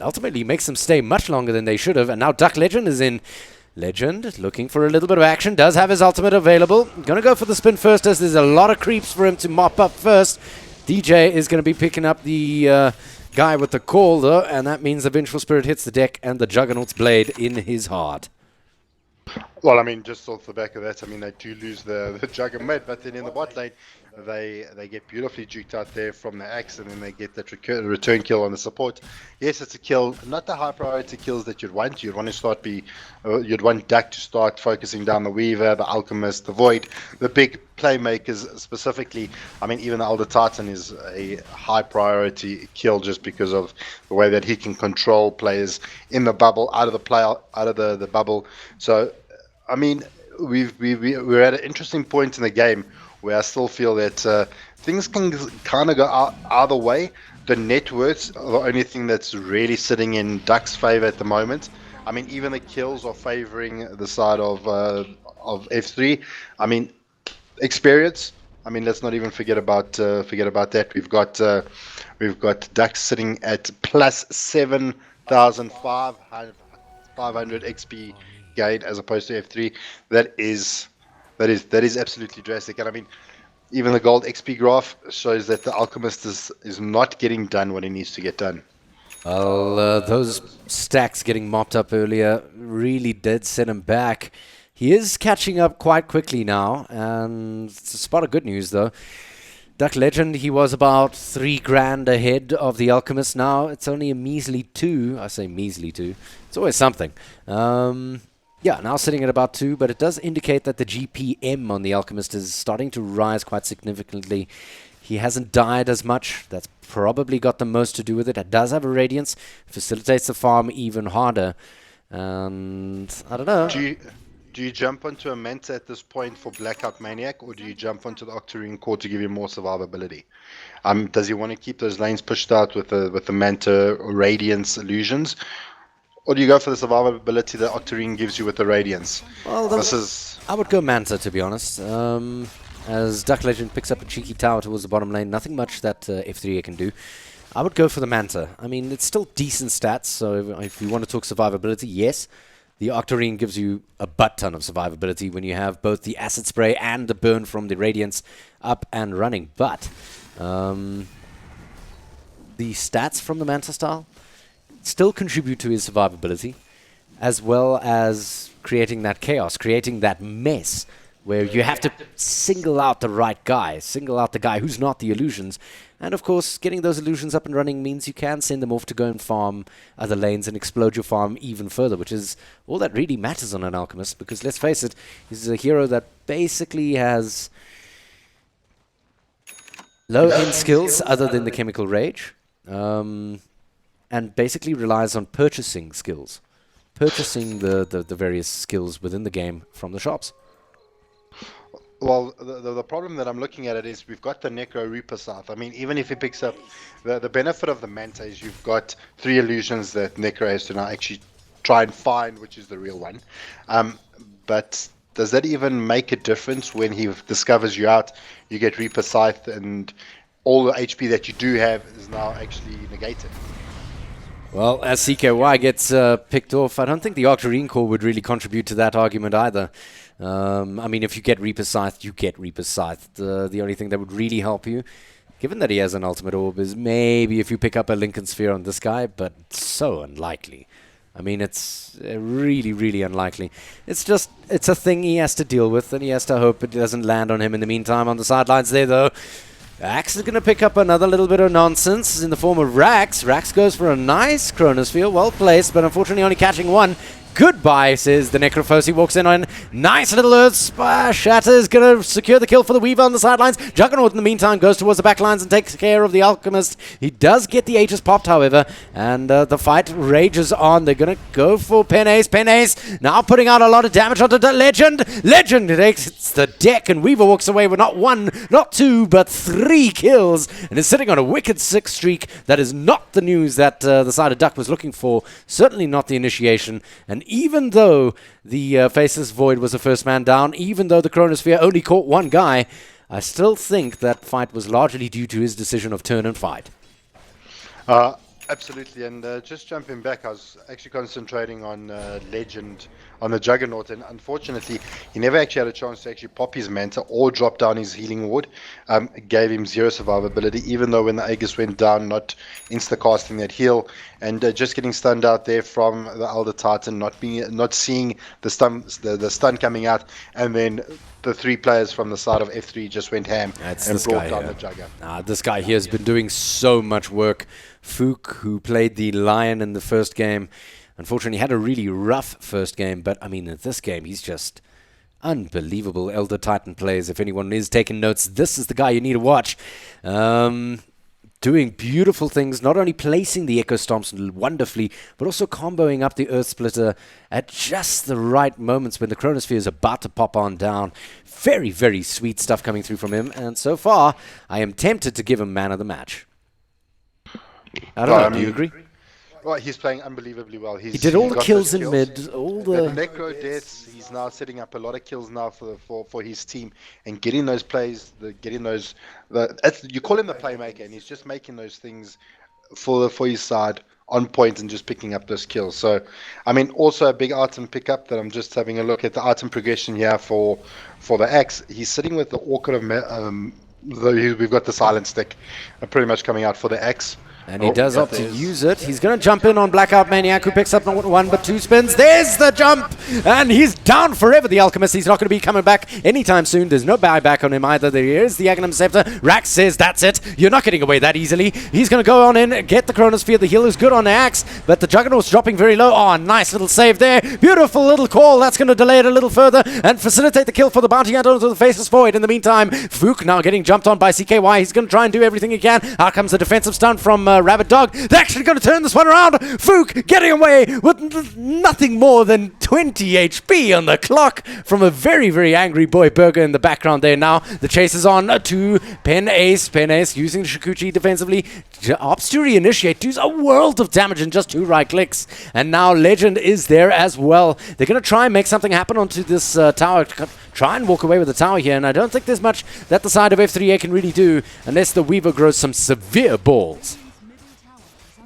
ultimately makes them stay much longer than they should have. And now DUC Legend is in. Legend, looking for a little bit of action, does have his ultimate available. Going to go for the spin first, as there's a lot of creeps for him to mop up first. DJ is going to be picking up the guy with the call, though, and that means the Vengeful Spirit hits the deck and the Juggernaut's blade in his heart. Well, I mean, just off the back of that, I mean, they do lose the Juggernaut, but then in the bot lane, they get beautifully juked out there from the axe, and then they get that return kill on the support. Yes, it's a kill, not the high priority kills that you'd want. You'd want DUC to start focusing down the Weaver, the Alchemist, the Void, the big playmakers specifically. I mean, even the Elder Titan is a high priority kill just because of the way that he can control players in the bubble, out of the bubble. So, I mean, we're at an interesting point in the game where I still feel that things can kind of go either way. The net worths are the only thing that's really sitting in DUC's favor at the moment. I mean, even the kills are favoring the side of F3. I mean, experience. I mean, let's not even forget about that. We've got DUC sitting at plus 7,500 XP gain as opposed to F3. That is absolutely drastic. And I mean, even the gold XP graph shows that the Alchemist is not getting done what he needs to get done. Well, those stacks getting mopped up earlier really did set him back. He is catching up quite quickly now, and it's a spot of good news, though. DUC Legend, he was about 3 grand ahead of the Alchemist. Now it's only a measly 2. I say measly 2. It's always something. Yeah, now sitting at about 2, but it does indicate that the GPM on the Alchemist is starting to rise quite significantly. He hasn't died as much. That's probably got the most to do with it. It does have a Radiance. Facilitates the farm even harder. And I don't know. Do you jump onto a Manta at this point for Blackout Maniac, or do you jump onto the Octarine Core to give you more survivability? Does he want to keep those lanes pushed out with the Manta illusions, Radiance illusions? Or do you go for the survivability that Octarine gives you with the Radiance? Well, I would go Manta, to be honest. As Duck Legend picks up a cheeky tower towards the bottom lane, nothing much that F3 can do. I would go for the Manta. I mean, it's still decent stats, so if you want to talk survivability, yes. The Octarine gives you a butt ton of survivability when you have both the Acid Spray and the burn from the Radiance up and running. But the stats from the Manta style still contribute to his survivability, as well as creating that chaos, creating that mess, where you have to single out the right guy, single out the guy who's not the illusions. And of course, getting those illusions up and running means you can send them off to go and farm other lanes and explode your farm even further, which is all that really matters on an Alchemist, because let's face it, he's a hero that basically has low-end skills other than the Chemical Rage, and basically relies on purchasing skills, purchasing the various skills within the game from the shops. Well, the problem that I'm looking at it is we've got the Necro Reaper South. I mean, even if he picks up the benefit of the Manta is you've got 3 illusions that Necro has to now actually try and find, which is the real one. But does that even make a difference when he discovers you out? You get Reaper Scythe, and all the HP that you do have is now actually negated. Well, as CKY gets picked off, I don't think the Octarine Core would really contribute to that argument either. I mean, if you get Reaper Scythe, you get Reaper Scythe. The only thing that would really help you, given that he has an Ultimate Orb, is maybe if you pick up a Lincoln Sphere on this guy, but so unlikely. I mean, it's really, really unlikely. It's a thing he has to deal with, and he has to hope it doesn't land on him in the meantime. On the sidelines there, though, Axe is going to pick up another little bit of nonsense in the form of Rax. Rax goes for a nice Chronosphere, well placed, but unfortunately only catching one. Goodbye, says the Necrophos. He walks in on nice little Earth Splash. Shatter is going to secure the kill for the Weaver on the sidelines. Juggernaut, in the meantime, goes towards the back lines and takes care of the Alchemist. He does get the Aegis popped, however, and the fight rages on. They're going to go for Penace. Penace now putting out a lot of damage onto the Legend. Legend takes the deck, and Weaver walks away with not 1, not 2, but 3 kills, and is sitting on a wicked 6 streak. That is not the news that the side of Duck was looking for. Certainly not the initiation. And even though the Faceless Void was the first man down, even though the Chronosphere only caught 1 guy, I still think that fight was largely due to his decision of turn and fight. Absolutely, and just jumping back, I was actually concentrating on Legend, on the Juggernaut, and unfortunately, he never actually had a chance to actually pop his Manta or drop down his healing ward. It gave him 0 survivability, even though when the Aegis went down, not insta-casting that heal, and just getting stunned out there from the Elder Titan, not seeing the stun coming out, and then the 3 players from the side of F3 just went ham and brought down the Jugger. This guy here has been doing so much work. Fook, who played the Lion in the first game, unfortunately had a really rough first game, but I mean, in this game, he's just unbelievable Elder Titan plays. If anyone is taking notes, this is the guy you need to watch. Doing beautiful things, not only placing the Echo Stomps wonderfully, but also comboing up the Earth Splitter at just the right moments when the Chronosphere is about to pop on down. Very, very sweet stuff coming through from him, and so far, I am tempted to give him man of the match. I don't know, do you agree? Well, he's playing unbelievably well. He did all the kills in mid, all the Necro deaths. He's now setting up a lot of kills now for his team, and getting those plays, you call him the playmaker, and he's just making those things for his side on point and just picking up those kills. So, I mean, also a big item pickup that I'm just having a look at the item progression here for the Axe. He's sitting with the Orchid of we've got the Silent Stick pretty much coming out for the Axe. And he does opt to use it. He's going to jump in on Blackout Maniac, who picks up not 1 but 2 spins. There's the jump! And he's down forever, the Alchemist. He's not going to be coming back anytime soon. There's no buyback on him either. There is the Aghanim Scepter. Rax says, that's it. You're not getting away that easily. He's going to go on in, get the Chronosphere. The heal is good on the Axe, but the Juggernaut's dropping very low. Oh, nice little save there. Beautiful little call. That's going to delay it a little further and facilitate the kill for the Bounty Hunter onto the Faceless Void. In the meantime, Fook now getting jumped on by CKY. He's going to try and do everything he can. Out comes the defensive stun from Rabbit Dog. They're actually going to turn this one around. Fook getting away with nothing more than 20 HP on the clock from a very, very angry Boy Burger in the background there. Now the chase is on to Pen Ace. Pen Ace using Shikuchi defensively. Opts to reinitiate. Does a world of damage in just 2 right clicks. And now Legend is there as well. They're going to try and make something happen onto this tower. Try and walk away with the tower here. And I don't think there's much that the side of F3A can really do unless the Weaver grows some severe balls.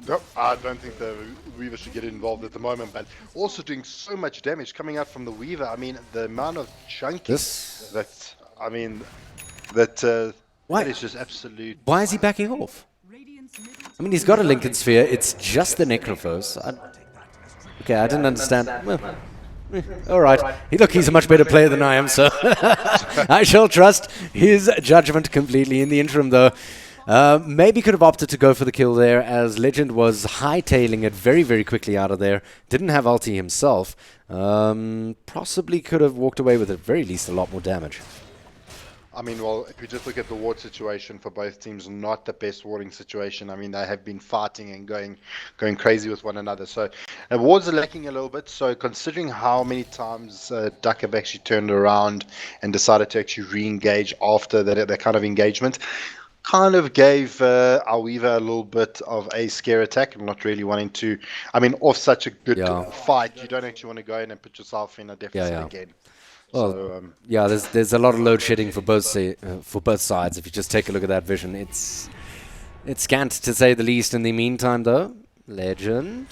Nope, I don't think the Weaver should get involved at the moment, but also doing so much damage coming out from the Weaver. I mean, the amount of chunking that, I mean, that is just absolute. Why is he backing off? I mean, he's got a Lincoln Sphere. It's just the Necrophos. Okay, I didn't understand. Well, all right. Look, he's a much better player than I am, so I shall trust his judgment completely. In the interim, though, maybe could have opted to go for the kill there, as Legend was hightailing it very, very quickly out of there. Didn't have ulti himself. Possibly could have walked away with at very least a lot more damage. I mean, well, if you just look at the ward situation for both teams, not the best warding situation. I mean, they have been fighting and going crazy with one another. So wards are lacking a little bit. So considering how many times DUC have actually turned around and decided to actually re-engage after that kind of engagement, kind of gave our Weaver a little bit of a scare attack. I'm not really wanting to, I mean, off such a good fight, you don't actually want to go in and put yourself in a deficit again. Well, so, yeah, there's a lot of load shedding for both sides. If you just take a look at that vision, it's scant to say the least. In the meantime, though, Legend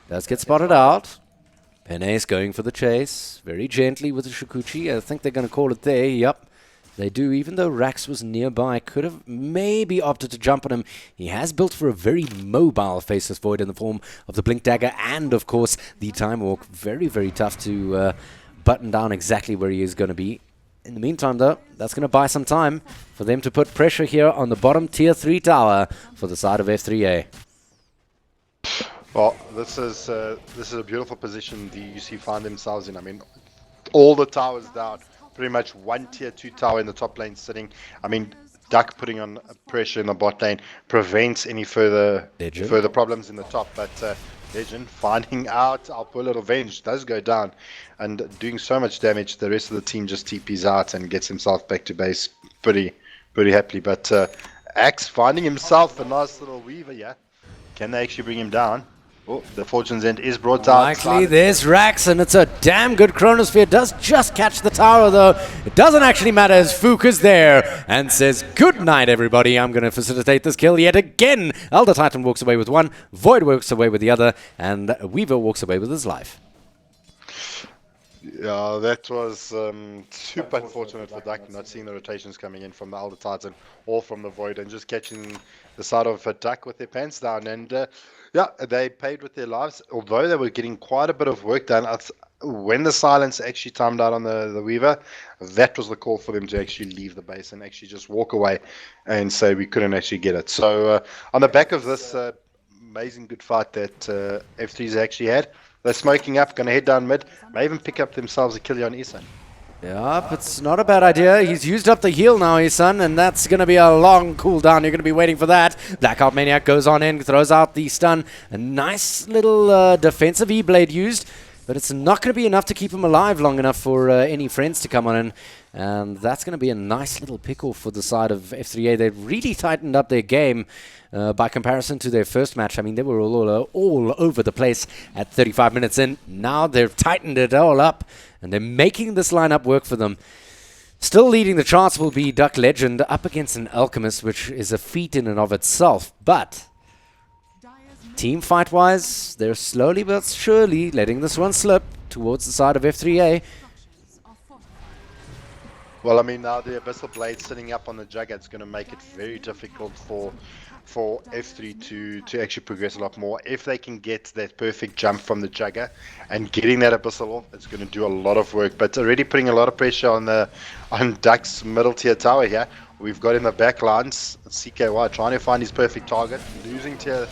does get spotted out. Pen Ace going for the chase very gently with the Shikuchi. I think they're going to call it there. Yep, they do. Even though Rax was nearby, could have maybe opted to jump on him. He has built for a very mobile Faceless Void in the form of the Blink Dagger and, of course, the Time Walk. Very, very tough to button down exactly where he is going to be. In the meantime, though, that's going to buy some time for them to put pressure here on the bottom tier 3 tower for the side of F3A. Well, this is a beautiful position the DUC find themselves in. I mean, all the towers down, pretty much one tier 2 tower in the top lane sitting. I mean, DUC putting on pressure in the bot lane prevents any further problems in the top, but Legend finding out our poor little Venge does go down and doing so much damage. The rest of the team just TPs out and gets himself back to base pretty happily. But Axe finding himself a nice little Weaver. Yeah, can they actually bring him down? Oh, the Fortune's End is brought down. Likely there's Rax, and it's a damn good Chronosphere. Does just catch the tower, though. It doesn't actually matter as Fook is there and says, good night, everybody. I'm going to facilitate this kill yet again. Elder Titan walks away with one, Void walks away with the other, and Weaver walks away with his life. Yeah, that was super unfortunate for DUC, not seeing the rotations coming in from the Elder Titan or from the Void and just catching the side of DUC with their pants down. And yeah, they paid with their lives, although they were getting quite a bit of work done. When the silence actually timed out on the Weaver, that was the call for them to actually leave the base and actually just walk away and say we couldn't actually get it. So on the back of this amazing good fight that F3's actually had, they're smoking up, going to head down mid, may even pick up themselves a kill on Isan. Yep, it's not a bad idea. He's used up the heal now, Isan, and that's going to be a long cooldown. You're going to be waiting for that. Blackout Maniac goes on in, throws out the stun. A nice little defensive E-Blade used, but it's not going to be enough to keep him alive long enough for any friends to come on in. And that's going to be a nice little pickle for the side of F3A. They've really tightened up their game by comparison to their first match. I mean, they were all over the place at 35 minutes in. Now they've tightened it all up, and they're making this lineup work for them. Still leading the charts will be DUC Legend up against an Alchemist, which is a feat in and of itself. But team fight-wise, they're slowly but surely letting this one slip towards the side of F3A. Well, I mean, now the Abyssal Blade sitting up on the Juggernaut's going to make it very difficult for for F3 to actually progress a lot more. If they can get that perfect jump from the Jugger and getting that Abyssal off, it's going to do a lot of work. But already putting a lot of pressure on DUC's middle tier tower here. We've got in the back lines CKY trying to find his perfect target, losing tier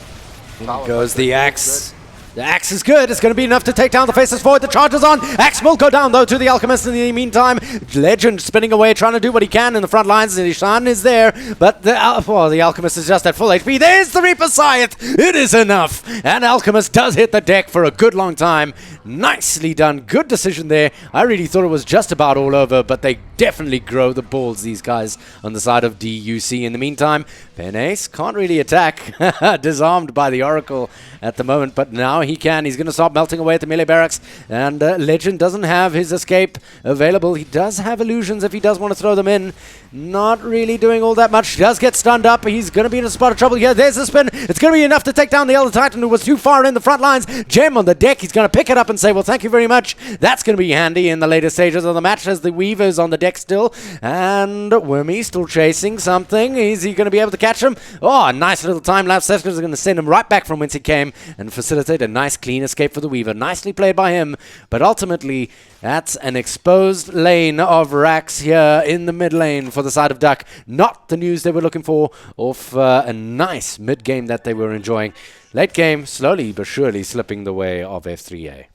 tower. In goes the axe. The axe is good. It's going to be enough to take down the Faceless Void. The charge is on. Axe will go down, though, to the Alchemist in the meantime. Legend spinning away, trying to do what he can in the front lines. Ishan is there, but the Alchemist is just at full HP. There's the Reaper Scythe. It is enough. And Alchemist does hit the deck for a good long time. Nicely done. Good decision there. I really thought it was just about all over, but they definitely grow the balls, these guys, on the side of DUC. In the meantime, Penace can't really attack. Disarmed by the Oracle at the moment, but now he can. He's going to start melting away at the melee barracks, and Legend doesn't have his escape available. He does have illusions if he does want to throw them in. Not really doing all that much. Does get stunned up. He's going to be in a spot of trouble here. There's the spin. It's going to be enough to take down the Elder Titan, who was too far in the front lines. Gem on the deck. He's going to pick it up and say, well, thank you very much. That's going to be handy in the later stages of the match, as the Weaver's on the deck still, and Wormy still chasing something. Is he going to be able to catch him? Oh, a nice little time lapse. That's going to send him right back from whence he came and facilitate a nice clean escape for the Weaver. Nicely played by him, but ultimately that's an exposed lane of Rax here in the mid lane for the side of DUC. Not the news they were looking for off a nice mid game that they were enjoying. Late game, slowly but surely slipping the way of F3A.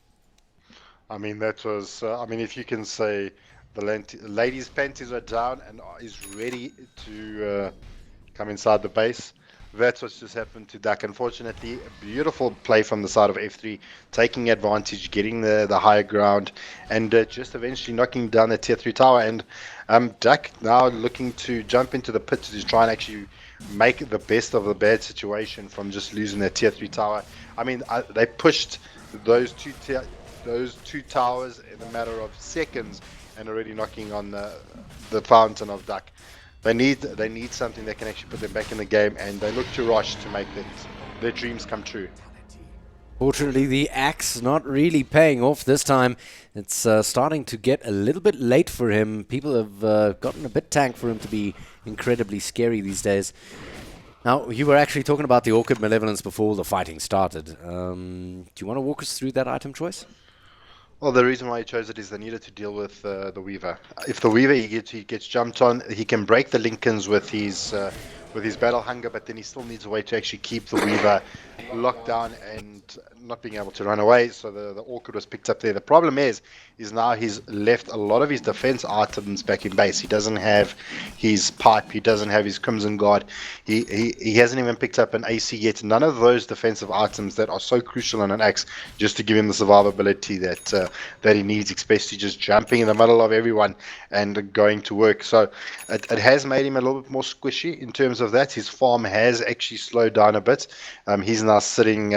I mean, that was, if you can say the ladies' panties are down and is ready to come inside the base, that's what's just happened to DUC. Unfortunately, a beautiful play from the side of F3, taking advantage, getting the higher ground, and just eventually knocking down the tier 3 tower. And DUC now looking to jump into the pit to try and actually make the best of the bad situation from just losing their tier 3 tower. I mean, they pushed those two towers in a matter of seconds and already knocking on the fountain of DUC. They need something that can actually put them back in the game, and they look to Rosh to make their dreams come true. Fortunately, the axe not really paying off this time. It's starting to get a little bit late for him. People have gotten a bit tank for him to be incredibly scary these days. Now, you were actually talking about the Orchid Malevolence before the fighting started. Do you want to walk us through that item choice? Well, the reason why he chose it is they needed to deal with the Weaver. If the Weaver he gets jumped on, he can break the Lincolns with his battle hunger, but then he still needs a way to actually keep the Weaver locked down and not being able to run away. So the Orchid was picked up there. The problem is now he's left a lot of his defense items back in base. He doesn't have his pipe. He doesn't have his Crimson Guard. He hasn't even picked up an AC yet. None of those defensive items that are so crucial on an axe just to give him the survivability that he needs, especially just jumping in the middle of everyone and going to work. So it has made him a little bit more squishy in terms of that. His farm has actually slowed down a bit. He's now sitting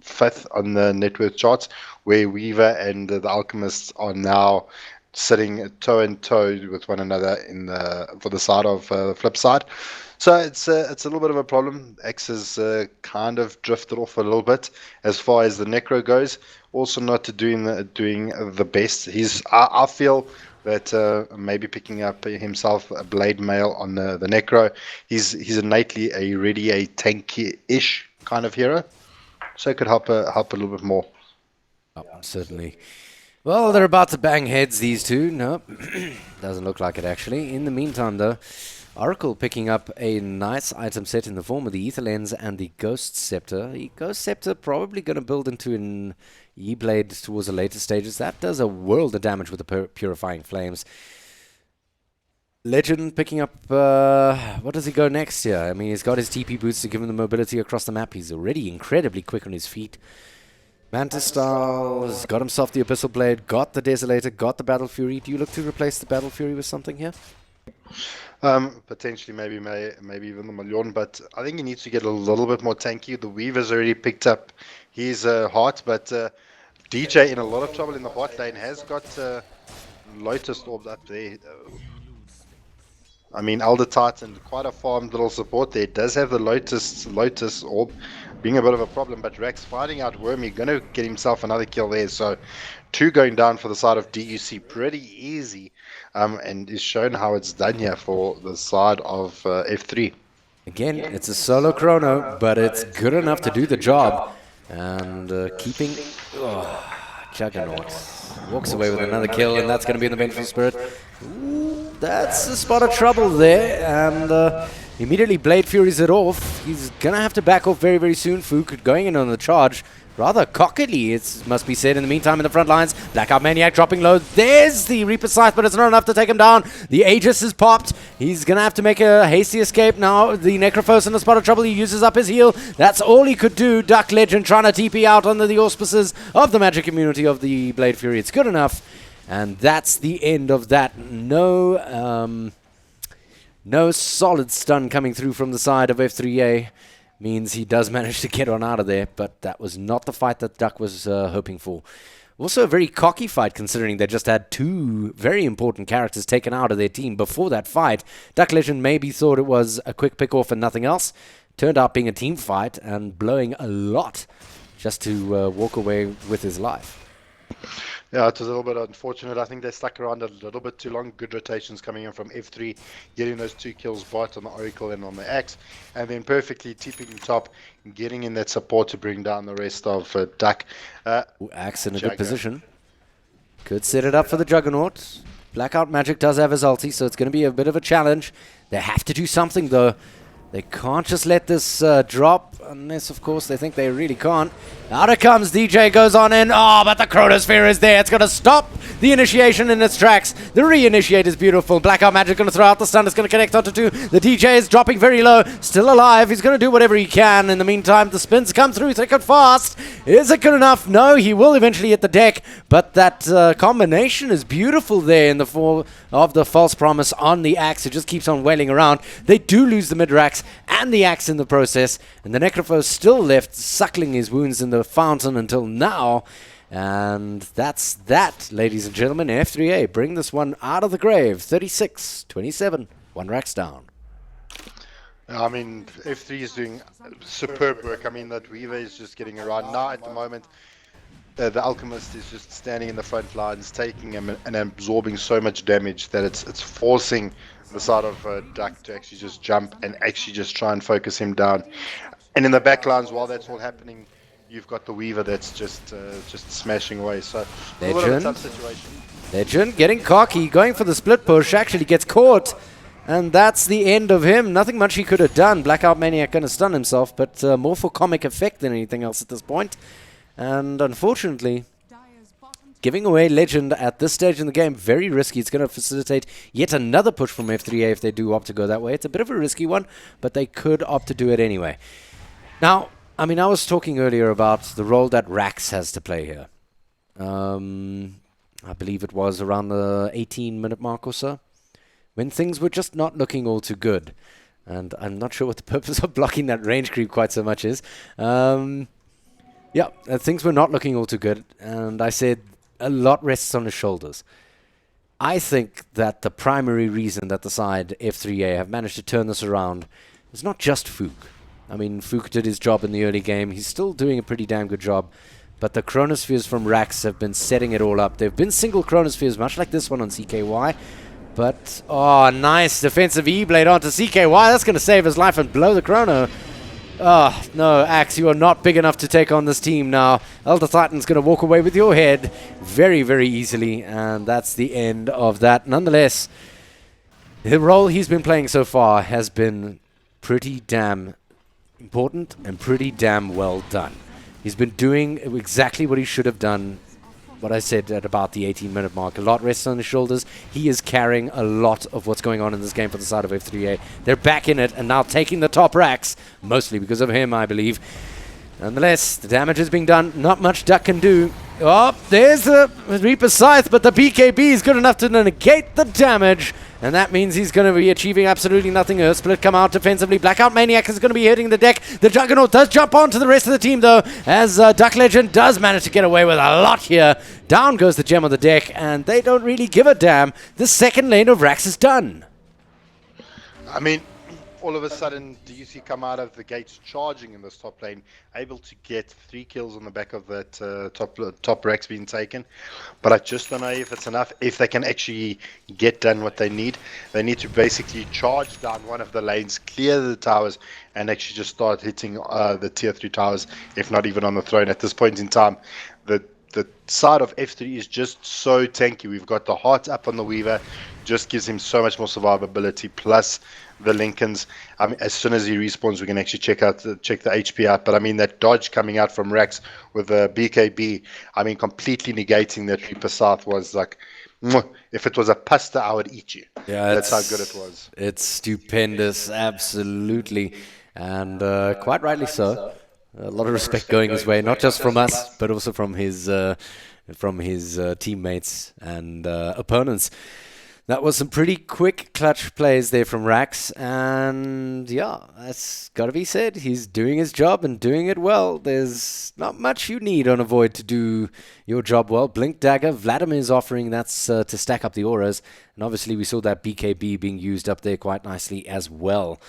5th on the net worth charts, where Weaver and the Alchemists are now sitting toe and toe with one another for the side of Flipside. So it's a little bit of a problem. X has kind of drifted off a little bit as far as the Necro goes. Also not doing the best. I feel that maybe picking up himself a blade mail on the Necro. He's innately a tanky-ish kind of hero, so it could help a little bit more. Oh, certainly. Well, they're about to bang heads, these two. Nope, doesn't look like it actually. In the meantime, though, Oracle picking up a nice item set in the form of the Ether Lens and the Ghost Scepter. The Ghost Scepter probably going to build into an E-Blade towards the later stages. That does a world of damage with the Purifying Flames. Legend picking up, what does he go next here? I mean, he's got his TP boots to give him the mobility across the map. He's already incredibly quick on his feet. Mantis Style has got himself the Abyssal Blade, got the Desolator, got the Battle Fury. Do you look to replace the Battle Fury with something here? Potentially, maybe even the Million, but I think he needs to get a little bit more tanky. The Weaver's already picked up his heart, but DJ in a lot of trouble in the bot lane, has got Lotus orbs up there. I mean, Elder Titan, quite a farmed little support there. Does have the Lotus orb, being a bit of a problem, but Rax finding out Wormy, going to get himself another kill there. So 2 going down for the side of DUC, pretty easy, and is shown how it's done here for the side of F3. Again, it's a solo chrono, but it's good enough to do the job. And keeping... Oh, Juggernaut walks away with another kill, and that's going to be in the Vengeful Spirit. Ooh, that's a spot of trouble there, and immediately Blade Furies it off. He's going to have to back off very, very soon. Fook going in on the charge. Rather cockily, it must be said. In the meantime, in the front lines, Blackout Maniac dropping low. There's the Reaper Scythe, but it's not enough to take him down. The Aegis is popped. He's going to have to make a hasty escape now. The Necrophos in a spot of trouble. He uses up his heal. That's all he could do. Duck Legend trying to TP out under the auspices of the magic immunity of the Blade Fury. It's good enough. And that's the end of that. No solid stun coming through from the side of F3A. Means he does manage to get on out of there, but that was not the fight that Duck was hoping for. Also a very cocky fight, considering they just had two very important characters taken out of their team before that fight. Duck Legend maybe thought it was a quick pick-off and nothing else. Turned out being a team fight and blowing a lot just to walk away with his life. Yeah, it was a little bit unfortunate. I think they stuck around a little bit too long. Good rotations coming in from F3, getting those 2 kills bot on the Oracle and on the Axe, and then perfectly tipping top, getting in that support to bring down the rest of Duck. Axe in a good position. Could set it up for the Juggernaut. Blackout Magic does have his ulti, so it's going to be a bit of a challenge. They have to do something, though. They can't just let this drop, unless, of course, they think they really can't. Out it comes, DJ goes on in. Oh, but the Chronosphere is there. It's going to stop the initiation in its tracks. The re-initiate is beautiful. Blackout Magic going to throw out the stun. It's going to connect onto 2. The DJ is dropping very low. Still alive. He's going to do whatever he can. In the meantime, the spins come through thick and fast. Is it good enough? No, he will eventually hit the deck. But that combination is beautiful there in the form of the False Promise on the Axe. It just keeps on wailing around. They do lose the mid-racks and the Axe in the process. And the Necrophos still left, suckling his wounds in the fountain until now. And that's that, ladies and gentlemen. F3A bring this one out of the grave. 36-27. 1 racks down. I mean, F3 is doing superb work. I mean, that Weaver is just getting around now at the moment. The Alchemist is just standing in the front lines, taking him and absorbing so much damage that it's forcing the side of Duck to actually just jump and actually just try and focus him down. And in the back lines, while that's all happening, you've got the Weaver that's just smashing away. So a little bit of a tough situation. Legend getting cocky, going for the split push, actually gets caught. And that's the end of him. Nothing much he could have done. Blackout Maniac going to stun himself, but more for comic effect than anything else at this point. And unfortunately, giving away Legend at this stage in the game, very risky. It's going to facilitate yet another push from F3A if they do opt to go that way. It's a bit of a risky one, but they could opt to do it anyway. Now, I mean, I was talking earlier about the role that Rax has to play here. I believe it was around the 18-minute mark or so, when things were just not looking all too good. And I'm not sure what the purpose of blocking that range creep quite so much is. Yeah, things were not looking all too good, and I said a lot rests on his shoulders. I think that the primary reason that the side F3A have managed to turn this around is not just Fook. I mean, Fook did his job in the early game. He's still doing a pretty damn good job. But the Chronospheres from Rax have been setting it all up. They've been single Chronospheres, much like this one on CKY. But, oh, nice defensive E-Blade onto CKY. That's going to save his life and blow the Chrono. Oh, no, Axe, you are not big enough to take on this team now. Elder Titan's going to walk away with your head very, very easily. And that's the end of that. Nonetheless, the role he's been playing so far has been pretty damn important and pretty damn well done. He's been doing exactly what he should have done, what I said at about the 18-minute mark. A lot rests on his shoulders. He is carrying a lot of what's going on in this game for the side of F3A. They're back in it and now taking the top racks, mostly because of him, I believe. Nonetheless, the damage is being done. Not much Duck can do. Oh, there's the Reaper Scythe, but the BKB is good enough to negate the damage. And that means he's going to be achieving absolutely nothing. Earth Split come out defensively. Blackout Maniac is going to be hitting the deck. The Juggernaut does jump on to the rest of the team, though, as Duck Legend does manage to get away with a lot here. Down goes the gem on the deck, and they don't really give a damn. The second lane of Rax is done. I mean, all of a sudden DUC come out of the gates charging in this top lane, able to get 3 kills on the back of that top racks being taken. But I just don't know if it's enough, if they can actually get done what they need. They need to basically charge down one of the lanes, clear the towers, and actually just start hitting the tier 3 towers, if not even on the throne. At this point in time, the side of F3 is just so tanky. We've got the heart up on the Weaver, just gives him so much more survivability, plus the Lincolns. I mean, as soon as he respawns, we can actually check the HP out. But I mean, that dodge coming out from Rax with the BKB, I mean, completely negating that Reaper South was like, if it was a pasta, I would eat you. Yeah, that's how good it was. It's stupendous, absolutely, and quite rightly so. A lot of respect going his way, not just from us, but also from his teammates and opponents. That was some pretty quick clutch plays there from Rax, and yeah, that's got to be said. He's doing his job and doing it well. There's not much you need on a Void to do your job well. Blink Dagger, Vladimir's offering that's to stack up the auras, and obviously we saw that BKB being used up there quite nicely as well.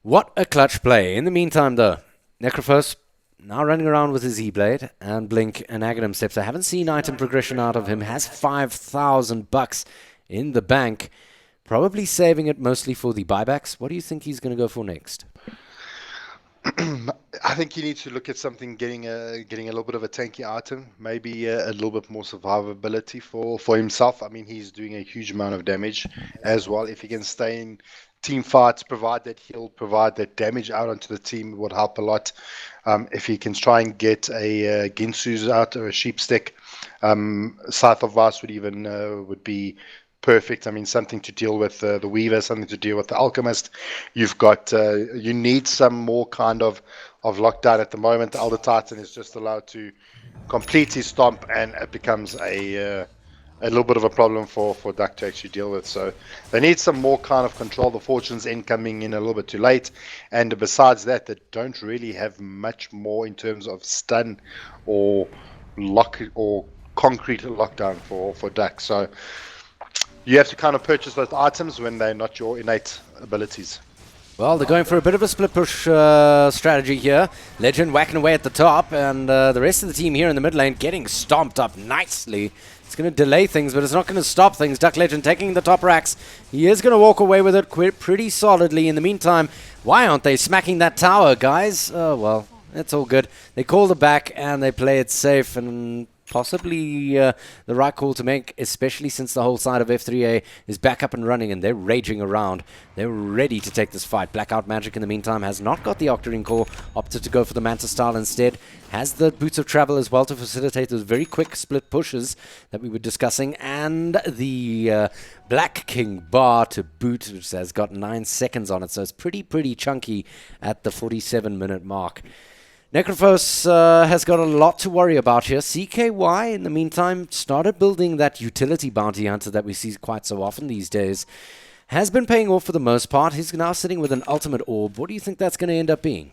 What a clutch play. In the meantime, though, Necrophos now running around with his E-Blade, and Blink and Aghanim Steps. I haven't seen item progression out of him. Has $5,000 in the bank. Probably saving it mostly for the buybacks. What do you think he's going to go for next? I think he needs to look at something, getting a little bit of a tanky item, maybe a little bit more survivability for himself. I mean, he's doing a huge amount of damage as well. If he can stay in team fights, provide that heal, provide that damage out onto the team, would help a lot. If he can try and get a Ginsu's out or a Sheep Stick, Scythe of Vice would be perfect. I mean, something to deal with the Weaver, something to deal with the Alchemist. You've got you need some more kind of lockdown at the moment. The Elder Titan is just allowed to complete his stomp, and it becomes a little bit of a problem for DUC to actually deal with. So they need some more kind of control. The Fortune's End coming in a little bit too late, and besides that, they don't really have much more in terms of stun or lock or concrete lockdown for DUC. So you have to kind of purchase those items when they're not your innate abilities. Well, they're going for a bit of a split push strategy here. Legend whacking away at the top, and the rest of the team here in the mid lane getting stomped up nicely. It's going to delay things, but it's not going to stop things. Duck Legend taking the top racks. He is going to walk away with it pretty solidly. In the meantime, why aren't they smacking that tower, guys? Oh, well, it's all good. They call the back, and they play it safe, and possibly the right call to make, especially since the whole side of F3A is back up and running and they're raging around. They're ready to take this fight. Blackout Magic, in the meantime, has not got the Octarine core, opted to go for the Manta style instead. Has the Boots of Travel as well to facilitate those very quick split pushes that we were discussing. And the Black King bar to boot, which has got 9 seconds on it, so it's pretty chunky at the 47-minute mark. Necrophos has got a lot to worry about here. CKY, in the meantime, started building that utility bounty hunter that we see quite so often these days. Has been paying off for the most part. He's now sitting with an ultimate orb. What do you think that's going to end up being?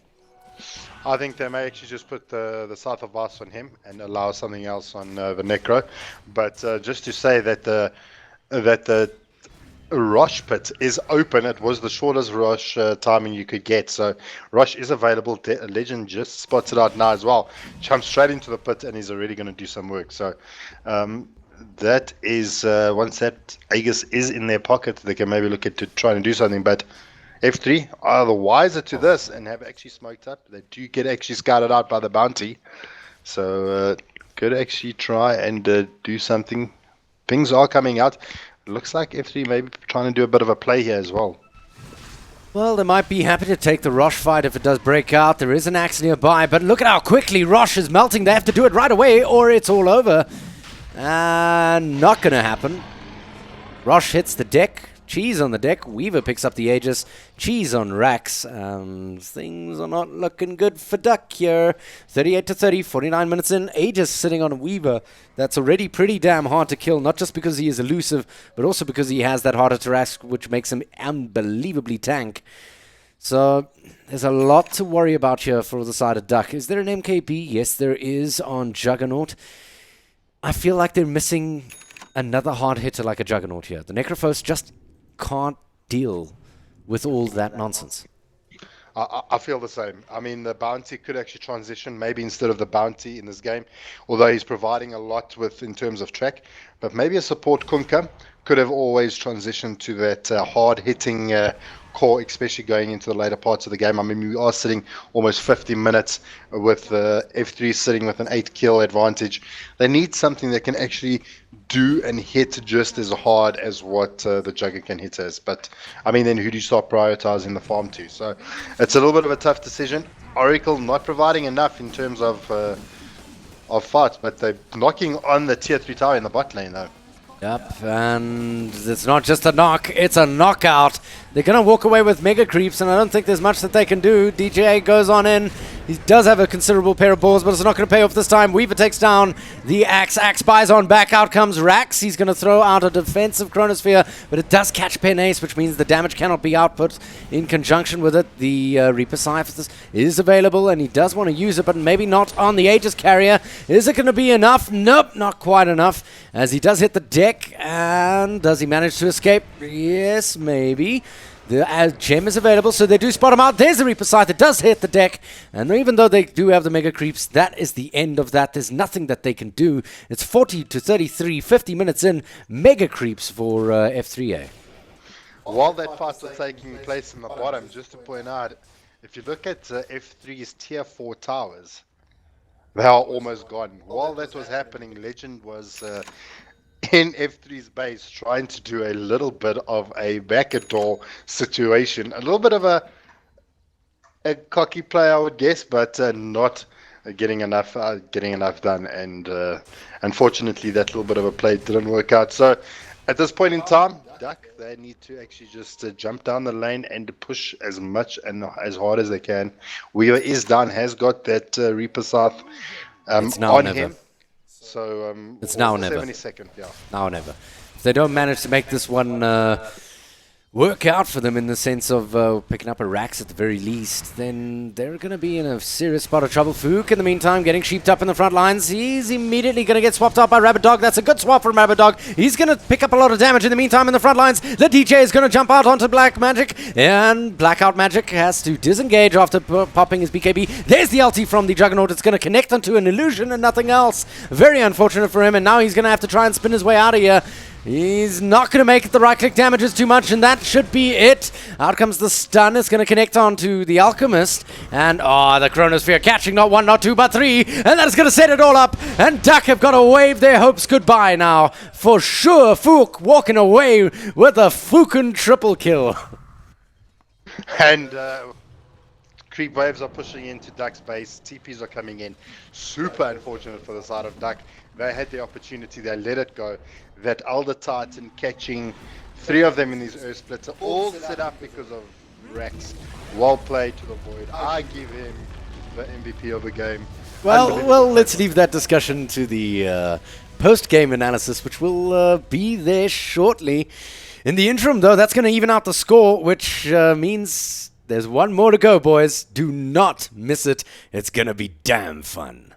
I think they may actually just put the Scythe of Vice on him and allow something else on the Necro. But just to say that the Rosh pit is open. It was the shortest Rosh timing you could get, so Rosh is available. Legend just spots it out now as well. Jumps straight into the pit and he's already going to do some work. So that is once that Aegis is in their pocket, they can maybe look at to trying to do something. But F3 are the wiser to this and have actually smoked up. They do get actually scouted out by the bounty, so could actually try and do something. Things are coming out. Looks like F3 maybe trying to do a bit of a play here as well. Well, they might be happy to take the Rosh fight if it does break out. There is an axe nearby, but look at how quickly Rosh is melting. They have to do it right away or it's all over. Not going to happen. Rosh hits the deck. Cheese on the deck. Weaver picks up the Aegis. Cheese on Rax. Things are not looking good for DUC here. 38-30, 49 minutes in. Aegis sitting on Weaver. That's already pretty damn hard to kill, not just because he is elusive, but also because he has that harder to rask, which makes him unbelievably tank. So there's a lot to worry about here for the side of DUC. Is there an MKB? Yes, there is on Juggernaut. I feel like they're missing another hard hitter like a Juggernaut here. The Necrophos just can't deal with all that nonsense. I feel the same. I mean, the bounty could actually transition maybe instead of the bounty in this game, although he's providing a lot with in terms of track. But maybe a support Kunka could have always transitioned to that hard-hitting core, especially going into the later parts of the game. I mean, we are sitting almost 50 minutes with F3 sitting with an 8-kill advantage. They need something that can actually do and hit just as hard as what the Jugger can hit us. But, I mean, then who do you start prioritizing the farm to? So it's a little bit of a tough decision. Oracle not providing enough in terms of fights, but they're knocking on the tier 3 tower in the bot lane, though. Yep, and it's not just a knock, it's a knockout. They're going to walk away with mega creeps, and I don't think there's much that they can do. DJ goes on in. He does have a considerable pair of balls, but it's not going to pay off this time. Weaver takes down the Axe. Axe buys on back. Out comes Rax. He's going to throw out a defensive Chronosphere, but it does catch Pen Ace, which means the damage cannot be output in conjunction with it. The Reaper Cypher is available, and he does want to use it, but maybe not on the Aegis carrier. Is it going to be enough? Nope, not quite enough, as he does hit the deck, and does he manage to escape? Yes, maybe. The gem is available, so they do spot him out. There's the Reaper Scythe that does hit the deck, and even though they do have the mega creeps, that is the end of that. There's nothing that they can do. It's 40 to 33, 50 minutes in, mega creeps for F3A. While that fight was taking place in the bottom, just to point out, if you look at F3's tier 4 towers, they are almost gone. While that was happening, Legend was in F3's base trying to do a little bit of a backdoor situation, a little bit of a cocky play, I would guess, but not getting enough done. And unfortunately, that little bit of a play didn't work out. So at this point in time, DUC, they need to actually just jump down the lane and push as much and as hard as they can. Weaver is down, has got that Reaper Scythe on him. So it's now or never. 72nd, yeah. Now or never. If they don't manage to make this one work out for them in the sense of picking up a Rax at the very least, then they're going to be in a serious spot of trouble. Fook, in the meantime, getting sheeped up in the front lines. He's immediately going to get swapped out by Rabbit Dog. That's a good swap from Rabbit Dog. He's going to pick up a lot of damage in the meantime in the front lines. The DJ is going to jump out onto Black Magic, and Blackout Magic has to disengage after popping his BKB. There's the ulti from the Juggernaut. It's going to connect onto an illusion and nothing else. Very unfortunate for him, and now he's going to have to try and spin his way out of here. He's not going to make it. The right-click damages too much, and that should be it. Out comes the stun. It's going to connect onto the Alchemist. And, the Chronosphere catching not one, not two, but three. And that is going to set it all up. And DUC have got to wave their hopes goodbye now. For sure, Fook walking away with a Fookin' triple kill. And creep waves are pushing into DUC's base. TPs are coming in. Super unfortunate for the side of DUC. They had the opportunity. They let it go. That Elder Titan catching 3 of them in these Earth Splits are all set up because of Rax. Well played to the Void. I give him the MVP of the game. Well, let's leave that discussion to the post-game analysis, which will be there shortly. In the interim, though, that's going to even out the score, which means there's one more to go, boys. Do not miss it. It's going to be damn fun.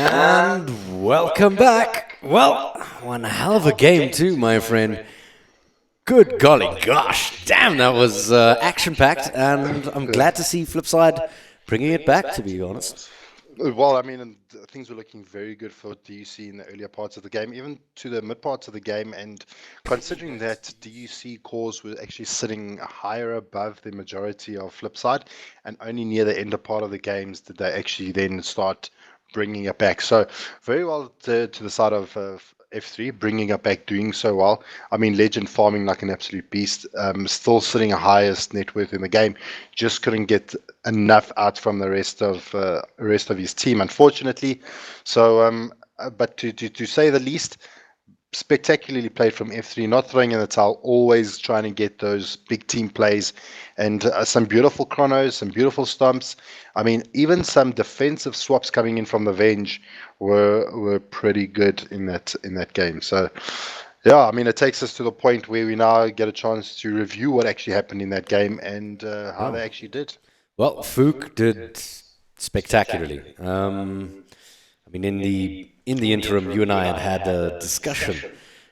And welcome back. Well, one hell of a game too, my friend. Good golly gosh, damn, that was action-packed, and I'm glad to see Flipside bringing it back, to be honest. Well, I mean, and things were looking very good for DUC in the earlier parts of the game, even to the mid parts of the game. And considering that DUC cores were actually sitting higher above the majority of Flipside, and only near the end part of the games did they actually then start bringing it back. So very well to the side of F3, bringing it back, doing so well. I mean, Legend farming like an absolute beast, still sitting highest net worth in the game, just couldn't get enough out from the rest of his team, unfortunately. So, but to say the least, spectacularly played from F3, not throwing in the towel, always trying to get those big team plays, and some beautiful chronos, some beautiful stomps. I mean, even some defensive swaps coming in from the Venge were pretty good in that game. So, yeah, I mean, it takes us to the point where we now get a chance to review what actually happened in that game and how they actually did. Well, Fook did spectacularly. I mean, in the interim, you and I had a discussion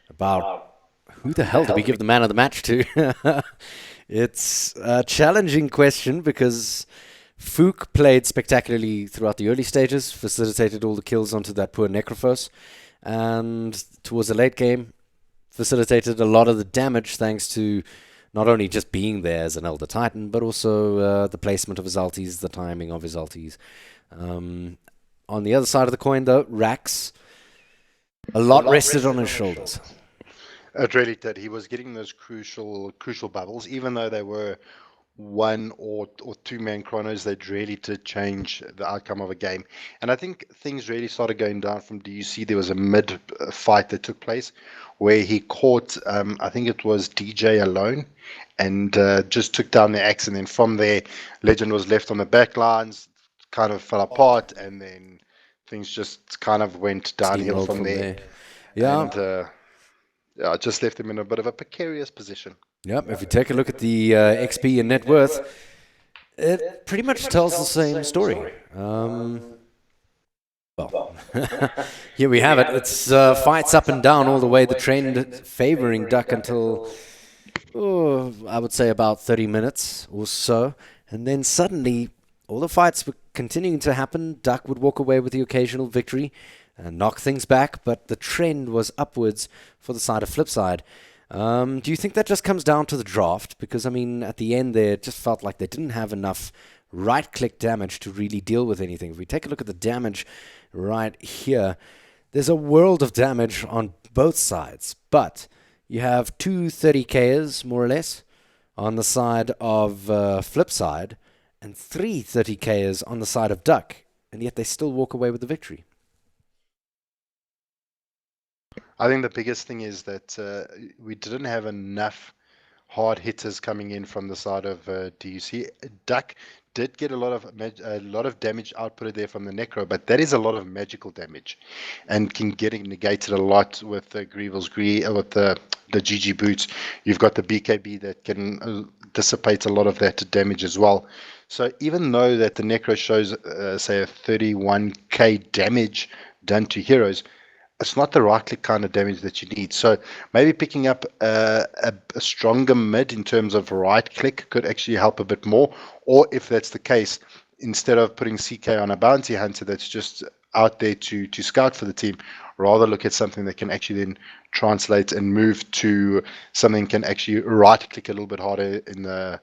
about who the hell do we give the man of the match to? It's a challenging question because Fook played spectacularly throughout the early stages, facilitated all the kills onto that poor Necrophos, and towards the late game, facilitated a lot of the damage thanks to not only just being there as an Elder Titan, but also the placement of his ultis, the timing of his ultis. On the other side of the coin, though, Rax, a lot rested on his shoulders. It really did. He was getting those crucial bubbles, even though they were one or two-man chronos. They really did change the outcome of a game. And I think things really started going down from DUC. There was a mid-fight that took place where he caught, I think it was DJ alone, and just took down the axe. And then from there, Legend was left on the back lines, kind of fell apart, and then things just kind of went downhill from there. Yeah. And yeah, it just left him in a bit of a precarious position. Yep, if you take a look at the XP and net worth, it pretty much tells the same story. Well, here we have it. It's fights up and down all the way. The trend favoring DUC until, I would say about 30 minutes or so. And then suddenly, all the fights were continuing to happen. DUC would walk away with the occasional victory and knock things back, but the trend was upwards for the side of Flipside. Do you think that just comes down to the draft? Because, I mean, at the end there, it just felt like they didn't have enough right-click damage to really deal with anything. If we take a look at the damage right here, there's a world of damage on both sides, but you have two 30Kers, more or less, on the side of Flipside, and three 30Kers on the side of DUC, and yet they still walk away with the victory. I think the biggest thing is that we didn't have enough hard hitters coming in from the side of DUC. DUC did get a lot of damage outputted there from the Necro, but that is a lot of magical damage, and can get negated a lot with the Grievel's with the GG boots. You've got the BKB that can dissipate a lot of that damage as well. So even though that the Necro shows say a 31k damage done to heroes, it's not the right click kind of damage that you need. So maybe picking up a stronger mid in terms of right click could actually help a bit more. Or if that's the case, instead of putting CK on a bounty hunter that's just out there to scout for the team, rather look at something that can actually then translate and move to something can actually right click a little bit harder in the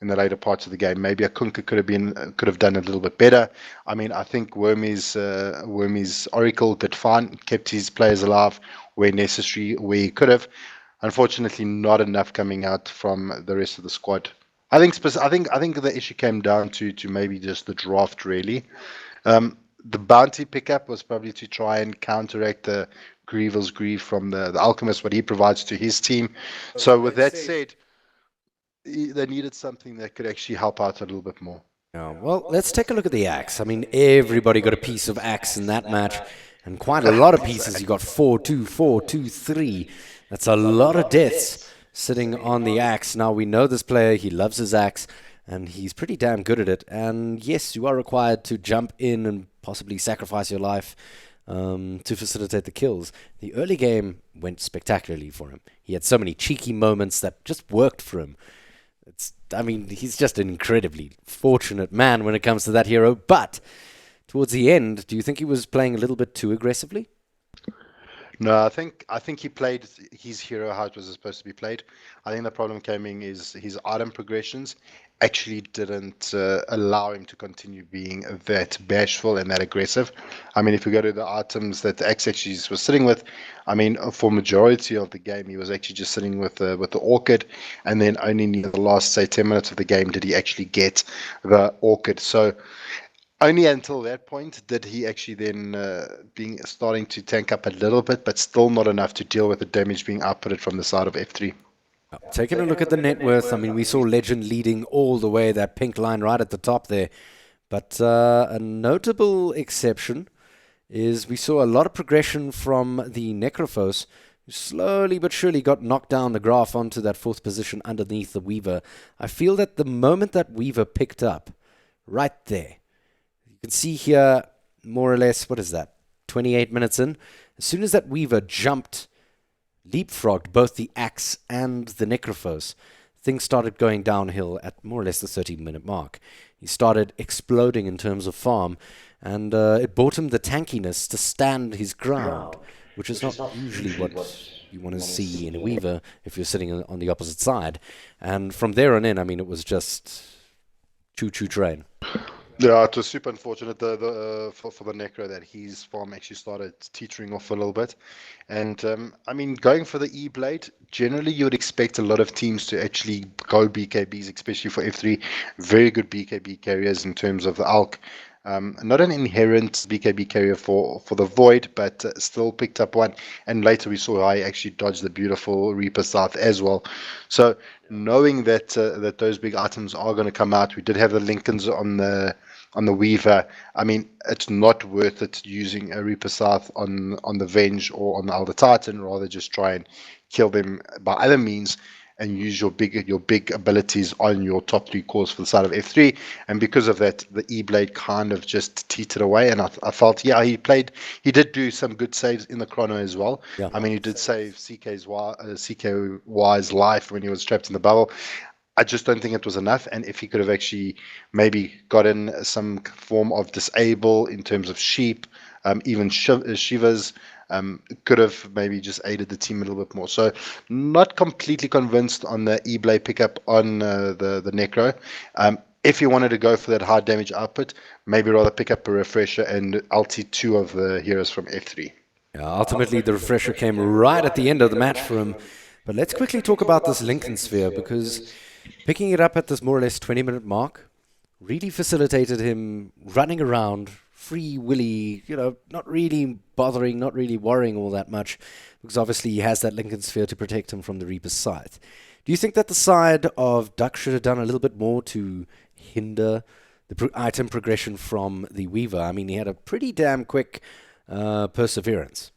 later parts of the game. Maybe a Kunkka could have done a little bit better. I mean, I think Wormy's Oracle did fine, kept his players alive where necessary, where he could have. Unfortunately, not enough coming out from the rest of the squad. I think the issue came down to maybe just the draft, really. The bounty pickup was probably to try and counteract the Grievel's Grief from the Alchemist, what he provides to his team. So with that said, they needed something that could actually help out a little bit more. Yeah, well, let's take a look at the axe. I mean, everybody got a piece of axe in that match, and quite a lot of pieces. You got 4-2, 4-2, 3. That's a lot of deaths sitting on the axe. Now, we know this player, he loves his axe, and he's pretty damn good at it. And yes, you are required to jump in and possibly sacrifice your life to facilitate the kills. The early game went spectacularly for him. He had so many cheeky moments that just worked for him. He's just an incredibly fortunate man when it comes to that hero. But towards the end, do you think he was playing a little bit too aggressively? No, I think he played his hero how it was supposed to be played. I think the problem came in is his item progressions actually didn't allow him to continue being that bashful and that aggressive. I mean, if we go to the items that the Axe actually was sitting with, I mean, for majority of the game, he was actually just sitting with the Orchid, and then only in the last, say, 10 minutes of the game did he actually get the Orchid. So only until that point did he actually then starting to tank up a little bit, but still not enough to deal with the damage being outputted from the side of F3. Taking a look at the net worth, I mean, we saw Legend leading all the way, that pink line right at the top there. But a notable exception is we saw a lot of progression from the Necrophos, who slowly but surely got knocked down the graph onto that 4th position underneath the Weaver. I feel that the moment that Weaver picked up, right there, you can see here, more or less, what is that, 28 minutes in? As soon as that Weaver leapfrogged both the Axe and the Necrophos, things started going downhill at more or less the 30-minute mark. He started exploding in terms of farm, and it bought him the tankiness to stand his ground, which is not usually what you want to see in a Weaver if you're sitting on the opposite side. And from there on in, I mean, it was just choo-choo train. Yeah, it was super unfortunate for the Necro that his farm actually started teetering off a little bit. And, I mean, going for the E-Blade, generally you would expect a lot of teams to actually go BKBs, especially for F3. Very good BKB carriers in terms of the ALK. Not an inherent BKB carrier for the Void, but still picked up one. And later we saw I actually dodged the beautiful Reaper South as well. So knowing that that those big items are going to come out, we did have the Lincolns on the Weaver. I mean, it's not worth it using a Reaper South on the Venge or on the Elder Titan. Rather just try and kill them by other means and use your big abilities on your top 3 cores for the side of F3. And because of that, the E-Blade kind of just teetered away. And I felt, yeah, he did do some good saves in the chrono as well. Yeah. I mean, he did save CKY's life when he was trapped in the bubble. I just don't think it was enough. And if he could have actually maybe gotten some form of disable in terms of sheep, even Shivas, could have maybe just aided the team a little bit more. So not completely convinced on the E-Blade pickup on the Necro. If you wanted to go for that high damage output, maybe rather pick up a refresher and ulti 2 of the heroes from F3. Yeah, ultimately, the refresher came right at the end of the match for him. But let's quickly talk about this Lincoln Sphere, because picking it up at this more or less 20-minute mark really facilitated him running around free willy, not really bothering, not really worrying all that much, because obviously he has that Lincoln Sphere to protect him from the Reaper's Scythe. Do you think that the side of DUC should have done a little bit more to hinder the item progression from the Weaver? I mean, he had a pretty damn quick perseverance.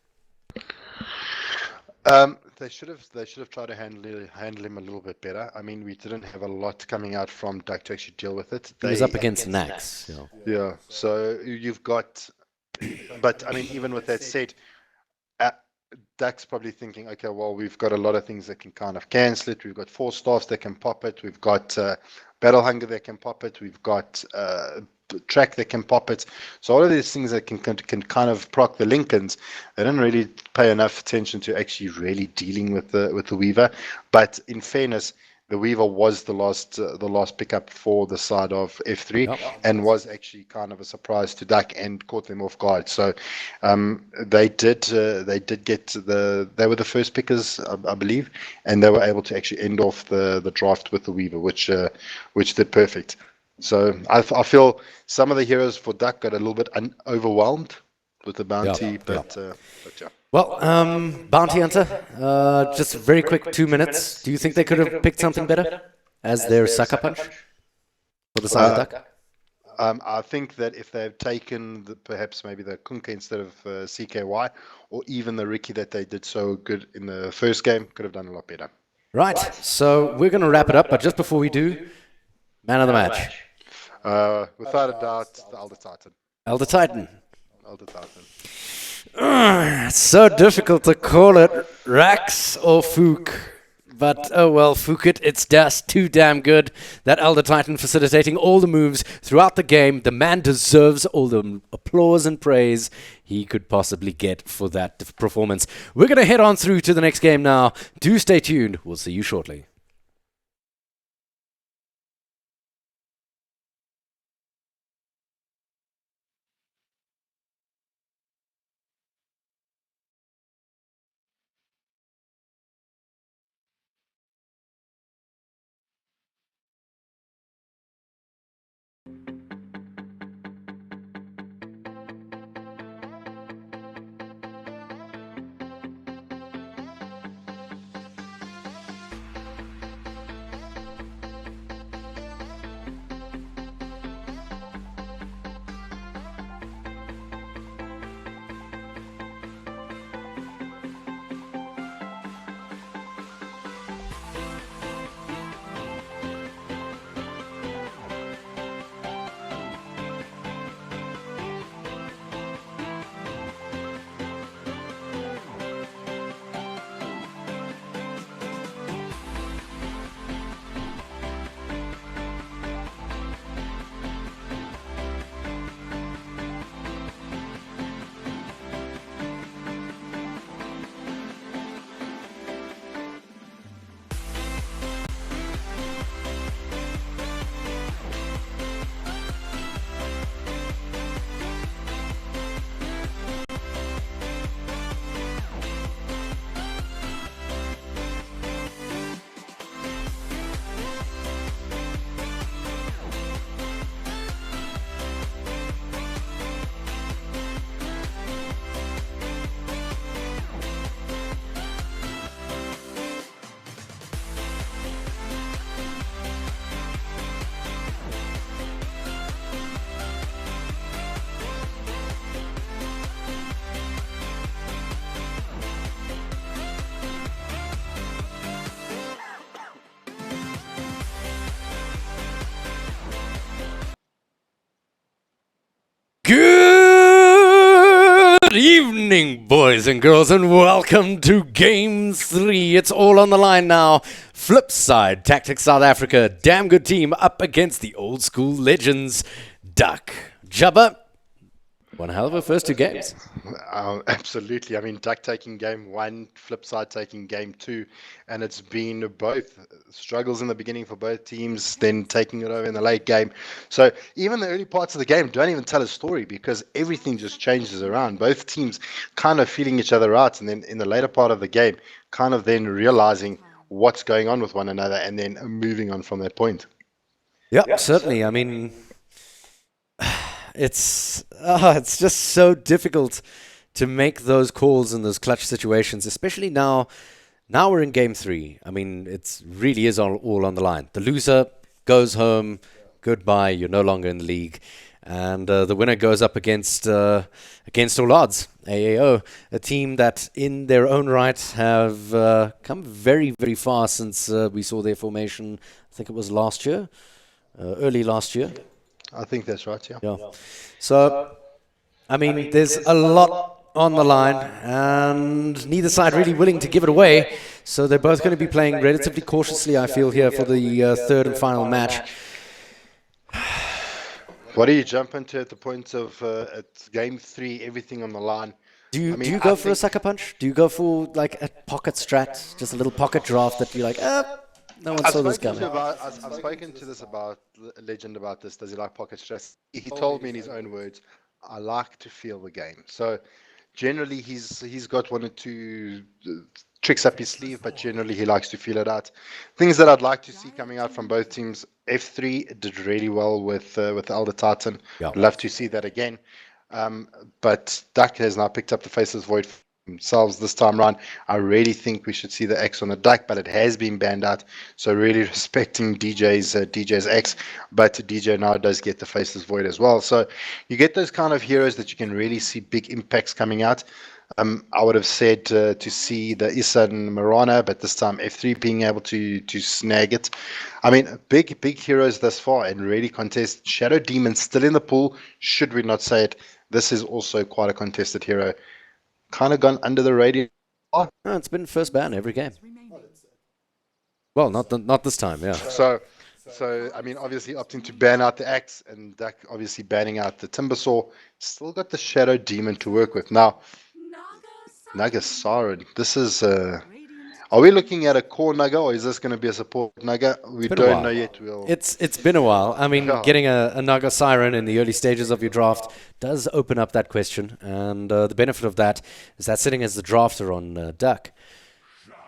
They should have tried to handle him a little bit better. I mean, we didn't have a lot coming out from DUC to actually deal with it. He was up against Nax. Yeah, so you've got... But, I mean, even with that said, DUC's probably thinking, okay, well, we've got a lot of things that can kind of cancel it. We've got 4 staffs that can pop it. We've got Battle Hunger that can pop it. We've got... track that can pop it. So all of these things that can kind of proc the Lincolns, they didn't really pay enough attention to actually really dealing with the Weaver. But in fairness, the Weaver was the last pickup for the side of F3, and was actually kind of a surprise to DUC and caught them off guard. So they did get they were the first pickers, I believe, and they were able to actually end off the draft with the Weaver, which did perfect. So I feel some of the heroes for DUC got a little bit overwhelmed with the bounty, but yeah. Well, Bounty Hunter, just a very quick 2 minutes. Do you think they could have picked something better as their sucker punch for the side of DUC? I think that if they have taken perhaps maybe the Kunke instead of CKY, or even the Ricky that they did so good in the first game, could have done a lot better. Right, so we're going to wrap it up, but just before we do, man of the match. Without a doubt, the Elder Titan. Elder Titan. Elder Titan. It's so difficult to call it Rax or Fook. But oh well, Fook it, it's just too damn good. That Elder Titan facilitating all the moves throughout the game. The man deserves all the applause and praise he could possibly get for that performance. We're going to head on through to the next game now. Do stay tuned. We'll see you shortly. Good evening, boys and girls, and welcome to Game 3. It's all on the line now. Flipside, Tactics South Africa, damn good team up against the old school legends, DUC. Jabba, one hell of a first two games. Absolutely. I mean, DUC taking game 1, Flipside taking game 2, and it's been both struggles in the beginning for both teams, then taking it over in the late game. So even the early parts of the game don't even tell a story because everything just changes around. Both teams kind of feeling each other out, and then in the later part of the game, kind of then realizing what's going on with one another and then moving on from that point. Yep, certainly. I mean, it's just so difficult to make those calls in those clutch situations, especially now. Now we're in game 3. I mean, it really is all on the line. The loser goes home. Goodbye. You're no longer in the league. And the winner goes up against all odds, AAO, a team that in their own right have come very, very far since we saw their formation. I think it was last year, early last year. I think that's right, yeah. So, I mean, there's a lot on the line, and neither side really willing to give it away. So they're both going to be playing relatively cautiously, I feel, here for the third and final match. What do you jump into at the point of at game 3, everything on the line? Do you go for a sucker punch? Do you go for like a pocket strat, just a little pocket draft that you're like, no one saw this coming? I've spoken to this about Legend about this. Does he like pocket stress? He told me in his own words, I like to feel the game. So generally he's got one or two tricks up his sleeve, but generally he likes to feel it out. Things that I'd like to see coming out from both teams. F3 did really well with Elder Titan. Yeah. Love to see that again. But DUC has now picked up the Faceless Void themselves this time around. I really think we should see the X on the DUC, but it has been banned out. So really respecting DJ's X, but DJ now does get the Faceless Void as well. So you get those kind of heroes that you can really see big impacts coming out. I would have said to see the Issa and Marana, but this time F3 being able to snag it. I mean, big heroes thus far and really contest. Shadow Demon still in the pool, should we not say it. This is also quite a contested hero. kind of gone under the radar. Oh, it's been first ban every game. Well, not this time, yeah. So I mean, obviously opting to ban out the axe, and DUC obviously banning out the timber saw. Still got the shadow demon to work with now. Naga Siren. This is. Are we looking at a core Naga, or is this going to be a support Naga? We don't know yet. It's been a while. I mean, getting a Naga Siren in the early stages of your draft does open up that question, and the benefit of that is that sitting as the drafter on DUC,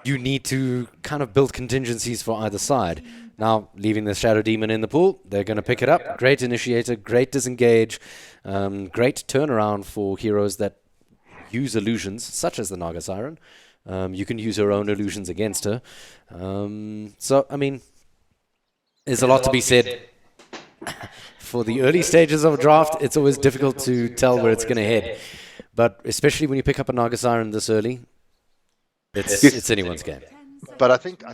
you need to kind of build contingencies for either side. Now, leaving the Shadow Demon in the pool, they're going to pick it up. Great initiator, great disengage, great turnaround for heroes that use illusions, such as the Naga Siren. You can use her own illusions against her. So, I mean, there's a lot to be said. For the early stages of a draft, it's always difficult to tell where it's going to head. But especially when you pick up a Naga Siren this early, it's anyone's game. But I think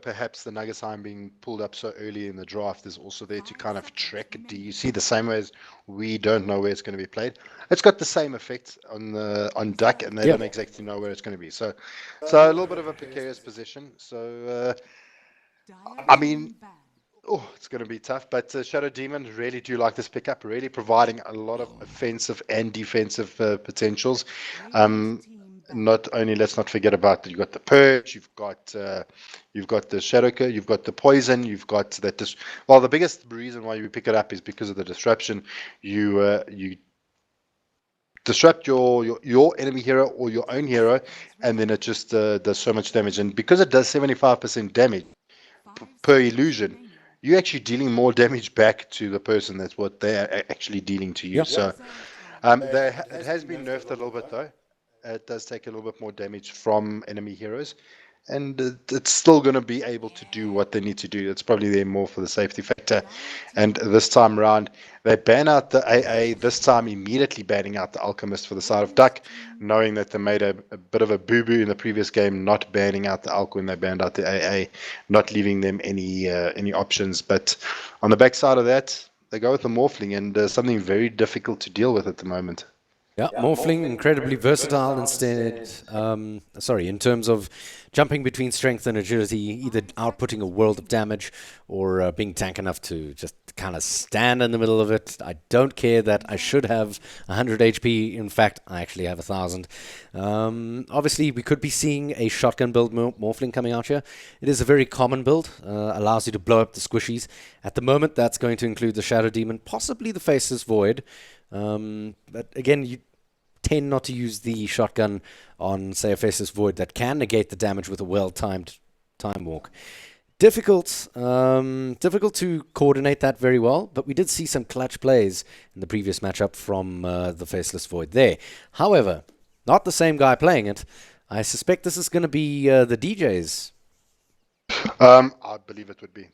perhaps the Naga Siren being pulled up so early in the draft is also there to kind of trick DUC the same way as we don't know where it's going to be played. It's got the same effect on DUC, and they don't exactly know where it's going to be. So a little bit of a precarious position. So I mean, it's going to be tough. But Shadow Demon really do like this pickup, really providing a lot of offensive and defensive potentials. Not only, let's not forget about that. You've got the purge, you've got the shadow, you've got the poison, you've got that. Well, the biggest reason why you pick it up is because of the disruption. You disrupt your enemy hero or your own hero, and then it just does so much damage. And because it does 75% damage per illusion, you're actually dealing more damage back to the person. That's what they're actually dealing to you. So it has been nerfed a little bit though. It does take a little bit more damage from enemy heroes, and it's still going to be able to do what they need to do. It's probably there more for the safety factor. And this time around, they ban out the AA, this time immediately banning out the Alchemist for the side of DUC, knowing that they made a bit of a boo-boo in the previous game, not banning out the Alch when they banned out the AA, not leaving them any options. But on the backside of that, they go with the Morphling, and something very difficult to deal with at the moment. Yeah, Morphling, incredibly versatile in terms of jumping between strength and agility, either outputting a world of damage or being tank enough to just kind of stand in the middle of it. I don't care that I should have 100 HP. In fact, I actually have 1,000. Obviously, we could be seeing a shotgun build Morphling coming out here. It is a very common build, allows you to blow up the squishies. At the moment, that's going to include the Shadow Demon, possibly the Faceless Void. But again, you tend not to use the shotgun on, say, a Faceless Void that can negate the damage with a well-timed time walk. Difficult to coordinate that very well, but we did see some clutch plays in the previous matchup from the Faceless Void there. However, not the same guy playing it. I suspect this is going to be the DJs. I believe it would be.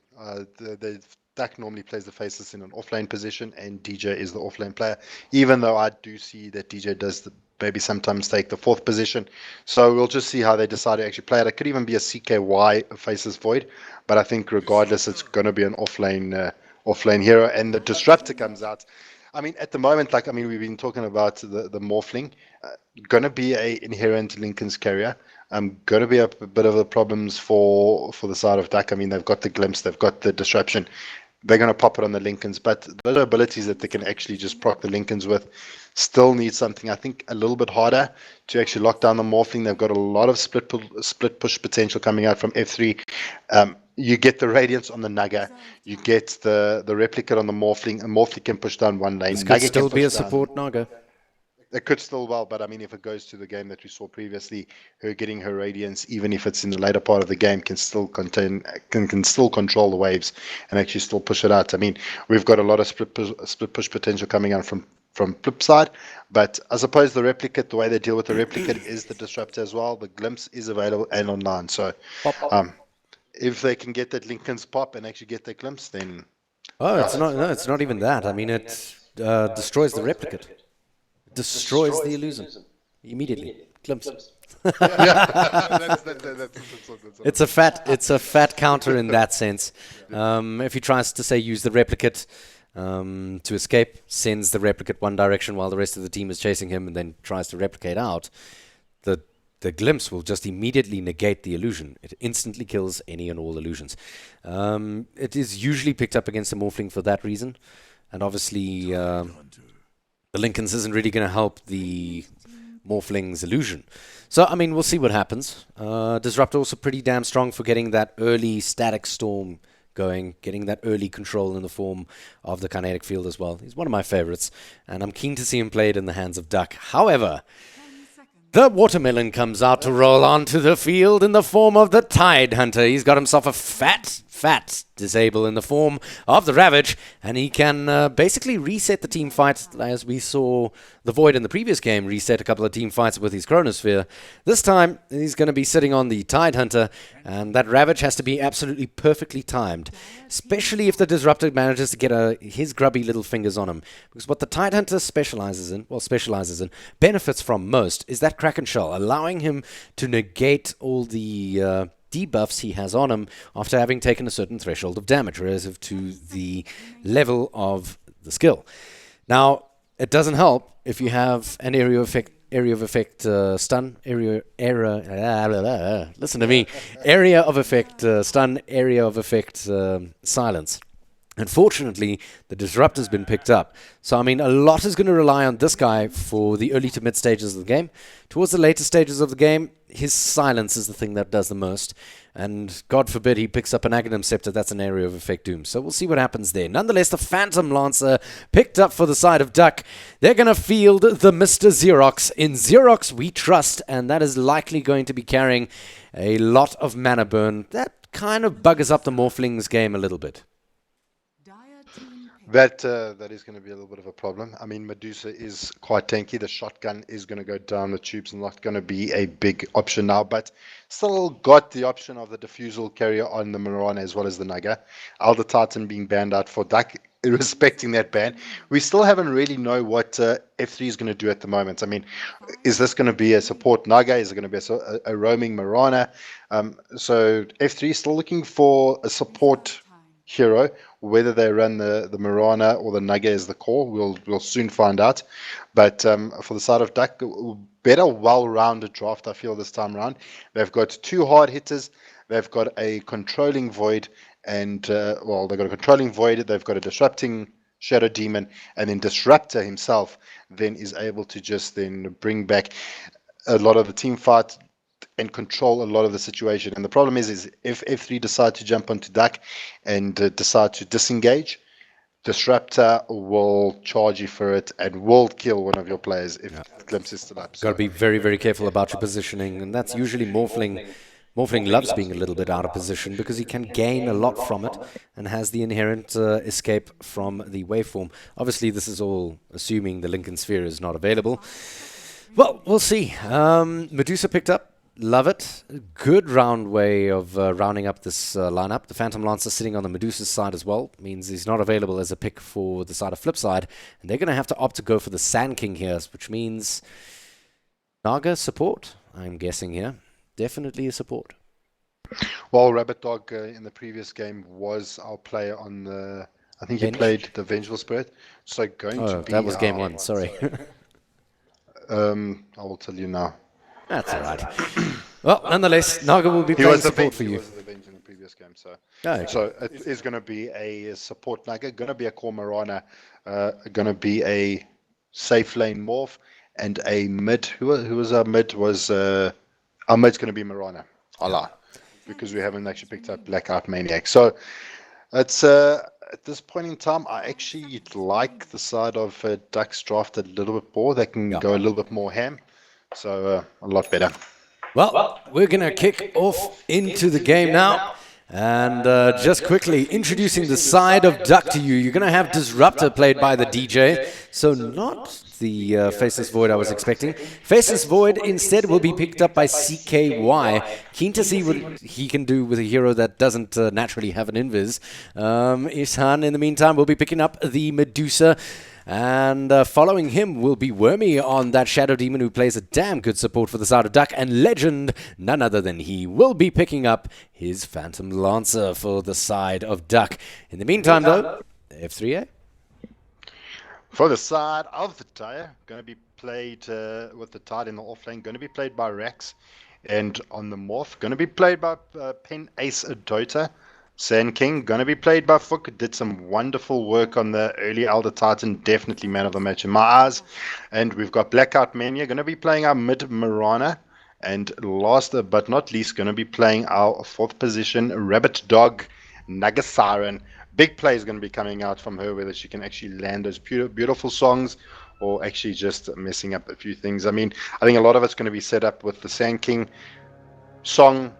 The DUC normally plays the Faceless in an offlane position, and DJ is the offlane player, even though I do see that DJ does maybe sometimes take the fourth position. So we'll just see how they decide to actually play it. It could even be a CKY Faceless Void, but I think regardless, it's going to be an offlane hero, and the Disruptor comes out. I mean, at the moment, we've been talking about the Morphling, going to be a inherent Lincoln's carrier. Going to be a bit of the problems for the side of DUC. I mean, they've got the Glimpse, they've got the Disruption. They're going to pop it on the Lincolns, but those abilities that they can actually just proc the Lincolns with still need something, I think, a little bit harder to actually lock down the Morphling. They've got a lot of split push potential coming out from F3. You get the Radiance on the Naga. You get the Replicate on the Morphling. A Morphling can push down one lane. This could still be a support Naga. It could still well, but I mean, if it goes to the game that we saw previously, her getting her Radiance, even if it's in the later part of the game, can still control the waves and actually still push it out. I mean, we've got a lot of split push potential coming out from Flipside, but I suppose the Replicate, the way they deal with the Replicate is the Disruptor as well. The Glimpse is available and online, so if they can get that Lincoln's pop and actually get that Glimpse, then it's not even that. I mean, it destroys the Replicate. Destroys the illusion immediately. Glimpse. It's a fat counter in that sense. If he tries to say use the Replicate, to escape, sends the replicate one direction while the rest of the team is chasing him, and then tries to replicate out, the glimpse will just immediately negate the illusion. It instantly kills any and all illusions. It is usually picked up against a Morphling for that reason, and obviously the Lincolns isn't really going to help the Morphling's illusion. So, I mean, we'll see what happens. Disruptor also pretty damn strong for getting that early static storm going, getting that early control in the form of the kinetic field as well. He's one of my favorites, and I'm keen to see him played in the hands of Duck. However, the Watermelon comes out to roll onto the field in the form of the Tide Hunter. He's got himself a fat disable in the form of the Ravage, and he can basically reset the team fight, as we saw the Void in the previous game reset a couple of team fights with his Chronosphere. This time, he's going to be sitting on the Tide Hunter, and that Ravage has to be absolutely perfectly timed, especially if the Disruptor manages to get his grubby little fingers on him. Because what the Tide Hunter specializes in, benefits from most, is that Kraken Shell, allowing him to negate all the debuffs he has on him after having taken a certain threshold of damage relative to the level of the skill. Now, it doesn't help if you have an area of effect stun, area of effect stun, area of effect silence. Unfortunately, the Disruptor's been picked up. So, I mean, a lot is going to rely on this guy for the early to mid stages of the game. Towards the later stages of the game, his silence is the thing that does the most. And God forbid he picks up an Aghanim Scepter, that's an area of effect doom. So we'll see what happens there. Nonetheless, the Phantom Lancer picked up for the side of Duck. They're going to field the Mr. Xerox. In Xerox, we trust, and that is likely going to be carrying a lot of mana burn. That kind of buggers up the Morphlings game a little bit. That is going to be a little bit of a problem. I mean, Medusa is quite tanky. The shotgun is going to go down the tubes and not going to be a big option now, but still got the option of the diffusal carrier on the Marana as well as the Naga. Elder Titan being banned out for Duck, respecting that ban. We still haven't really know what F3 is going to do at the moment. I mean, is this going to be a support Naga? Is it going to be a roaming Marana? So F3 is still looking for a support hero. Whether they run the Marana or the Naga as the core, we'll soon find out. But for the side of Duck, better well-rounded draft, I feel, this time around. They've got two hard hitters. They've got a controlling Void, and they've got a controlling Void. They've got a disrupting Shadow Demon, and then Disruptor himself then is able to just then bring back a lot of the team fight and control a lot of the situation. And the problem is if F3 decide to jump onto Duck and decide to disengage, Disruptor will charge you for it and will kill one of your players if the glimpse is still up. Got to be very, very careful about your positioning, and that's usually Morphling. Morphling loves being a little bit out of position because he can gain a lot from it and has the inherent escape from the waveform. Obviously, this is all assuming the Lincoln Sphere is not available. Well, we'll see. Medusa picked up. Love it. Good round way of rounding up this lineup. The Phantom Lancer sitting on the Medusa's side as well means he's not available as a pick for the side of Flipside. And they're going to have to opt to go for the Sand King here, which means Naga support, I'm guessing here. Definitely a support. Well, Rabbit Dog in the previous game was our player on the... I think he played the Vengeful Spirit. So going to be... that was game one, sorry. I will tell you now. That's all right. Well, nonetheless, Naga will be playing support for you. He was the Avenge in the previous game, so so it is going to be a support Naga, going to be a core Marana, going to be a safe lane Morph, and a mid. Who was our mid? Our mid's going to be Marana. Allah, because we haven't actually picked up Blackout Maniac. So it's at this point in time, I actually like the side of Duck's draft a little bit more. They can go a little bit more ham. So a lot better. Well, we're going to kick off into the game now. And just quickly, introducing the side of Duck to you. You're going to have Disruptor played by the DJ. So not the Faceless Void I was expecting. Faceless Void instead will be picked up by CKY. Keen to see what he can do with a hero that doesn't naturally have an invis. Ishan, in the meantime, will be picking up the Medusa. And following him will be Wormy on that Shadow Demon, who plays a damn good support for the side of Duck. And Legend, none other than he, will be picking up his Phantom Lancer for the side of Duck. In the meantime, though, F3A. For the side of the tire, going to be played with the tide in the off lane, going to be played by Rex. And on the morph, going to be played by Pen Ace Dota. Sand King, going to be played by Fook. Did some wonderful work on the early Elder Titan. Definitely man of the match in my eyes. And we've got Blackout Mania, going to be playing our mid Mirana. And last but not least, going to be playing our fourth position, Rabbit Dog Nagasiren. Big play is going to be coming out from her, whether she can actually land those beautiful songs or actually just messing up a few things. I mean, I think a lot of it's going to be set up with the Sand King song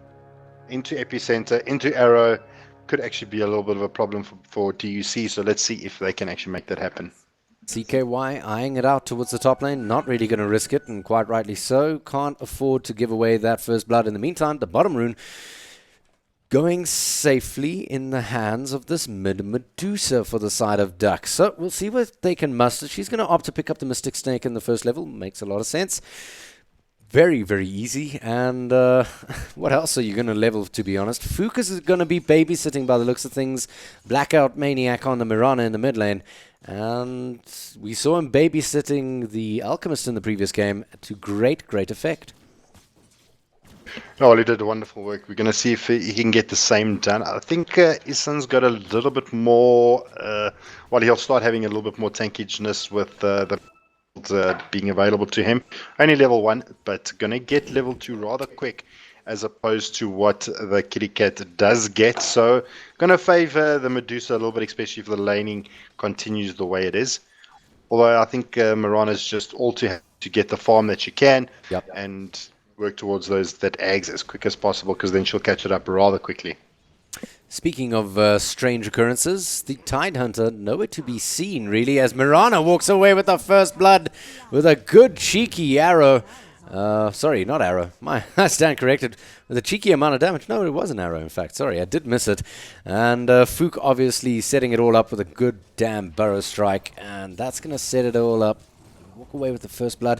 into Epicenter, into Arrow. Could actually be a little bit of a problem for DUC, so let's see if they can actually make that happen. CKY eyeing it out towards the top lane, not really going to risk it, and quite rightly so. Can't afford to give away that first blood. In the meantime, the bottom rune going safely in the hands of this mid Medusa for the side of DUC. So we'll see what they can muster. She's going to opt to pick up the Mystic Snake in the first level. Makes a lot of sense. Very, very easy. And what else are you going to level, to be honest? Fukas is going to be babysitting by the looks of things. Blackout Maniac on the Mirana in the mid lane. And we saw him babysitting the Alchemist in the previous game to great, great effect. Oh, he did wonderful work. We're going to see if he can get the same done. I think Isan's got a little bit more... he'll start having a little bit more tankiness with the being available to him. Only level 1, but going to get level 2 rather quick as opposed to what the Kitty Cat does get. So going to favor the Medusa a little bit, especially if the laning continues the way it is. Although I think Mirana's just all to get the farm that she can. Yep. And work towards that Ags as quick as possible, because then she'll catch it up rather quickly. Speaking of strange occurrences, the Tidehunter nowhere to be seen, really, as Mirana walks away with the first blood with a good cheeky arrow. Sorry, not arrow. I stand corrected. With a cheeky amount of damage. No, it was an arrow, in fact. Sorry, I did miss it. And Fook obviously setting it all up with a good damn burrow strike. And that's going to set it all up. Walk away with the first blood.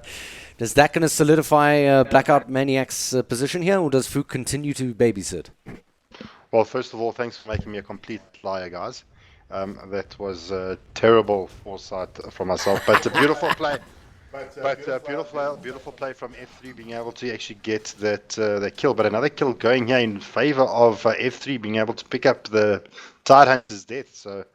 Is that going to solidify Blackout Maniac's position here, or does Fook continue to babysit? Well, first of all, thanks for making me a complete liar, guys. That was terrible foresight from myself, but a beautiful play. Beautiful play from F3 being able to actually get that kill. But another kill going here in favor of F3 being able to pick up the Tidehunter's death. So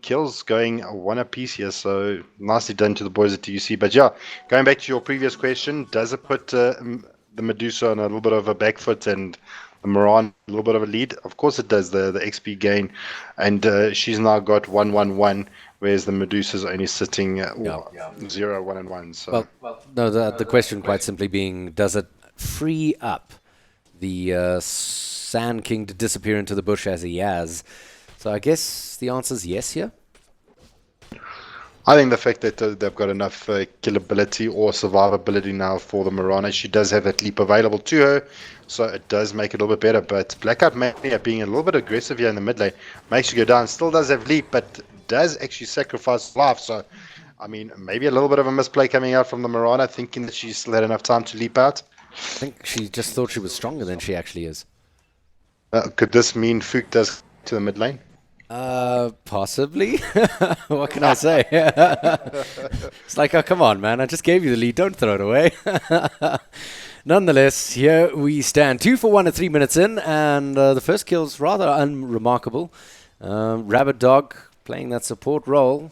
kills going 1 apiece here. So nicely done to the boys at DUC. But yeah, going back to your previous question, does it put the Medusa on a little bit of a back foot and the Moran a little bit of a lead? Of course it does, the XP gain. And she's now got 1-1-1. Whereas the Medusa's only sitting 0, 1, and 1. So. Well, no, the question quite simply being, does it free up the Sand King to disappear into the bush as he has? So I guess the answer is yes here. I think the fact that they've got enough killability or survivability now for the Mirana, she does have that leap available to her, so it does make it a little bit better. But Blackout Mania being a little bit aggressive here in the mid lane makes you go down. Still does have leap, but does actually sacrifice life. So, I mean, maybe a little bit of a misplay coming out from the Mirana, thinking that she still had enough time to leap out. I think she just thought she was stronger than she actually is. Could this mean Fook does to the mid lane? Possibly. What can I say? It's like, oh, come on, man. I just gave you the lead. Don't throw it away. Nonetheless, here we stand. 2 for 1 at 3 minutes in, and the first kill's rather unremarkable. Rabbit Dog playing that support role.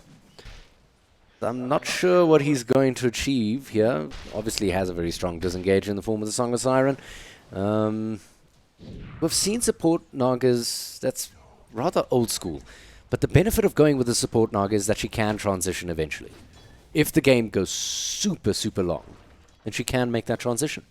I'm not sure what he's going to achieve here. Obviously, he has a very strong disengage in the form of the Song of Siren. We've seen support Nagas that's rather old school. But the benefit of going with the support Naga is that she can transition eventually. If the game goes super, super long, then she can make that transition.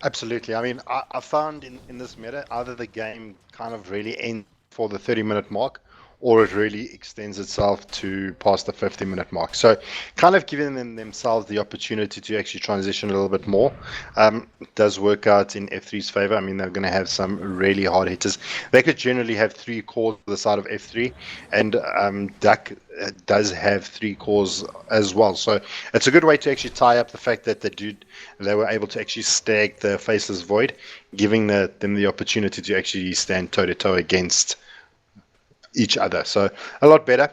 Absolutely. I mean, I found in this meta, either the game kind of really ends for the 30-minute mark, or it really extends itself to past the 50-minute mark. So kind of giving themselves the opportunity to actually transition a little bit more does work out in F3's favor. I mean, they're going to have some really hard hitters. They could generally have 3 cores on the side of F3, and DUC does have 3 cores as well. So it's a good way to actually tie up the fact that they were able to actually stag the Faceless Void, giving them the opportunity to actually stand toe-to-toe against each other. So a lot better.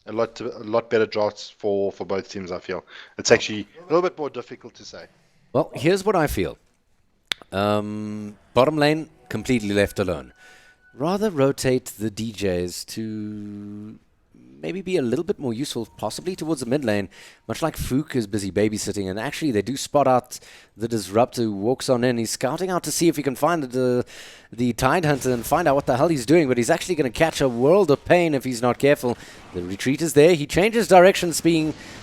a lot better drafts for both teams. I feel it's actually a little bit more difficult to say. Well, here's what I feel. Bottom lane, completely left alone. Rather rotate the DJs to maybe be a little bit more useful, possibly towards the mid lane, much like Fook is busy babysitting. And actually, they do spot out the Disruptor who walks on in. He's scouting out to see if he can find the Tide Hunter and find out what the hell he's doing. But he's actually going to catch a world of pain if he's not careful. The retreat is there. He changes directions,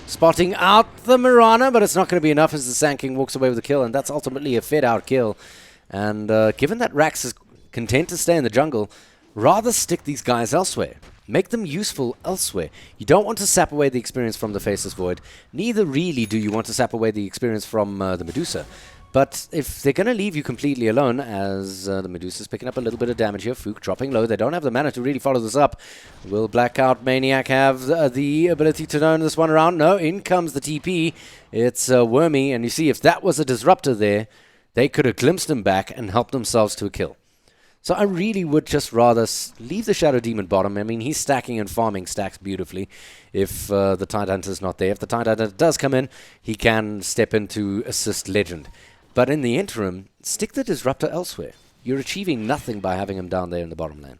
spotting out the Mirana, but it's not going to be enough as the Sand King walks away with the kill. And that's ultimately a fed-out kill. And given that Rax is content to stay in the jungle, rather stick these guys elsewhere. Make them useful elsewhere. You don't want to sap away the experience from the Faceless Void. Neither really do you want to sap away the experience from the Medusa. But if they're going to leave you completely alone, as the Medusa's picking up a little bit of damage here, Fook dropping low, they don't have the mana to really follow this up. Will Blackout Maniac have the ability to turn this one around? No, in comes the TP. It's Wormy, and you see if that was a Disruptor there, they could have glimpsed him back and helped themselves to a kill. So I really would just rather leave the Shadow Demon bottom. I mean, he's stacking and farming stacks beautifully if the Tide Hunter's not there. If the Tide Hunter does come in, he can step in to assist Legend. But in the interim, stick the Disruptor elsewhere. You're achieving nothing by having him down there in the bottom lane.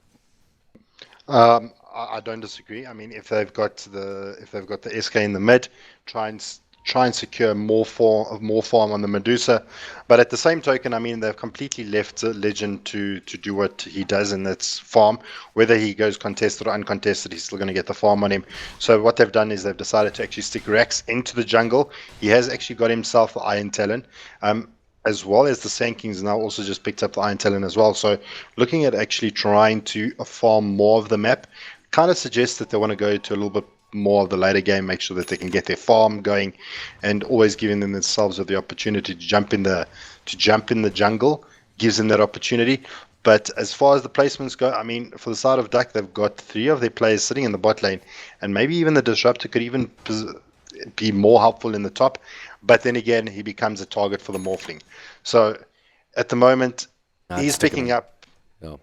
I don't disagree. I mean, if they've got the SK in the mid, try and secure more farm on the Medusa. But at the same token, I mean, they've completely left Legend to do what he does, and that's farm. Whether he goes contested or uncontested, he's still going to get the farm on him. So what they've done is they've decided to actually stick Rax into the jungle. He has actually got himself the Iron Talon, as well as the Sand Kings now also just picked up the Iron Talon as well. So looking at actually trying to farm more of the map kind of suggests that they want to go to a little bit more of the later game, make sure that they can get their farm going, and always giving themselves the opportunity to jump in the jungle gives them that opportunity. But as far as the placements go, I mean, for the side of DUC, they've got 3 of their players sitting in the bot lane, and maybe even the Disruptor could even be more helpful in the top. But then again, he becomes a target for the Morphling. So at the moment, he's picking up. No.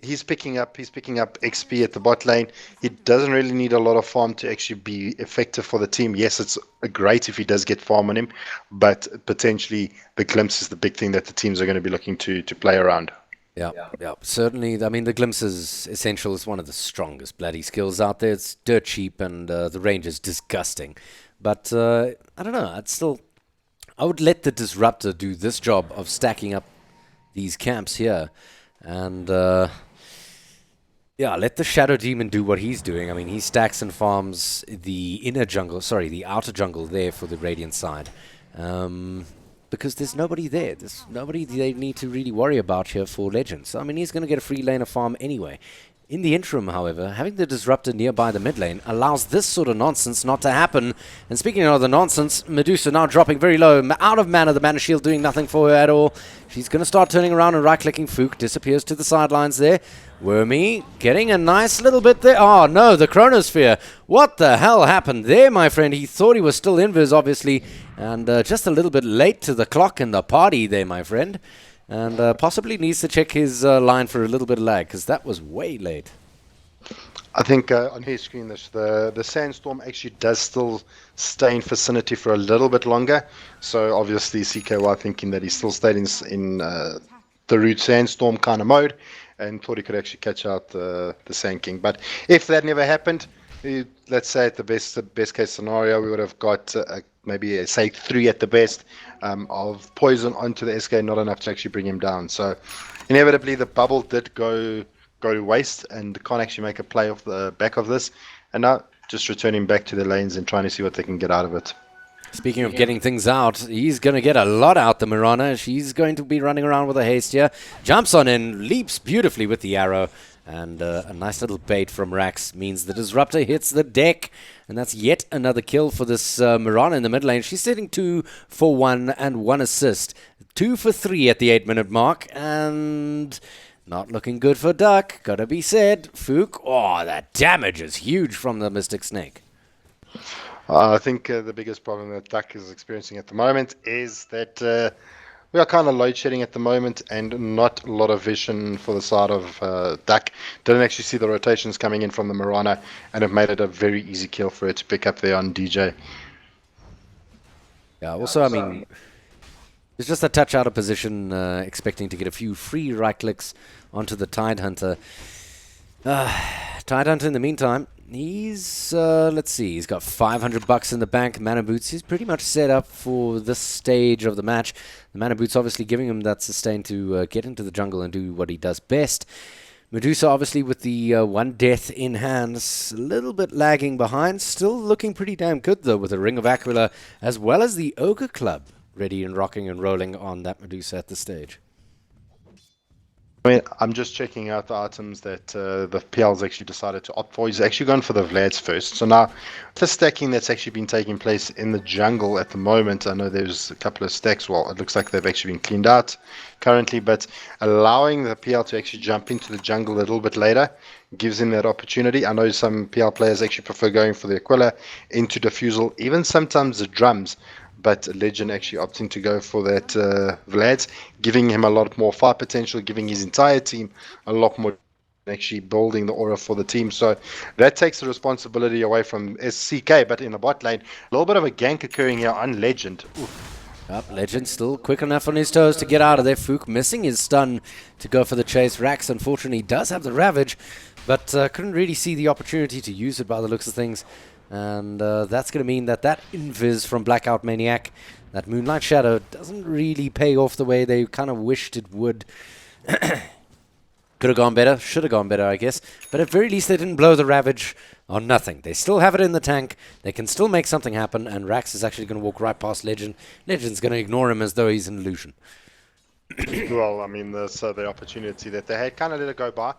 He's picking up XP at the bot lane. He doesn't really need a lot of farm to actually be effective for the team. Yes, it's great if he does get farm on him, but potentially the glimpse is the big thing that the teams are going to be looking to play around. Yeah. Certainly. I mean, the glimpse is essential. It's one of the strongest bloody skills out there. It's dirt cheap, and the range is disgusting. But I don't know. I would let the Disruptor do this job of stacking up these camps here, and let the Shadow Demon do what he's doing. I mean, he stacks and farms the outer jungle there for the Radiant side. Because there's nobody there. There's nobody they need to really worry about here for Legends. So, I mean, he's going to get a free lane of farm anyway. In the interim, however, having the Disruptor nearby the mid lane allows this sort of nonsense not to happen. And speaking of the nonsense, Medusa now dropping very low, out of mana, the mana shield doing nothing for her at all. She's going to start turning around and right-clicking. Fook disappears to the sidelines there. Wormy getting a nice little bit there. Oh no, the Chronosphere. What the hell happened there, my friend? He thought he was still invis, obviously, and just a little bit late to the clock in the party there, my friend. And possibly needs to check his line for a little bit of lag, because that was way late. I think on his screen, the Sandstorm actually does still stay in vicinity for a little bit longer. So obviously CKY thinking that he still stayed in the root Sandstorm kind of mode, and thought he could actually catch out the Sand King. But if that never happened, let's say at the best case scenario, we would have got maybe say 3 at the best of poison onto the SK, not enough to actually bring him down. So inevitably the bubble did go to waste, and can't actually make a play off the back of this. And now just returning back to the lanes and trying to see what they can get out of it. Speaking of getting things out, he's going to get a lot out, the Mirana. She's going to be running around with a haste here. Jumps on in, leaps beautifully with the arrow. And a nice little bait from Rax means the Disruptor hits the deck. And that's yet another kill for this Mirana in the mid lane. She's sitting 2 for 1 and 1 assist. 2 for 3 at the 8-minute mark. And not looking good for DUC, gotta be said. Fook, oh, that damage is huge from the Mystic Snake. I think the biggest problem that DUC is experiencing at the moment is that we are kind of load shedding at the moment, and not a lot of vision for the side of DUC. Didn't actually see the rotations coming in from the Marana, and it made it a very easy kill for it to pick up there on DJ. Yeah, also, I mean, it's just a touch out of position, expecting to get a few free right clicks onto the Tide Hunter. Tide Hunter, in the meantime, he's, let's see, he's got 500 bucks in the bank. Mana Boots, he's pretty much set up for this stage of the match. The Mana Boots obviously giving him that sustain to get into the jungle and do what he does best. Medusa, obviously, with the one death in hands, a little bit lagging behind. Still looking pretty damn good, though, with the Ring of Aquila, as well as the Ogre Club, ready and rocking and rolling on that Medusa at this stage. I mean, I'm just checking out the items that the PL's actually decided to opt for. He's actually gone for the Vlads first. So now, the stacking that's actually been taking place in the jungle at the moment, I know there's a couple of stacks. Well, it looks like they've actually been cleaned out currently, but allowing the PL to actually jump into the jungle a little bit later gives him that opportunity. I know some PL players actually prefer going for the Aquila into Diffusal, even sometimes the drums. But Legend actually opting to go for that Vlad, giving him a lot more fire potential, giving his entire team a lot more, actually building the aura for the team. So that takes the responsibility away from SCK, but in the bot lane, a little bit of a gank occurring here on Legend. Legend still quick enough on his toes to get out of there. Fook missing his stun to go for the chase. Rax, unfortunately, does have the Ravage, but couldn't really see the opportunity to use it by the looks of things. And that's going to mean that invis from Blackout Maniac, that Moonlight Shadow, doesn't really pay off the way they kind of wished it would. Could have gone better, should have gone better, I guess. But at very least, they didn't blow the Ravage on nothing. They still have it in the tank. They can still make something happen, and Rax is actually going to walk right past Legend. Legend's going to ignore him as though he's an illusion. Well, I mean, the opportunity that they had kind of let it go by.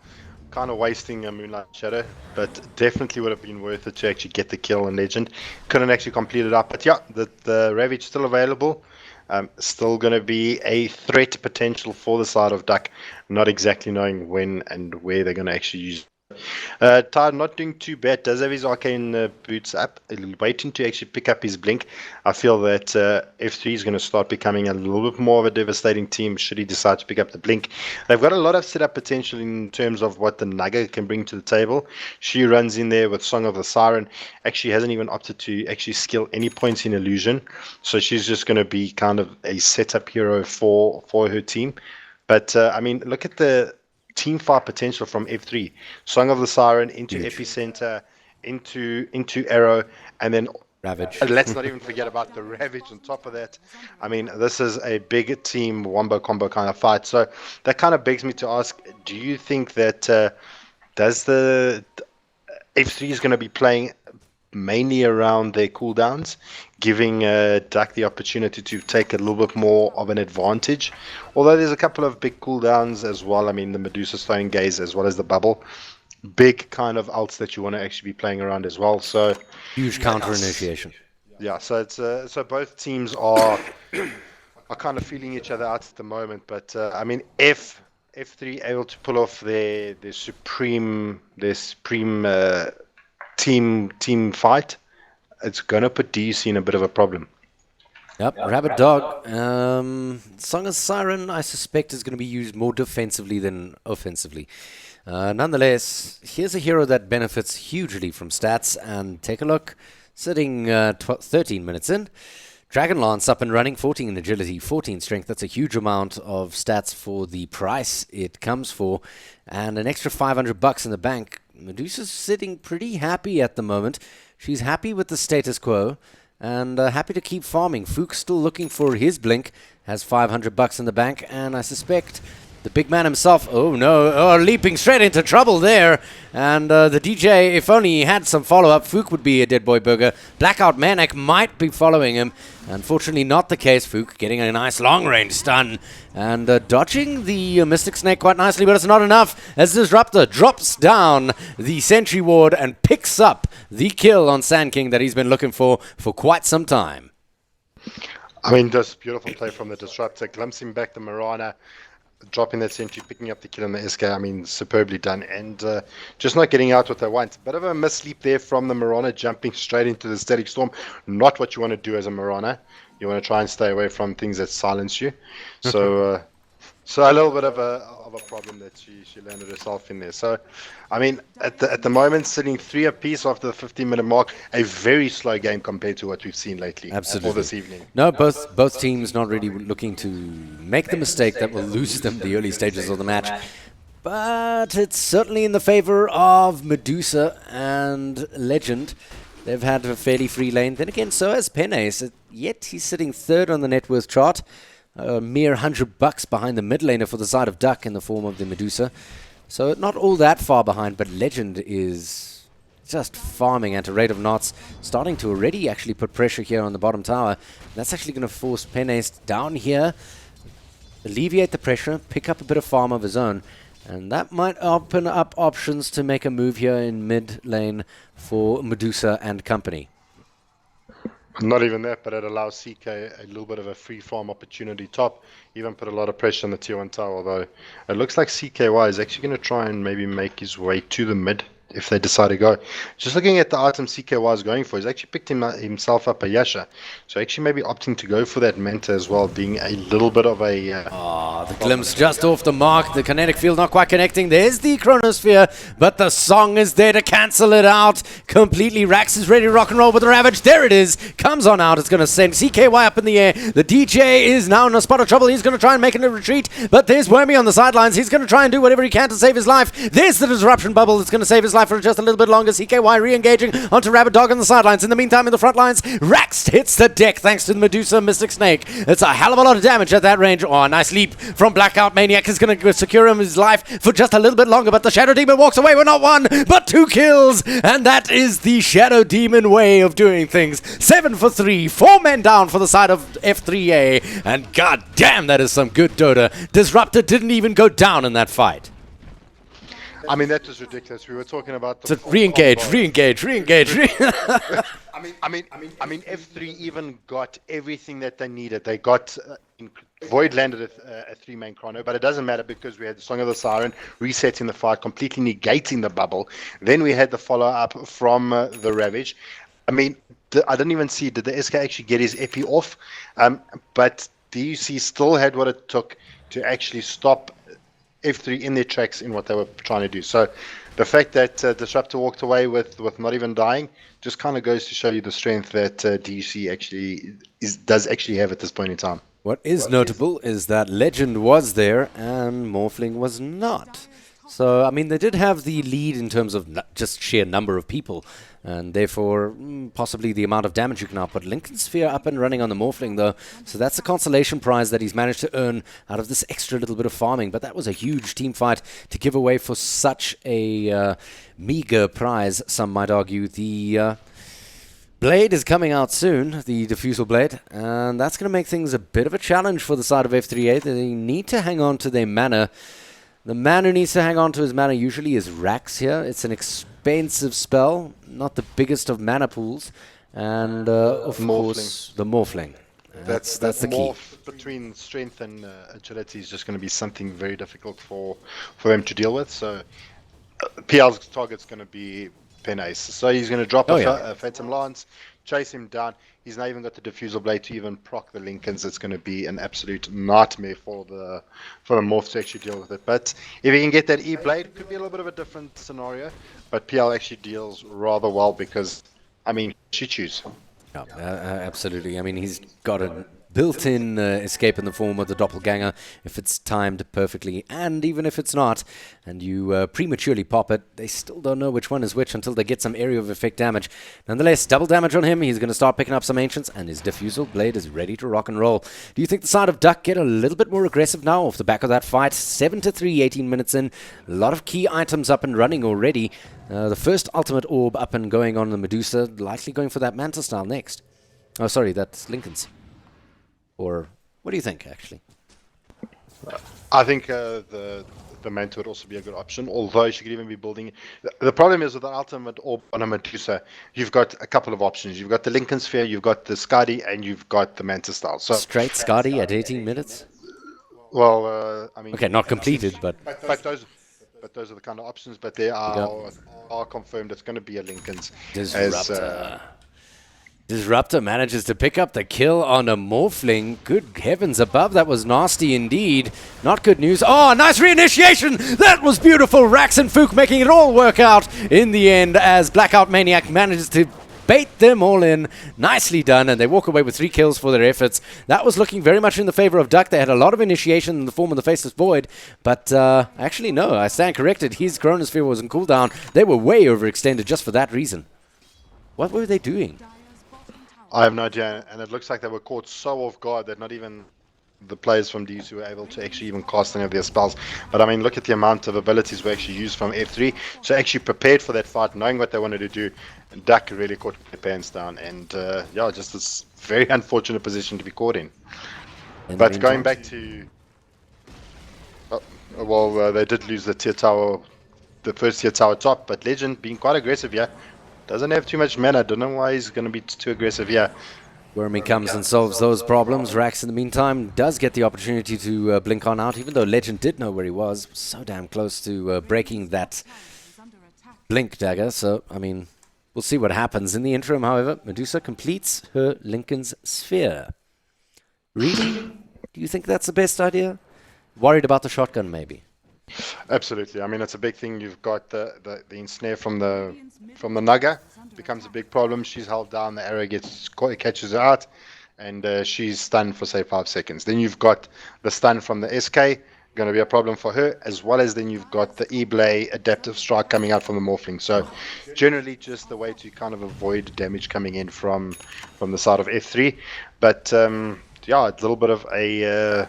Kind of wasting a Moonlight Shadow, but definitely would have been worth it to actually get the kill on Legend. Couldn't actually complete it up, but yeah, the Ravage still available. Still going to be a threat potential for the side of DUC, not exactly knowing when and where they're going to actually use. Tide not doing too bad, does have his arcane boots up, waiting to actually pick up his blink. I feel that F3 is going to start becoming a little bit more of a devastating team should he decide to pick up the blink. They've got a lot of setup potential in terms of what the Nugget can bring to the table. She runs in there with Song of the Siren, actually hasn't even opted to actually skill any points in illusion, so she's just going to be kind of a setup hero for her team. But I mean, look at the team fire potential from F3. Song of the Siren into Epicenter, into Arrow, and then Ravage. Let's not even forget about the Ravage on top of that. I mean, this is a big team wombo combo kind of fight. So that kind of begs me to ask, do you think that does the F3 is going to be playing mainly around their cooldowns, giving DUC the opportunity to take a little bit more of an advantage? Although there's a couple of big cooldowns as well. I mean, the Medusa Stone Gaze as well as the Bubble. Big kind of ults that you want to actually be playing around as well. So huge counter initiation. Yeah, so it's so both teams are kind of feeling each other out at the moment. But I mean, if F3 able to pull off their supreme team fight, it's gonna put DUC in a bit of a problem. Yep, Rabbit Dog. Song of Siren, I suspect, is going to be used more defensively than offensively. Nonetheless, here's a hero that benefits hugely from stats, and take a look. Sitting 13 minutes in. Dragon Lance up and running, 14 in agility, 14 strength. That's a huge amount of stats for the price it comes for. And an extra 500 bucks in the bank. Medusa's sitting pretty happy at the moment. She's happy with the status quo and happy to keep farming. Fook's still looking for his blink, has 500 bucks in the bank, and I suspect the big man himself, leaping straight into trouble there. And the DJ, if only he had some follow-up, Fook would be a dead boy burger. Blackout Maniac might be following him. Unfortunately, not the case. Fook getting a nice long-range stun and dodging the Mystic Snake quite nicely, but it's not enough as Disruptor drops down the Sentry Ward and picks up the kill on Sand King that he's been looking for quite some time. I mean, just beautiful play from the Disruptor, glimpsing back the Marana, dropping that sentry, picking up the kill on the SK. I mean, superbly done, and just not getting out what they want. Bit of a missleep there from the Marana, jumping straight into the Static Storm. Not what you want to do as a Marana. You want to try and stay away from things that silence you. So, so a little bit of a problem that she landed herself in there. So, I mean, at the moment, sitting 3 apiece after the 15-minute mark, a very slow game compared to what we've seen lately. Absolutely. Or this evening. No, both teams not really looking to make the mistake that will lose them the early stages of the match. But it's certainly in the favor of Medusa and Legend. They've had a fairly free lane. Then again, so has Penace. Yet he's sitting third on the net worth chart. A mere $100 behind the mid laner for the side of Duck in the form of the Medusa. So not all that far behind, but Legend is just farming at a rate of knots, starting to already actually put pressure here on the bottom tower. That's actually going to force Penace down here, alleviate the pressure, pick up a bit of farm of his own, and that might open up options to make a move here in mid lane for Medusa and company. Not even that, but it allows CK a little bit of a free farm opportunity top. Even put a lot of pressure on the tier 1 tower, although it looks like CKY is actually going to try and maybe make his way to the mid if they decide to go. Just looking at the item CKY is going for, he's actually picked himself up a Yasha. So actually maybe opting to go for that Manta as well, being a little bit of a... the glimpse just off the mark. The kinetic field not quite connecting. There's the Chronosphere, but the song is there to cancel it out completely. Rax is ready to rock and roll with the Ravage. There it is. Comes on out. It's going to send CKY up in the air. The DJ is now in a spot of trouble. He's going to try and make a retreat, but there's Wormy on the sidelines. He's going to try and do whatever he can to save his life. There's the disruption bubble that's going to save his life for just a little bit longer. CKY re-engaging onto Rabbit Dog on the sidelines. In the meantime, in the front lines, Rax hits the deck thanks to the Medusa Mystic Snake. It's a hell of a lot of damage at that range. Oh, a nice leap from Blackout. Maniac is going to secure him his life for just a little bit longer, but the Shadow Demon walks away with not 1, but 2 kills. And that is the Shadow Demon way of doing things. 7 for 3, 4 men down for the side of F3A. And god damn, that is some good Dota. Disruptor didn't even go down in that fight. I mean, that was ridiculous. We were talking about the re-engage. I mean, F3 even got everything that they needed. They got Void landed a 3-man chrono, but it doesn't matter because we had the Song of the Siren resetting the fight, completely negating the bubble. Then we had the follow-up from the Ravage. I mean, I didn't even see, did the SK actually get his epi off? But DUC still had what it took to actually stop F3 in their tracks in what they were trying to do. So the fact that Disruptor walked away with not even dying just kind of goes to show you the strength that DUC actually does actually have at this point in time. What is notable is that Legend was there and Morphling was not. So, I mean, they did have the lead in terms of just sheer number of people, and therefore possibly the amount of damage you can output. Lincoln Sphere up and running on the Morphling, though, so that's a consolation prize that he's managed to earn out of this extra little bit of farming. But that was a huge team fight to give away for such a meager prize, some might argue. The Blade is coming out soon, the Diffusal Blade, and that's going to make things a bit of a challenge for the side of F3A. They need to hang on to their mana. The man who needs to hang on to his mana usually is Rax here. It's an expensive spell, not the biggest of mana pools, and of course the Morphling. That's the key. Morph between strength and agility is just going to be something very difficult for them to deal with. So PL's target's going to be Penace. So he's going to drop a Phantom Lance, chase him down. He's not even got the Diffusal Blade to even proc the Lincolns. It's going to be an absolute nightmare for the Morph to actually deal with it. But if he can get that E-Blade, it could be a little bit of a different scenario. But PL actually deals rather well because, I mean, she chooses. Yeah, absolutely. I mean, he's got a built-in escape in the form of the Doppelganger if it's timed perfectly, and even if it's not, and you prematurely pop it, they still don't know which one is which until they get some area of effect damage. Nonetheless, double damage on him. He's going to start picking up some Ancients, and his Diffusal Blade is ready to rock and roll. Do you think the side of Duck get a little bit more aggressive now off the back of that fight? 7-3, 18 minutes in. A lot of key items up and running already. The first ultimate orb up and going on the Medusa, likely going for that Manta style next. Oh, sorry, that's Lincoln's. Or what do you think, actually? I think the Manta would also be a good option, although she could even be building. The problem is with the ultimate orb on a Medusa, you've got a couple of options. You've got the Lincoln Sphere, you've got the Skadi, and you've got the Manta style. So straight Skadi at 18 minutes? Well, I mean... Okay, not completed, but those are the kind of options, but they are confirmed it's going to be a Lincoln's. Disruptor. Disruptor manages to pick up the kill on a Morphling. Good heavens above, that was nasty indeed. Not good news. Oh, nice reinitiation! That was beautiful! Rax and Fook making it all work out in the end as Blackout Maniac manages to bait them all in. Nicely done, and they walk away with 3 kills for their efforts. That was looking very much in the favor of Duck. They had a lot of initiation in the form of the Faceless Void, but actually no, I stand corrected. His Chronosphere was in cooldown. They were way overextended just for that reason. What were they doing? I have no idea, and it looks like they were caught so off guard that not even the players from DUC were able to actually even cast any of their spells. But I mean, look at the amount of abilities we actually used from F3. So actually prepared for that fight, knowing what they wanted to do. And Duck really caught their pants down, and yeah, just this very unfortunate position to be caught in. But going back to, well, they did lose the tier tower, the first tier tower top, but Legend being quite aggressive here. Doesn't have too much mana. Don't know why he's going to be too aggressive here. Wormy comes and solves those problems. Rax, in the meantime, does get the opportunity to blink on out, even though Legend did know where he was. So damn close to breaking that blink dagger. So, I mean, we'll see what happens. In the interim, however, Medusa completes her Lincoln's Sphere. Really? Do you think that's the best idea? Worried about the shotgun, maybe? Absolutely. I mean, it's a big thing. You've got the ensnare from the Naga. Becomes a big problem. She's held down. The arrow catches her out, and she's stunned for say 5 seconds. Then you've got the stun from the SK. Going to be a problem for her, as well as then you've got the E-Blade Adaptive Strike coming out from the Morphling. So generally just the way to kind of avoid damage coming in from the side of F3. But yeah, it's a little bit of a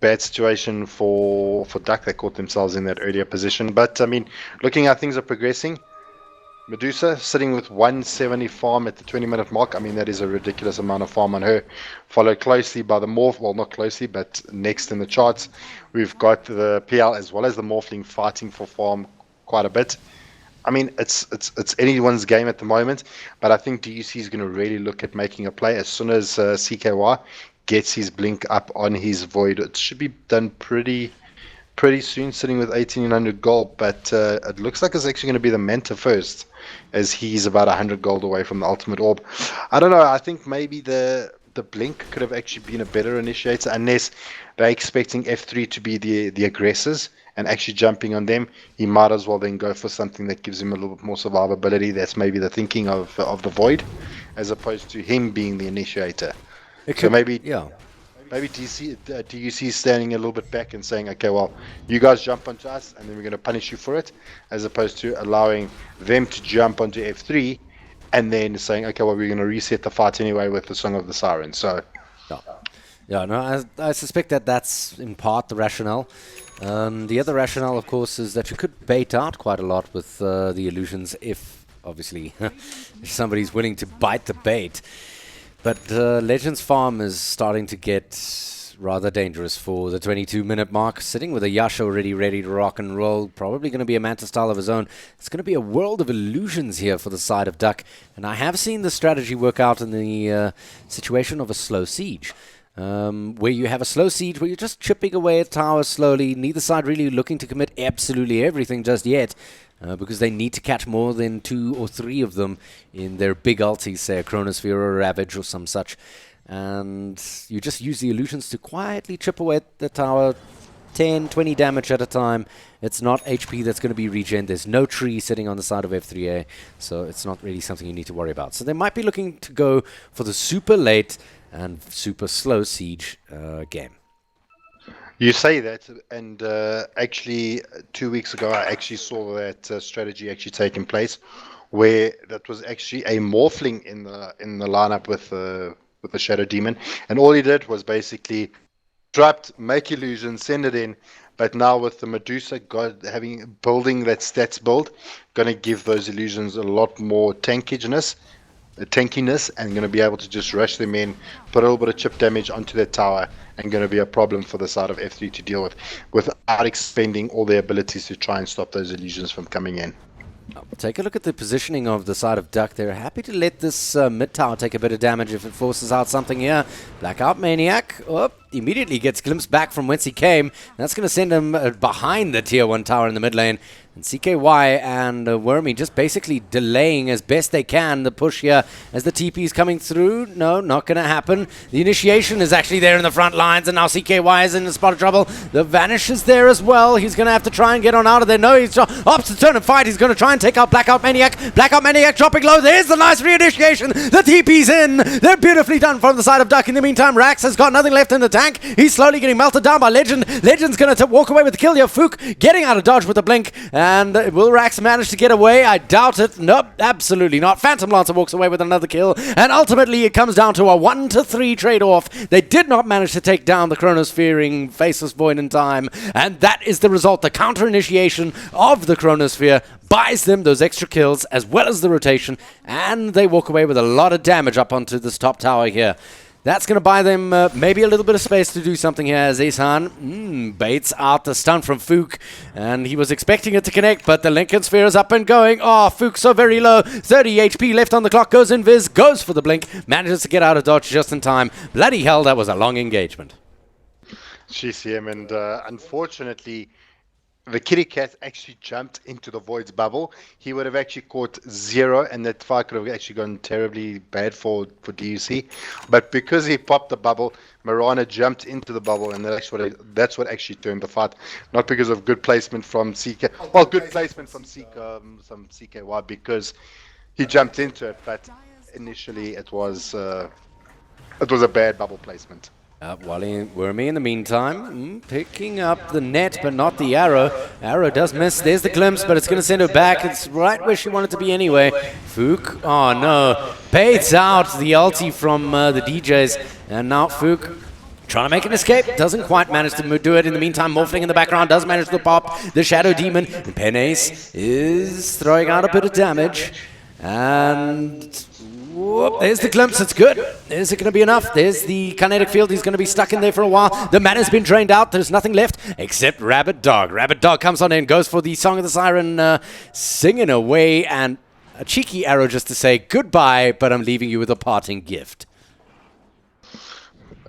bad situation for Duck. They caught themselves in that earlier position. But I mean, looking how things are progressing, Medusa sitting with 170 farm at the 20-minute mark. I mean, that is a ridiculous amount of farm on her. Followed closely by the Morph, well, not closely, but next in the charts, we've got the PL as well as the Morphling fighting for farm quite a bit. I mean, it's anyone's game at the moment, but I think DUC is going to really look at making a play as soon as CKY gets his blink up on his Void. It should be done pretty soon, sitting with 1800 gold, but it looks like it's actually going to be the Manta first, as he's about 100 gold away from the ultimate orb. I don't know, I think maybe the blink could have actually been a better initiator, unless they're expecting F3 to be the aggressors and actually jumping on them. He might as well then go for something that gives him a little bit more survivability. That's maybe the thinking of the Void, as opposed to him being the initiator. So maybe DUC is standing a little bit back and saying, okay, well, you guys jump onto us and then we're going to punish you for it, as opposed to allowing them to jump onto F3 and then saying, okay, well, we're going to reset the fight anyway with the Song of the Siren. So I suspect that's in part the rationale. The other rationale, of course, is that you could bait out quite a lot with the illusions if, obviously, if somebody's willing to bite the bait. But Legends Farm is starting to get rather dangerous for the 22-minute mark. Sitting with a Yash already ready to rock and roll. Probably going to be a Manta style of his own. It's going to be a world of illusions here for the side of Duck. And I have seen the strategy work out in the situation of a slow siege. Where you have a slow siege, where you're just chipping away at towers slowly. Neither side really looking to commit absolutely everything just yet. Because they need to catch more than 2 or 3 of them in their big ultis, say a Chronosphere or a Ravage or some such. And you just use the illusions to quietly chip away at the tower, 10, 20 damage at a time. It's not HP that's going to be regen. There's no tree sitting on the side of F3A, so it's not really something you need to worry about. So they might be looking to go for the super late and super slow siege game. You say that, and actually 2 weeks ago I actually saw that strategy actually taking place, where that was actually a Morphling in the lineup with the Shadow Demon, and all he did was basically disrupt, make illusion, send it in. But now with the Medusa building that stats build, going to give those illusions a lot more tankiness, and going to be able to just rush them in, put a little bit of chip damage onto their tower, and going to be a problem for the side of F3 to deal with, without expending all their abilities to try and stop those illusions from coming in. Take a look at the positioning of the side of Duck. They're happy to let this mid-tower take a bit of damage if it forces out something here. Blackout Maniac immediately gets glimpsed back from whence he came. That's going to send him behind the tier 1 tower in the mid lane. And CKY and Wormy just basically delaying as best they can the push here as the TP is coming through. No, not going to happen. The initiation is actually there in the front lines, and now CKY is in a spot of trouble. The Vanish is there as well. He's going to have to try and get on out of there. No, he's opts to turn and fight. He's going to try and take out Blackout Maniac. Blackout Maniac dropping low. There's the nice reinitiation. The TP's in. They're beautifully done from the side of DUC. In the meantime, Rax has got nothing left in the tank. He's slowly getting melted down by Legend. Legend's going to walk away with the kill here. Fook getting out of dodge with the blink. And will Rax manage to get away? I doubt it. Nope, absolutely not. Phantom Lancer walks away with another kill. And ultimately, it comes down to a 1-3 trade-off. They did not manage to take down the Chronosphere-ing Faceless Void in time. And that is the result. The counter-initiation of the Chronosphere buys them those extra kills as well as the rotation. And they walk away with a lot of damage up onto this top tower here. That's going to buy them maybe a little bit of space to do something here as Asan baits out the stun from Fook. And he was expecting it to connect, but the Lincoln Sphere is up and going. Oh, Fook so very low. 30 HP left on the clock. Goes invis, goes for the blink. Manages to get out of dodge just in time. Bloody hell, that was a long engagement. GCM, and unfortunately, the kitty cat actually jumped into the Void's bubble. He would have actually caught 0, and that fight could have actually gone terribly bad for DUC. But because he popped the bubble, Marana jumped into the bubble, and that's what actually turned the fight. Not because of good placement from CK. Well, good placement from some CKY because he jumped into it, but initially it was a bad bubble placement. Wormy in the meantime, picking up the net, but not the arrow. Arrow does miss. There's the glimpse, but it's going to send her back. It's right where she wanted to be anyway. Fook, oh no, baits out the ulti from the DJs. And now Fook trying to make an escape. Doesn't quite manage to do it. In the meantime, Morphling in the background does manage to pop the Shadow Demon. Penace is throwing out a bit of damage. And whoop, there's the glimpse, it's good. Is it going to be enough? There's the kinetic field, he's going to be stuck in there for a while. The mana's been drained out, there's nothing left except Rabbit Dog. Rabbit Dog comes on in, goes for the Song of the Siren, singing away, and a cheeky arrow just to say goodbye, but I'm leaving you with a parting gift.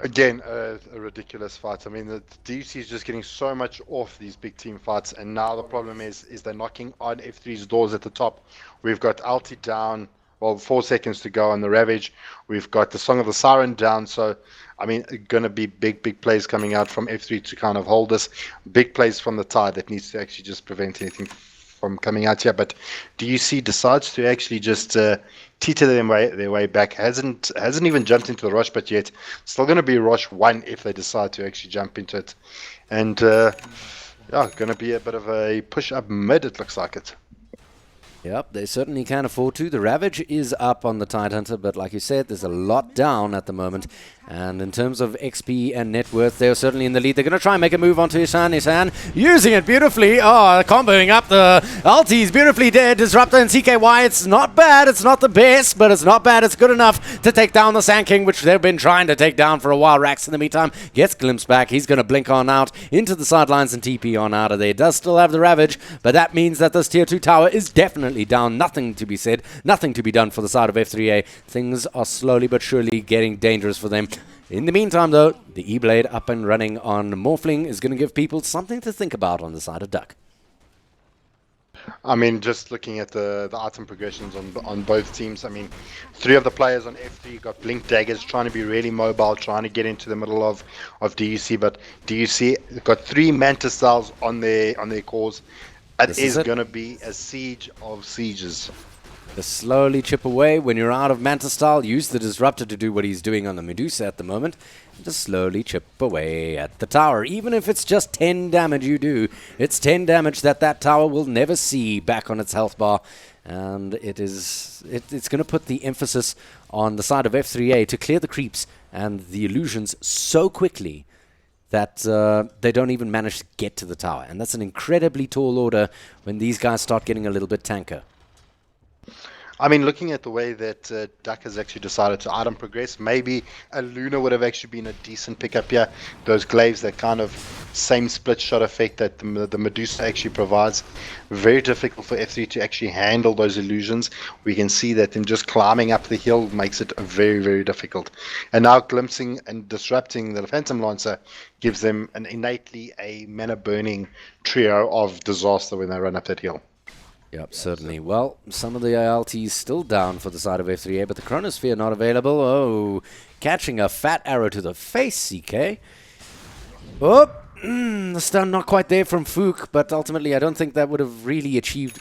Again, a ridiculous fight. I mean, the DUC is just getting so much off these big team fights, and now the problem is they're knocking on F3's doors at the top. We've got Alti down, well, 4 seconds to go on the Ravage. We've got the Song of the Siren down, so, I mean, going to be big plays coming out from F3 to kind of hold this. Big plays from the Tide that needs to actually just prevent anything from coming out here. But DUC decides to actually just teeter their way back. Hasn't even jumped into the rush, but yet still going to be rush 1 if they decide to actually jump into it. And yeah, going to be a bit of a push up mid, it looks like it. Yep, they certainly can afford to. The Ravage is up on the Tidehunter, but like you said, there's a lot down at the moment. And in terms of XP and net worth, they're certainly in the lead. They're going to try and make a move onto Isan. Isan using it beautifully. Oh, comboing up the ultis beautifully there. Disruptor and CKY. It's not bad. It's not the best, but it's not bad. It's good enough to take down the Sand King, which they've been trying to take down for a while. Rax, in the meantime, gets glimpsed back. He's going to blink on out into the sidelines and TP on out of there. Does still have the Ravage, but that means that this Tier 2 tower is definitely down. Nothing to be said. Nothing to be done for the side of F3A. Things are slowly but surely getting dangerous for them. In the meantime, though, the E-Blade up and running on Morphling is going to give people something to think about on the side of DUC. I mean, just looking at the item progressions on both teams, I mean, 3 of the players on F3 got Blink Daggers, trying to be really mobile, trying to get into the middle of DUC, but DUC got 3 Manta Styles on their cores. That is going to be a siege of sieges. Just slowly chip away. When you're out of Manta Style, use the Disruptor to do what he's doing on the Medusa at the moment. Just slowly chip away at the tower. Even if it's just 10 damage you do, it's 10 damage that tower will never see back on its health bar. And it's going to put the emphasis on the side of F3A to clear the creeps and the illusions so quickly that they don't even manage to get to the tower. And that's an incredibly tall order when these guys start getting a little bit tanker. I mean, looking at the way that Duck has actually decided to item progress, maybe a Luna would have actually been a decent pickup here. Those glaives, that kind of same split shot effect that the Medusa actually provides. Very difficult for F3 to actually handle those illusions. We can see that them just climbing up the hill makes it very, very difficult. And now glimpsing and disrupting the Phantom Lancer gives them an innately a mana burning trio of disaster when they run up that hill. Yep, certainly. Well, some of the ALTs still down for the side of F3A, but the Chronosphere not available. Oh, catching a fat arrow to the face, CK. Oh, the stun not quite there from Fook, but ultimately I don't think that would have really achieved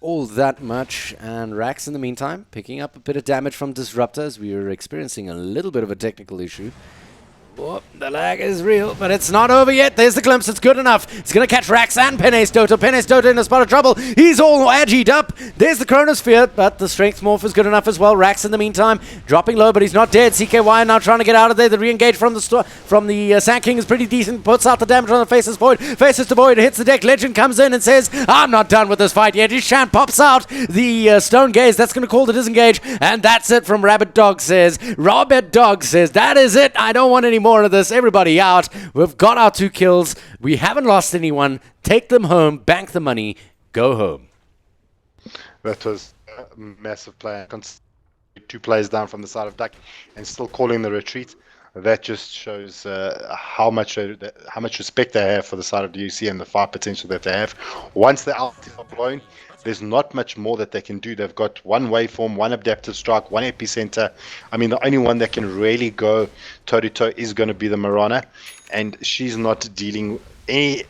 all that much. And Rax, in the meantime, picking up a bit of damage from Disruptor as we were experiencing a little bit of a technical issue. Oh, the lag is real, but it's not over yet. There's the glimpse. It's good enough. It's going to catch Rax and Penes Dota. Penes Dota in a spot of trouble. He's all agied up. There's the Chronosphere, but the Strength Morph is good enough as well. Rax, in the meantime, dropping low, but he's not dead. CKY now trying to get out of there. The re-engage from the Sand King is pretty decent. Puts out the damage on the Faceless Void. Faceless Void hits the deck. Legend comes in and says, I'm not done with this fight yet. Ishan pops out the Stone Gaze. That's going to call the disengage, and that's it from Rabbit Dog says. Rabbit Dog says, that is it. I don't want any more of this. Everybody out. We've got our 2 kills. We haven't lost anyone. Take them home. Bank the money. Go home. That was a massive play. 2 players down from the side of Duck and still calling the retreat. That just shows how much respect they have for the side of the UC and the fight potential that they have. Once the ulti are blown, there's not much more that they can do. They've got 1 waveform, 1 adaptive strike, 1 epicenter. I mean, the only one that can really go toe-to-toe is going to be the Mirana, and she's not dealing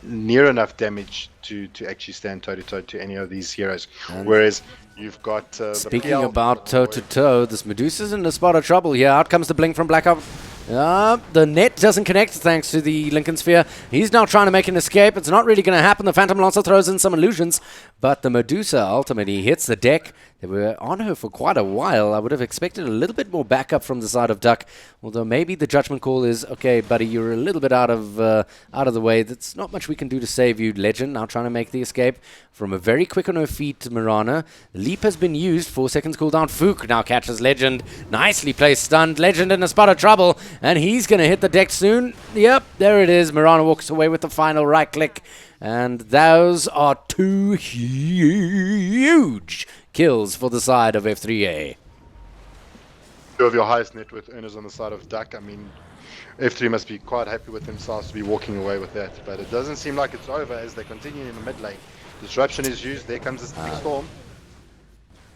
near enough damage to actually stand toe-to-toe to any of these heroes. And whereas you've got... speaking about toe-to-toe, this Medusa's in a spot of trouble here. Out comes the blink from Blackout. The net doesn't connect thanks to the Lincoln Sphere. He's now trying to make an escape. It's not really going to happen. The Phantom Lancer throws in some illusions, but the Medusa ultimately hits the deck. They were on her for quite a while. I would have expected a little bit more backup from the side of Duck, although maybe the judgment call is, okay, buddy, you're a little bit out of the way. That's not much we can do to save you. Legend now trying to make the escape from a very quick on her feet, Mirana. Leap has been used. 4 seconds cooldown. Fook now catches Legend. Nicely placed stunned. Legend in a spot of trouble, and he's going to hit the deck soon. Yep, there it is. Mirana walks away with the final right click, and those are 2 huge kills for the side of F3A. 2 of your highest net worth earners on the side of Duck. I mean, F3 must be quite happy with themselves to be walking away with that, but it doesn't seem like it's over as they continue in the mid lane. Disruption is used. There comes the storm.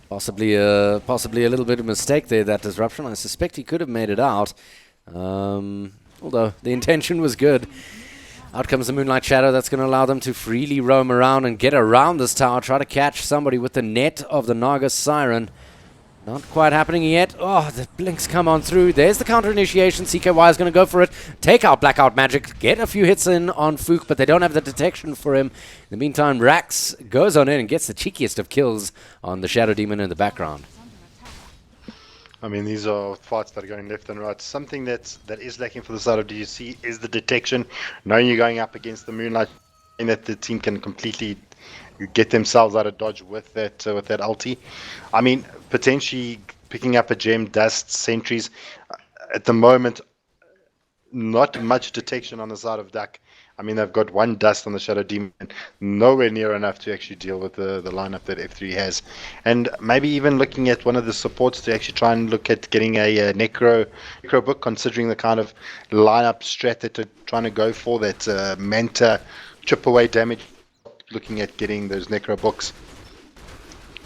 Possibly a little bit of mistake there, that disruption. I suspect he could have made it out, although the intention was good. Out comes the Moonlight Shadow. That's going to allow them to freely roam around and get around this tower. Try to catch somebody with the net of the Naga Siren. Not quite happening yet. Oh, the blinks come on through. There's the counter initiation. CKY is going to go for it. Take out Blackout Magic. Get a few hits in on Fook, but they don't have the detection for him. In the meantime, Rax goes on in and gets the cheekiest of kills on the Shadow Demon in the background. I mean, these are fights that are going left and right. Something that is lacking for the side of DUC is the detection. Knowing you're going up against the Moonlight, and that the team can completely get themselves out of dodge with that ulti. I mean, potentially picking up a gem, dust, sentries. At the moment, not much detection on the side of Duck. I mean, they've got 1 dust on the Shadow Demon, nowhere near enough to actually deal with the lineup that F3 has. And maybe even looking at one of the supports to actually try and look at getting a Necro book, considering the kind of lineup strat that they're trying to go for, that Manta chip away damage. Looking at getting those Necro books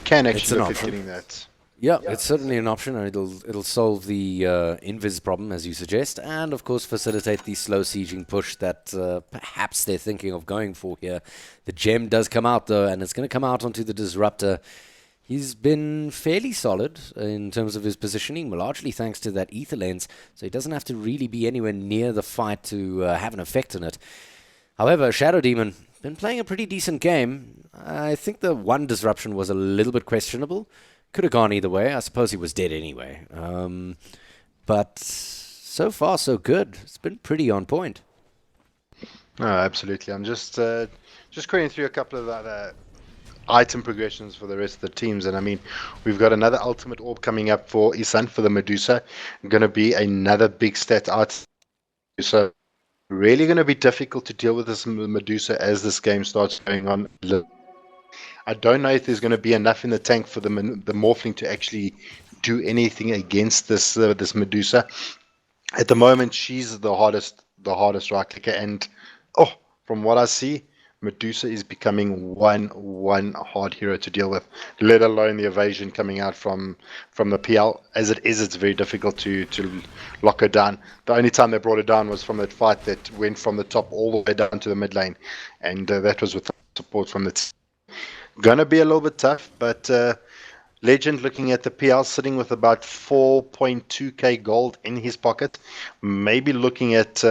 can actually look at getting that. Yeah, it's certainly an option, and it'll solve the invis problem, as you suggest, and of course facilitate the slow sieging push that perhaps they're thinking of going for here. The gem does come out though, and it's going to come out onto the Disruptor. He's been fairly solid in terms of his positioning, largely thanks to that ether lens, so he doesn't have to really be anywhere near the fight to have an effect on it. However, Shadow Demon been playing a pretty decent game. I think the 1 disruption was a little bit questionable. Could have gone either way. I suppose he was dead anyway. But so far, so good. It's been pretty on point. Oh, absolutely. I'm just querying through a couple of other item progressions for the rest of the teams. And I mean, we've got another ultimate orb coming up for Isan for the Medusa. Going to be another big stat out. So really going to be difficult to deal with this Medusa as this game starts going on. I don't know if there's going to be enough in the tank for the Morphling to actually do anything against this Medusa. At the moment, she's the hardest right clicker, and from what I see, Medusa is becoming one hard hero to deal with, let alone the evasion coming out from the PL. As it is, it's very difficult to lock her down. The only time they brought her down was from that fight that went from the top all the way down to the mid lane, and that was with support from the team. Gonna be a little bit tough, but Legend, looking at the PL, sitting with about 4.2k gold in his pocket, maybe looking at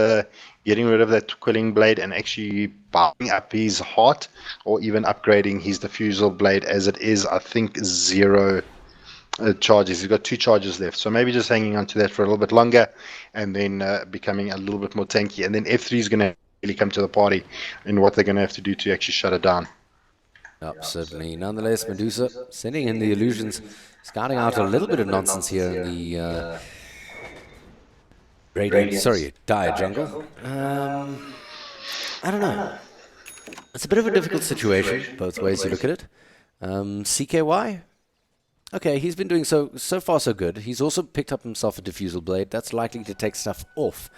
getting rid of that Quelling Blade and actually buying up his heart, or even upgrading his Diffusal Blade, as it is, I think, 0 charges. He's got 2 charges left, so maybe just hanging on to that for a little bit longer, and then becoming a little bit more tanky. And then F3 is going to really come to the party in what they're going to have to do to actually shut it down. Certainly. Nonetheless, Medusa sending in the illusions, scouting out a little bit of nonsense here in the dire jungle. I don't know. It's a bit of a difficult situation, both ways you look at it. CKY? Okay, he's been doing so far so good. He's also picked up himself a Diffusal Blade. That's likely to take stuff off,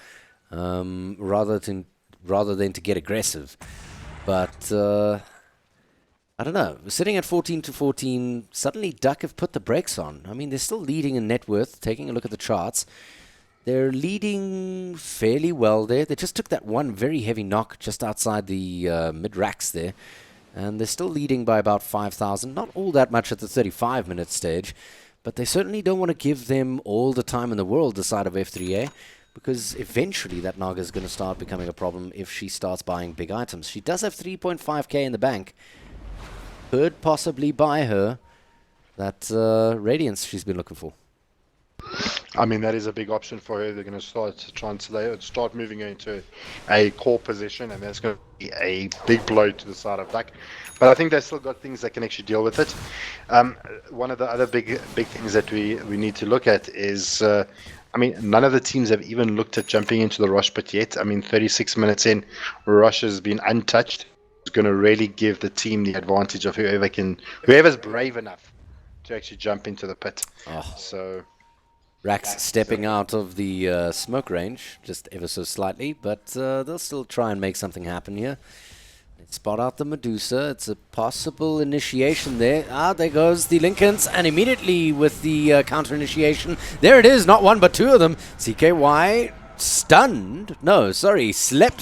rather than to get aggressive. But I don't know. Sitting at 14-14, suddenly DUC have put the brakes on. I mean, they're still leading in net worth. Taking a look at the charts, they're leading fairly well there. They just took that one very heavy knock just outside the mid-racks there. And they're still leading by about 5,000. Not all that much at the 35-minute stage. But they certainly don't want to give them all the time in the world, the side of F3A. Because eventually that Naga is going to start becoming a problem if she starts buying big items. She does have 3.5k in the bank. Could possibly buy her that Radiance she's been looking for. I mean, that is a big option for her. They're going to start moving her into a core position, and that's going to be a big blow to the side of DUC. But I think they've still got things that can actually deal with it. One of the other big things that we need to look at is, I mean, none of the teams have even looked at jumping into the Rosh pit yet. I mean, 36 minutes in, Rosh has been untouched. It's going to really give the team the advantage of whoever's brave enough to actually jump into the pit. So Rax stepping out of the smoke range, just ever so slightly, but they'll still try and make something happen here. Let's spot out the Medusa. It's a possible initiation there. There goes the Lincolns, and immediately with the counter initiation, there it is, not one but 2 of them. CKY slept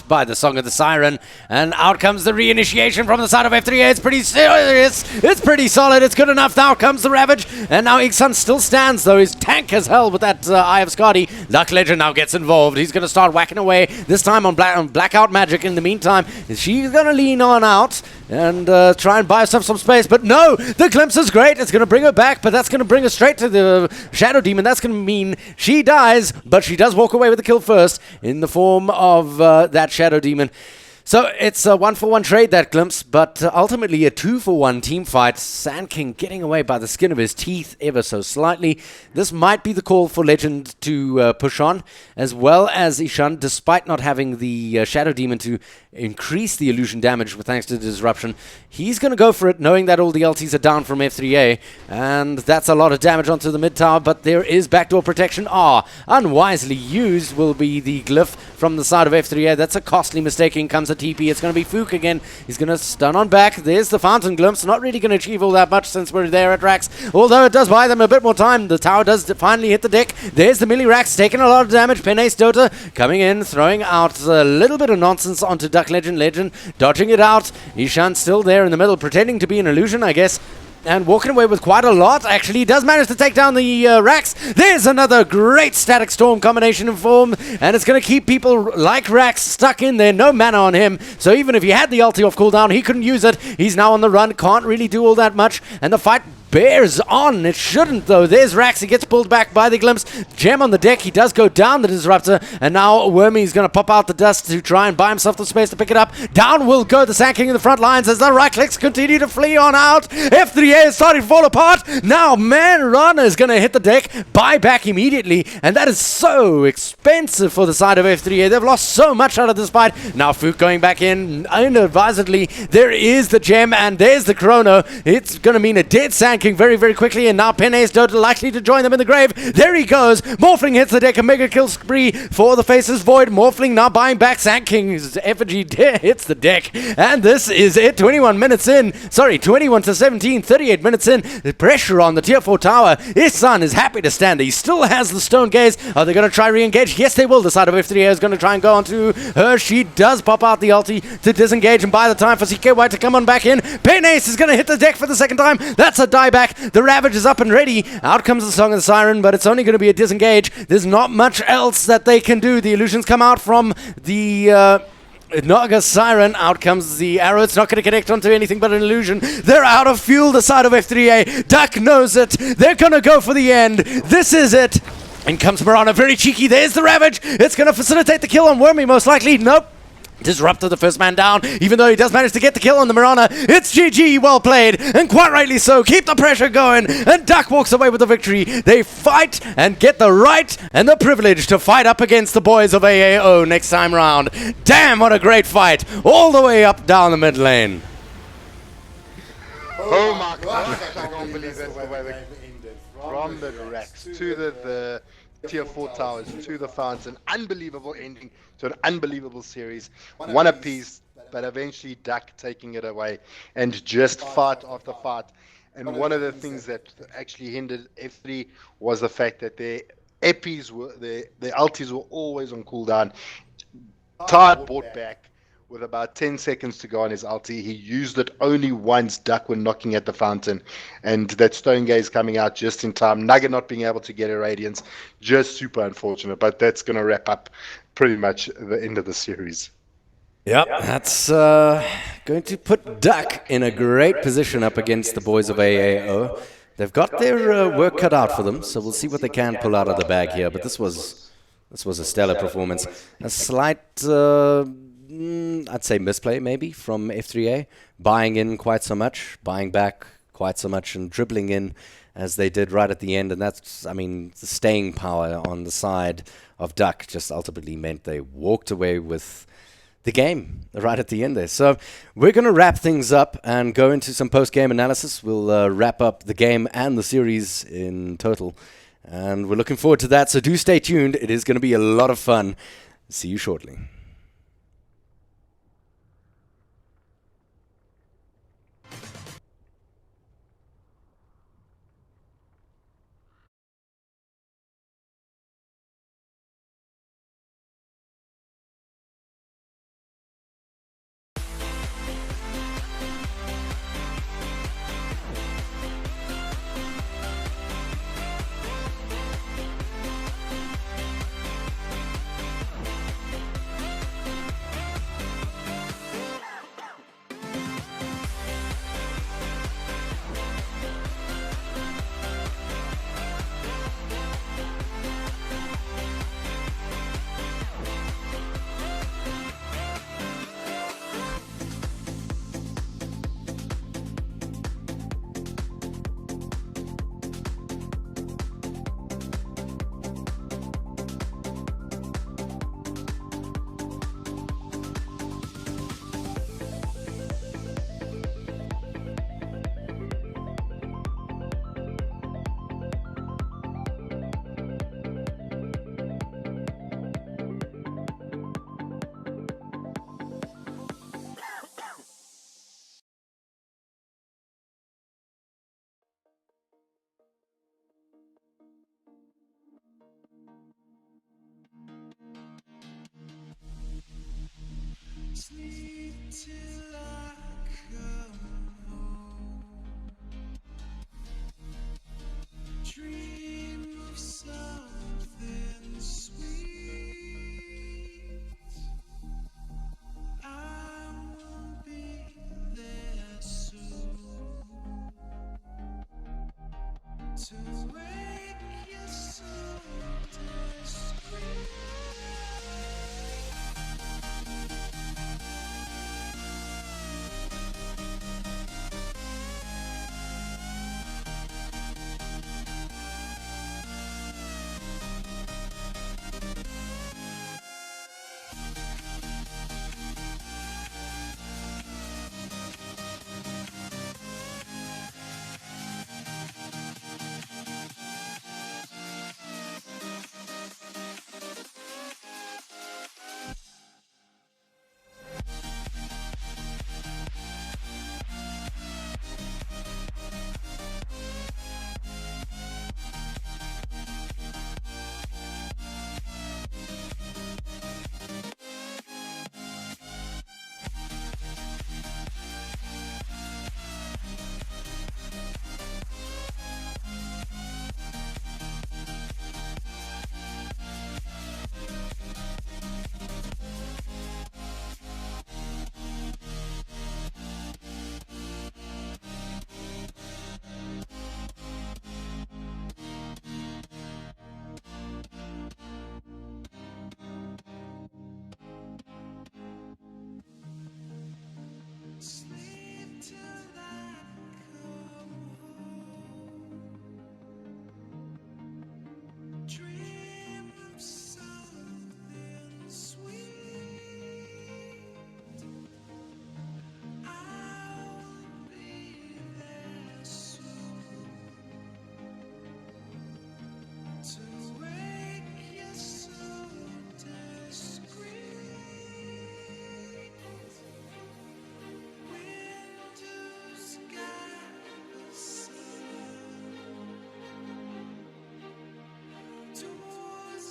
by the Song of the Siren, and out comes the reinitiation from the side of F3A. It's pretty serious, it's pretty solid, it's good enough. Now comes the Ravage, and now Ixan still stands, though he's tank as hell with that Eye of Skadi. Luck Legend now gets involved. He's going to start whacking away, this time on Blackout Magic. In the meantime, she's going to lean on out and try and buy herself some space, but no, the glimpse is great. It's going to bring her back, but that's going to bring her straight to the Shadow Demon. That's going to mean she dies, but she does walk away with the kill first in the form of that Shadow Demon. So it's a 1-for-1 trade, that glimpse, but ultimately a 2-for-1 team fight. Sand King getting away by the skin of his teeth ever so slightly. This might be the call for Legend to push on, as well as Ishan, despite not having the Shadow Demon to increase the illusion damage thanks to the disruption. He's going to go for it, knowing that all the LTs are down from F3A, and that's a lot of damage onto the mid tower, but there is backdoor protection. Unwisely used will be the glyph from the side of F3A. That's a costly mistake. In comes a TP. It's going to be Fook again. He's going to stun on back. There's the Fountain Glimpse. Not really going to achieve all that much since we're there at Rax, although it does buy them a bit more time. The tower does finally hit the deck. There's the Millie Rax taking a lot of damage. Penace Dota coming in, throwing out a little bit of nonsense onto DUC Legend, dodging it out. Ishan still there in the middle, pretending to be an illusion, I guess, and walking away with quite a lot. Actually, he does manage to take down the Rax. There's another great Static Storm combination in form, and it's going to keep people like Rax stuck in there. No mana on him, so even if he had the ulti off cooldown, he couldn't use it. He's now on the run, can't really do all that much, and the fight bears on. It shouldn't, though. There's Rax. He gets pulled back by the Glimpse. Gem on the deck. He does go down the Disruptor, and now Wormy's going to pop out the dust to try and buy himself the space to pick it up. Down will go the Sand King in the front lines as the right clicks continue to flee on out. F3A is starting to fall apart. Now, Man Runner is going to hit the deck, buy back immediately, and that is so expensive for the side of F3A. They've lost so much out of this fight. Now, Fook going back in unadvisedly. There is the Gem, and there's the Chrono. It's going to mean a dead Sand King very, very quickly, and now Pene's likely to join them in the grave. There he goes. Morphling hits the deck, a mega kill spree for the Faceless Void. Morphling now buying back. Sand King's effigy hits the deck, and this is it. 21 minutes in. Sorry, 21 to 17, 38 minutes in. The pressure on the tier 4 tower. Isan is happy to stand there. He still has the Stone Gaze. Are they going to try re-engage? Yes, they will. The side of F3A is going to try and go onto her. She does pop out the ulti to disengage and buy the time for CKY to come on back in. Penace is going to hit the deck for the second time. That's a dieback. The Ravage is up and ready. Out comes the Song of the Siren, but it's only going to be a disengage. There's not much else that they can do. The illusions come out from the Naga Siren. Out comes the arrow. It's not going to connect onto anything but an illusion. They're out of fuel, the side of F3A. Duck knows it. They're going to go for the end. This is it. In comes Marana, very cheeky. There's the Ravage. It's going to facilitate the kill on Wormy, most likely. Nope. Disruptor, the first man down, even though he does manage to get the kill on the Marana. It's GG, well played, and quite rightly so. Keep the pressure going, and Duck walks away with the victory. They fight and get the right and the privilege to fight up against the boys of AAO next time round. Damn, what a great fight, all the way up down the mid lane. Oh my gosh, I can't believe that's the way they ended. From the racks to the tier 4 towers to the fountain. Unbelievable ending to an unbelievable series. One apiece, but eventually Duck taking it away and just fight after fight. And one of the things that actually hindered F3 was the fact that their epis were, their ultis were always on cooldown. Tide brought back with about 10 seconds to go on his ulti. He used it only once. Duck were knocking at the fountain, and that Stone Gaze coming out just in time. Nugget not being able to get a Radiance, just super unfortunate, but that's going to wrap up pretty much the end of the series. Yep, that's going to put Duck in a great position up against the boys of AAO. They've got their work cut out for them, so we'll see what they can pull out of the bag here, but this was a stellar performance. A slight I'd say misplay maybe from F3A, buying in quite so much, buying back quite so much, and dribbling in as they did right at the end. And that's, I mean, the staying power on the side of Duck just ultimately meant they walked away with the game right at the end there. So we're going to wrap things up and go into some post-game analysis. We'll wrap up the game and the series in total, and we're looking forward to that. So do stay tuned. It is going to be a lot of fun. See you shortly. Sleep till I come home. Dream of something sweet. I won't be there soon. to wake you so discreet. Sleep till I come home. Dream of something sweet. I'll be there soon to wake you so discreet. Windows got the sun towards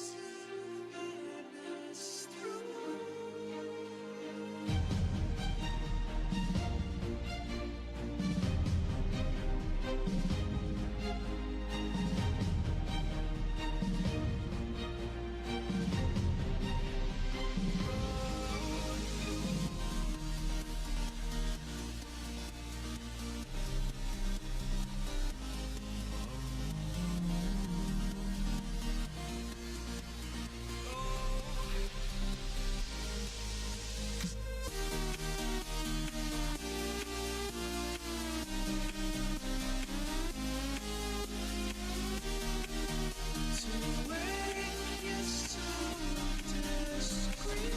us through. To wake you so discreet.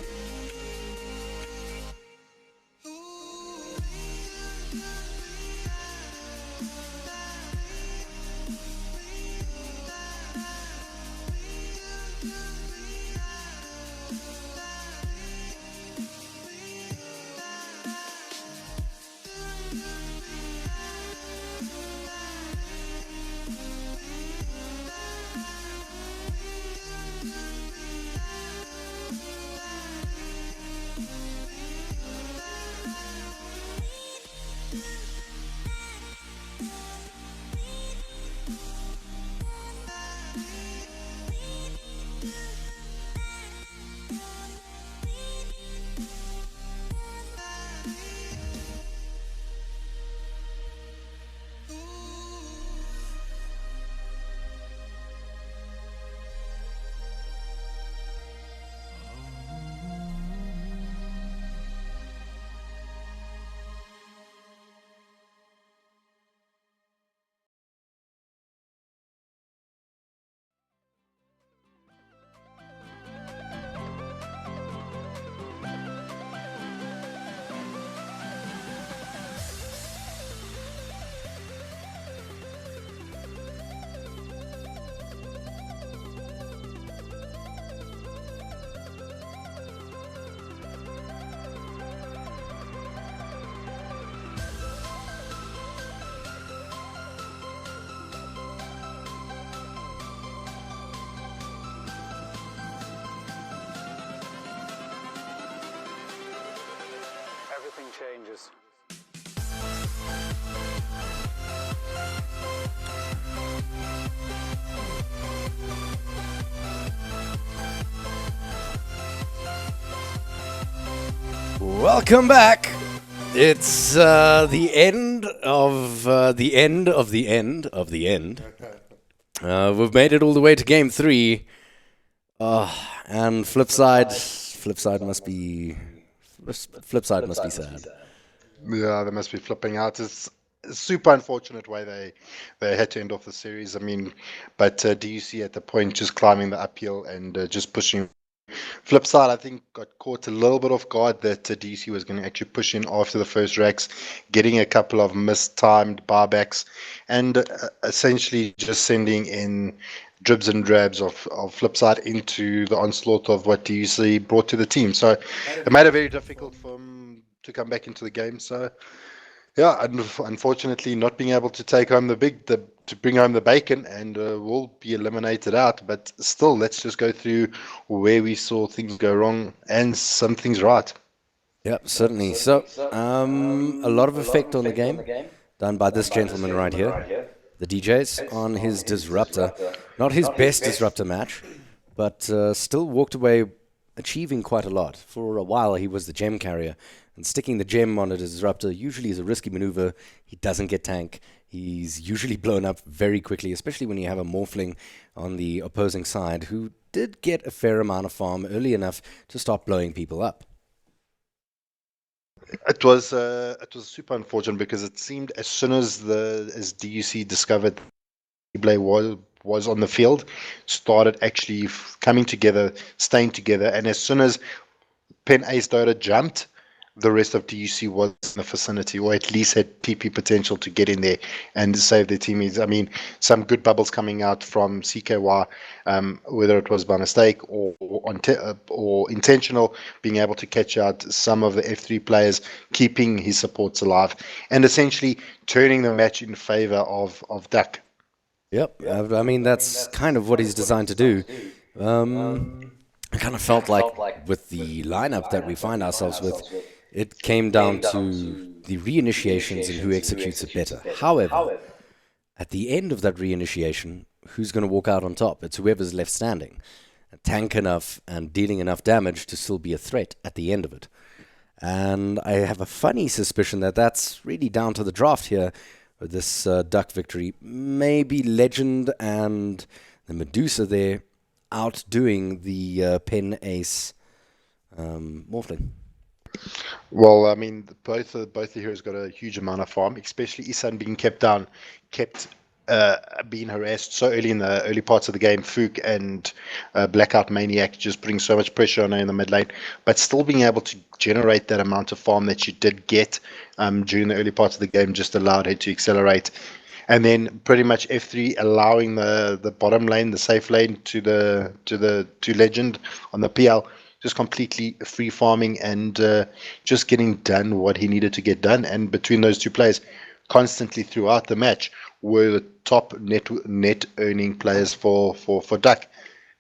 Everything changes. Welcome back. It's the end of the end of the end of the end. We've made it all the way to game 3. And Flipside must be sad. Yeah, they must be flipping out. It's a super unfortunate way they had to end off the series. I mean, but DUC at the point just climbing the uphill and just pushing. Flipside, I think, got caught a little bit off guard that DUC was going to actually push in after the first racks, getting a couple of mistimed barbacks, and essentially just sending in dribs and drabs of Flipside into the onslaught of what DUC brought to the team. So it made it very difficult for them to come back into the game. So yeah, unfortunately, not being able to take home to bring home the bacon, and will be eliminated out. But still, let's just go through where we saw things go wrong and some things right. Yep, certainly. So, a lot of effect on the game done by this gentleman right here, the DJs, on his disruptor. Not his best disruptor match, but still walked away achieving quite a lot. For a while, he was the gem carrier. And sticking the gem on a disruptor usually is a risky maneuver. He doesn't get tank. He's usually blown up very quickly, especially when you have a Morphling on the opposing side who did get a fair amount of farm early enough to start blowing people up. It was super unfortunate because it seemed as soon as DUC discovered Blay was on the field, started actually coming together, staying together, and as soon as Pen Ace Dota jumped, the rest of DUC was in the vicinity, or at least had TP potential to get in there and save their teammates. I mean, some good bubbles coming out from CKY, whether it was by mistake or intentional, being able to catch out some of the F3 players, keeping his supports alive, and essentially turning the match in favor of DUC. Yep, I mean, that's kind of what he's designed to do. I kind of felt like with the lineup that we find ourselves with, it came down to the reinitiations and who executes it better. However, at the end of that reinitiation, who's going to walk out on top? It's whoever's left standing, tank enough and dealing enough damage to still be a threat at the end of it. And I have a funny suspicion that that's really down to the draft here, with this DUC victory. Maybe Legend and the Medusa there outdoing the Pen Ace Morphling. Well, I mean, both the heroes got a huge amount of farm, especially Isan being kept down, being harassed so early in the early parts of the game. Fook and Blackout Maniac just putting so much pressure on her in the mid lane, but still being able to generate that amount of farm that she did get during the early parts of the game just allowed her to accelerate. And then pretty much F3 allowing the bottom lane, the safe lane, to Legend on the PL, just completely free farming and just getting done what he needed to get done. And between those two players, constantly throughout the match, were the top net earning players for DUC.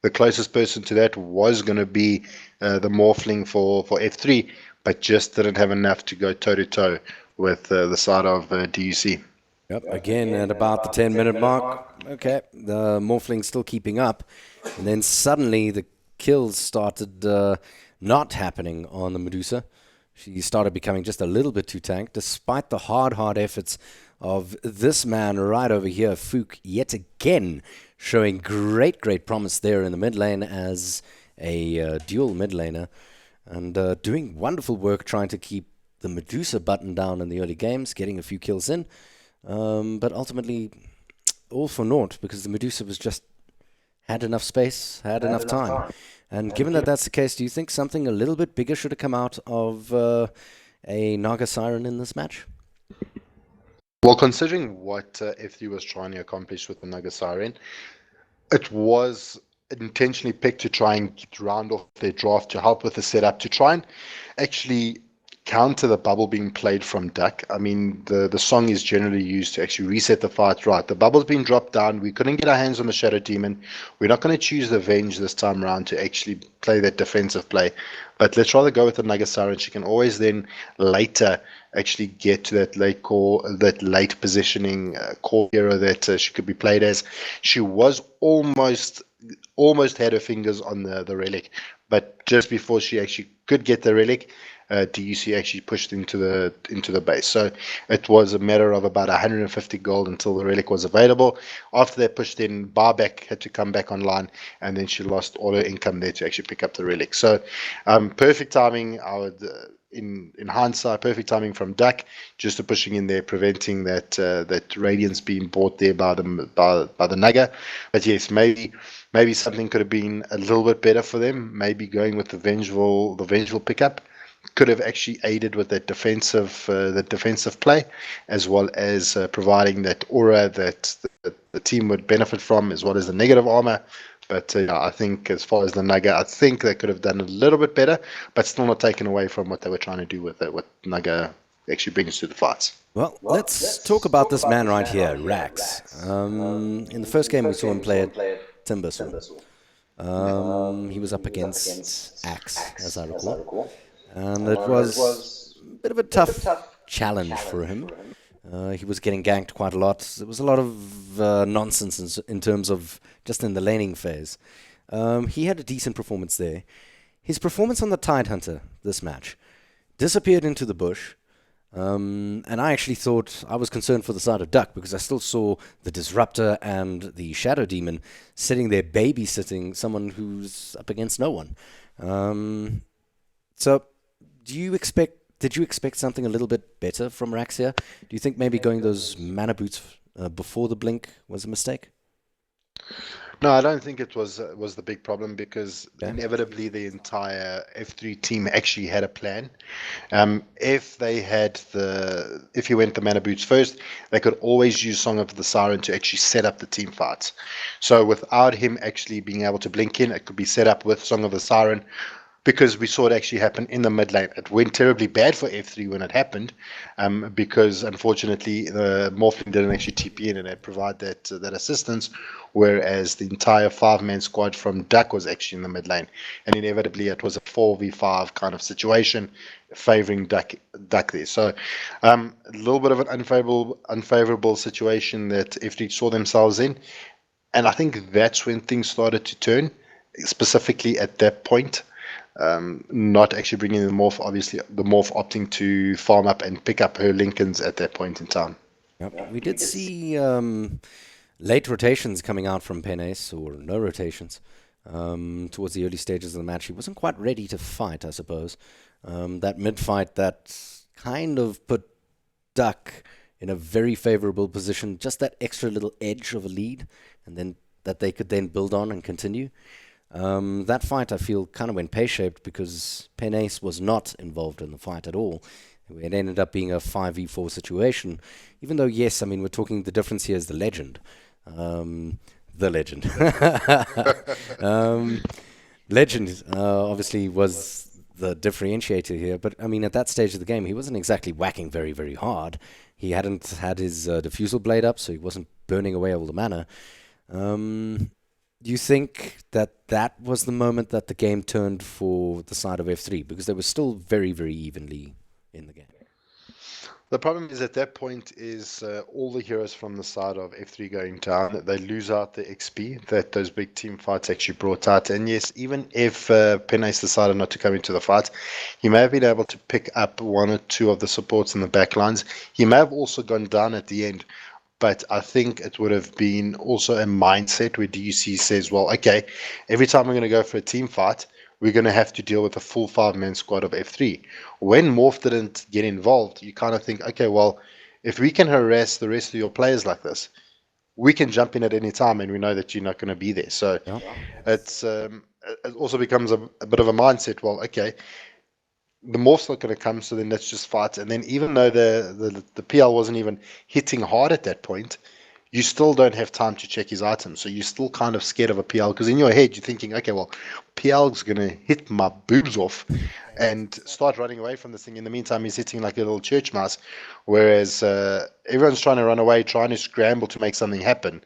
The closest person to that was going to be the Morphling for F3, but just didn't have enough to go toe to toe with the side of DUC. Yep, again at about the 10-minute mark. Okay, the Morphling still keeping up. And then suddenly the kills started not happening on the Medusa. She started becoming just a little bit too tanked, despite the hard efforts of this man right over here, Fook, yet again showing great promise there in the mid lane as a dual mid laner, and doing wonderful work trying to keep the Medusa button down in the early games, getting a few kills in. But ultimately, all for naught, because the Medusa was just had enough space, had enough time. And given that that's the case, do you think something a little bit bigger should have come out of a Naga Siren in this match? Well, considering what F3 was trying to accomplish with the Naga Siren, it was intentionally picked to try and round off their draft, to help with the setup, to try and actually counter the bubble being played from DUC. I mean, the song is generally used to actually reset the fight. Right, the bubble's been dropped down. We couldn't get our hands on the Shadow Demon. We're not going to choose the Venge this time around to actually play that defensive play. But let's rather go with the Naga Siren. She can always then later actually get to that late core, that late positioning core hero that she could be played as. She was almost had her fingers on the relic, but just before she actually could get the relic, DUC actually pushed into the base. So it was a matter of about 150 gold until the relic was available. After they pushed in, Barback had to come back online, and then she lost all her income there to actually pick up the relic. So perfect timing. I would. In hindsight, perfect timing from DUC, just to pushing in there, preventing that radiance being bought there by the Naga. But yes, maybe something could have been a little bit better for them. Maybe going with the vengeful pickup could have actually aided with that defensive play, as well as providing that aura that the team would benefit from, as well as the negative armor. But I think as far as the Naga, I think they could have done a little bit better, but still not taken away from what they were trying to do with it, what Naga actually brings to the fights. Well, let's talk about this man right here, Rax. In the first game, we saw him play at Timbersaw. He was up against Axe, as I recall. And it was a bit of a tough challenge for him. He was getting ganked quite a lot. There was a lot of nonsense in terms of just in the laning phase. He had a decent performance there. His performance on the Tidehunter this match disappeared into the bush. And I actually thought I was concerned for the side of DUC because I still saw the Disruptor and the Shadow Demon sitting there babysitting someone who's up against no one. So did you expect something a little bit better from Rax here? Do you think maybe going those mana boots before the blink was a mistake? No, I don't think it was the big problem, because inevitably the entire F3 team actually had a plan. If he went the mana boots first, they could always use Song of the Siren to actually set up the team fights. So without him actually being able to blink in, it could be set up with Song of the Siren, because we saw it actually happen in the mid lane. It went terribly bad for F3 when it happened, because unfortunately the Morphling didn't actually TP in and provide that assistance, whereas the entire 5-man squad from DUC was actually in the mid lane, and inevitably it was a 4v5 kind of situation favouring DUC there. So a little bit of an unfavourable situation that F3 saw themselves in, and I think that's when things started to turn, specifically at that point. Not actually bringing the Morph, obviously the Morph opting to farm up and pick up her Lincolns at that point in time. Yep. We did see late rotations coming out from Penace, or no rotations, towards the early stages of the match. He wasn't quite ready to fight, I suppose. That mid-fight that kind of put DUC in a very favourable position, just that extra little edge of a lead, and then that they could then build on and continue. That fight, I feel, kind of went pear-shaped because Penace was not involved in the fight at all. It ended up being a 5v4 situation, even though, yes, I mean, we're talking, the difference here is the legend. The legend. Legend, obviously, was the differentiator here, but, I mean, at that stage of the game, he wasn't exactly whacking very, very hard. He hadn't had his diffusal blade up, so he wasn't burning away all the mana. Do you think that was the moment that the game turned for the side of F3? Because they were still very, very evenly in the game. The problem is at that point is all the heroes from the side of F3 going down, they lose out the XP that those big team fights actually brought out. And yes, even if Penace decided not to come into the fight, he may have been able to pick up one or two of the supports in the back lines. He may have also gone down at the end. But I think it would have been also a mindset where DUC says, well, okay, every time we're going to go for a team fight, we're going to have to deal with a full 5-man squad of F3. When Morph didn't get involved, you kind of think, okay, well, if we can harass the rest of your players like this, we can jump in at any time and we know that you're not going to be there. So it also becomes a bit of a mindset, well, okay, the Morph's not going to come, so then let's just fight. And then even though the PL wasn't even hitting hard at that point, you still don't have time to check his items. So you're still kind of scared of a PL, because in your head you're thinking, okay, well, PL's going to hit my boobs off and start running away from this thing. In the meantime, he's hitting like a little church mouse, whereas everyone's trying to run away, trying to scramble to make something happen.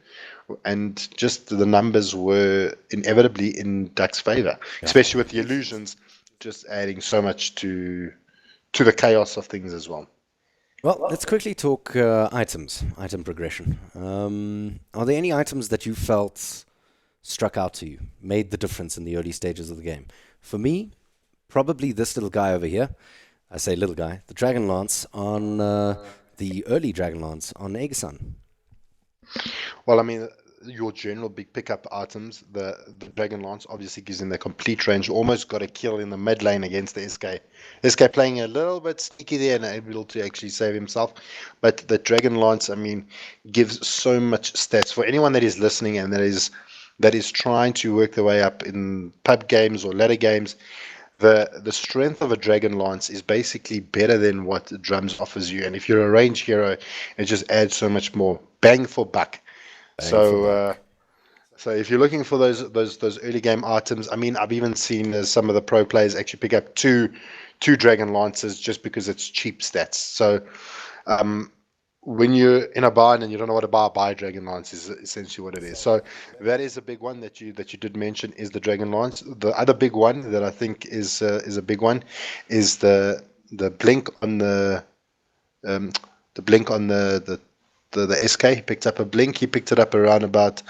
And just the numbers were inevitably in DUC's favor, especially with the illusions just adding so much to the chaos of things as well. Well, let's quickly talk item progression. Are there any items that you felt struck out to you, made the difference in the early stages of the game? For me, probably this little guy over here. I say little guy, the Dragon Lance on the early Dragon Lance on Aegisan. Well, I mean, your general big pickup items, the Dragon Lance obviously gives him the complete range. Almost got a kill in the mid lane against the SK. SK playing a little bit sneaky there and able to actually save himself. But the Dragon Lance, I mean, gives so much stats for anyone that is listening and that is trying to work their way up in pub games or ladder games. The strength of a Dragon Lance is basically better than what Drums offers you. And if you're a range hero, it just adds so much more bang for buck. So if you're looking for those early game items, I mean, I've even seen some of the pro players actually pick up two Dragon Lances just because it's cheap stats. So when you're in a bind and you don't know what to buy a Dragon Lance is essentially what it is. So that is a big one that you did mention is the Dragon Lance. The other big one that I think is a big one is the blink on the SK. He picked up a blink. He picked it up around about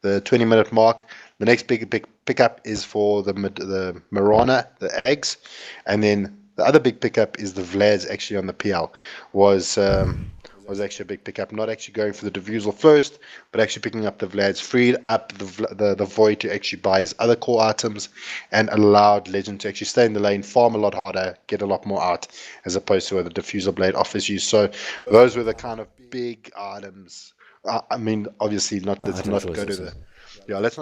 the 20-minute mark. The next big pickup is for the Marana, the eggs, and then the other big pickup is the Vlad's actually on the PL was actually a big pickup. Not actually going for the diffusal first, but actually picking up the Vlad's, freed up the Void to actually buy his other core items, and allowed Legend to actually stay in the lane, farm a lot harder, get a lot more out, as opposed to what the diffuser blade offers you. So those were the kind of big items. I mean, obviously let's not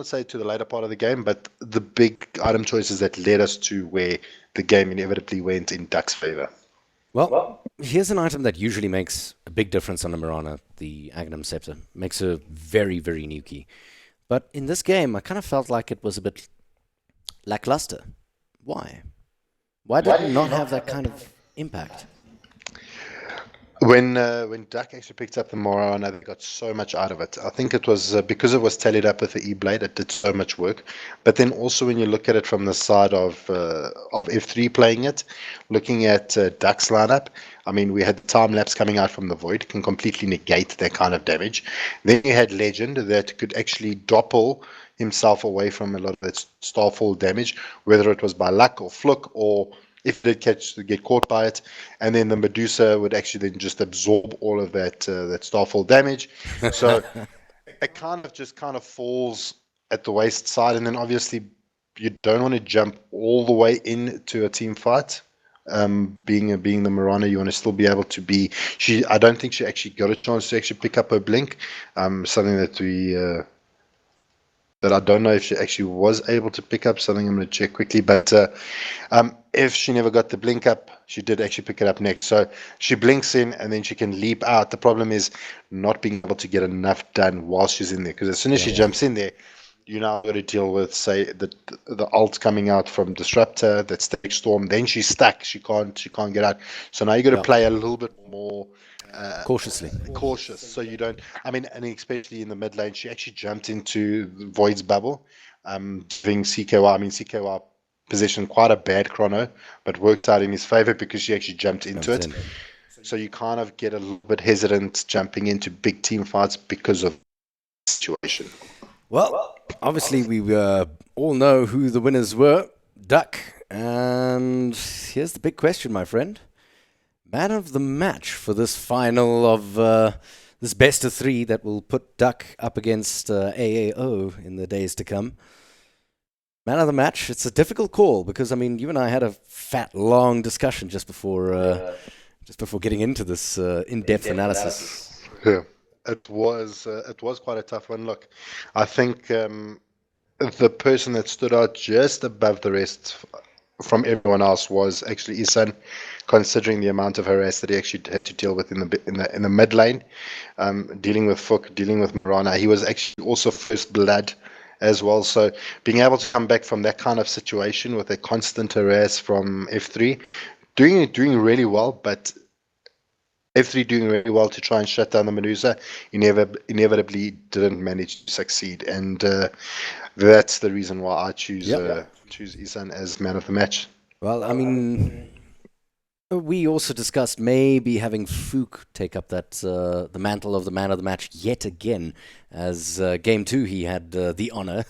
say to the later part of the game, but the big item choices that led us to where the game inevitably went in DUC's favor. Well, here's an item that usually makes a big difference on the Marana, the Agnum Scepter. Makes her very, very nukey. But in this game, I kind of felt like it was a bit lackluster. Why? Why did it not have that kind of impact? When DUC actually picked up the Marana, they got so much out of it. I think it was because it was tallied up with the E-Blade, it did so much work. But then also when you look at it from the side of F3 playing it, looking at DUC's lineup, I mean, we had time lapse coming out from the Void, can completely negate that kind of damage. Then you had Legend that could actually doppel himself away from a lot of that Starfall damage, whether it was by luck or fluke or if they get caught by it, and then the Medusa would actually then just absorb all of that Starfall damage. So it kind of falls at the waist side, and then obviously you don't want to jump all the way into a team fight. Being the Marana, you want to still be able to be. I don't think she actually got a chance to actually pick up her blink. Something that I don't know if she actually was able to pick up. Something I'm going to check quickly, but. If she never got the blink up, she did actually pick it up next. So she blinks in and then she can leap out. The problem is not being able to get enough done while she's in there. Because as soon as she jumps in there, you now got to deal with, say, the ult coming out from Disruptor, that Stage Storm. Then she's stuck. She can't get out. So now you got to play a little bit more cautious, so you don't. I mean, and especially in the mid lane, she actually jumped into Void's bubble, giving CKY. I mean, CKY positioned quite a bad chrono, but worked out in his favor because she actually jumped into it. So you kind of get a little bit hesitant jumping into big team fights because of the situation. Well, obviously we all know who the winners were, DUC. And here's the big question, my friend. Man of the match for this final of this best of three that will put DUC up against AAO in the days to come. Man of the match, it's a difficult call because, I mean, you and I had a fat, long discussion just before getting into this in-depth analysis. Yeah, it was quite a tough one. Look, I think the person that stood out just above the rest from everyone else was actually Isan, considering the amount of harass that he actually had to deal with in the mid lane, dealing with Fook, dealing with Marana. He was actually also first blood as well. So being able to come back from that kind of situation with a constant harass from F3, doing really well, but F3 doing really well to try and shut down the Medusa, inevitably didn't manage to succeed. And that's the reason why I choose Isan as man of the match. Well, I mean, we also discussed maybe having Fook take up that the mantle of the man of the match yet again, as game 2 he had the honor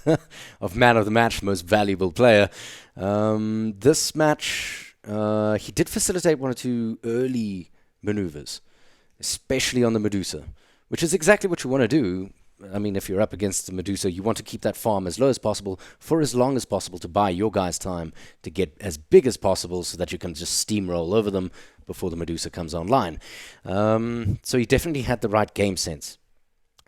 of man of the match, most valuable player. This match, he did facilitate one or two early maneuvers, especially on the Medusa, which is exactly what you want to do. I mean, if you're up against the Medusa, you want to keep that farm as low as possible for as long as possible to buy your guys time to get as big as possible so that you can just steamroll over them before the Medusa comes online. So he definitely had the right game sense.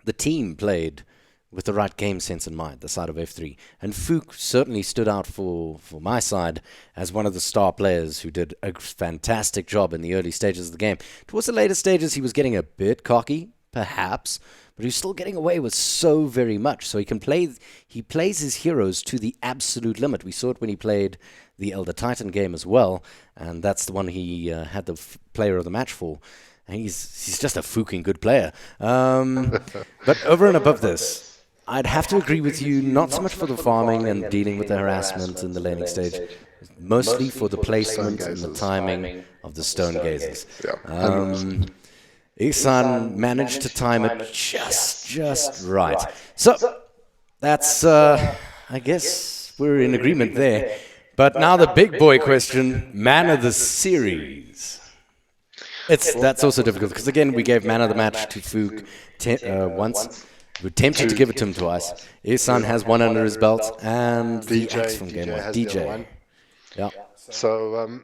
The team played with the right game sense in mind, the side of F3. And Fook certainly stood out for my side as one of the star players who did a fantastic job in the early stages of the game. Towards the later stages, he was getting a bit cocky, perhaps, but he's still getting away with so very much. So he plays his heroes to the absolute limit. We saw it when he played the Elder Titan game as well, and that's the one he had the player of the match for. And he's just a fucking good player. But over and above this, I'd have to agree with you, not so much for the farming and dealing with the harassment in the laning stage, mostly for the placement and the timing of the stone gazers. Ihsan managed to time it just right. So, that's, I guess we're in agreement there. But now the big boy question, man of the series. That's also difficult, because again, we gave man of the match to Fook once. We were tempted to give it to him twice. Ihsan has one under his belt, and the Axe from game 1, DJ. Yeah. So,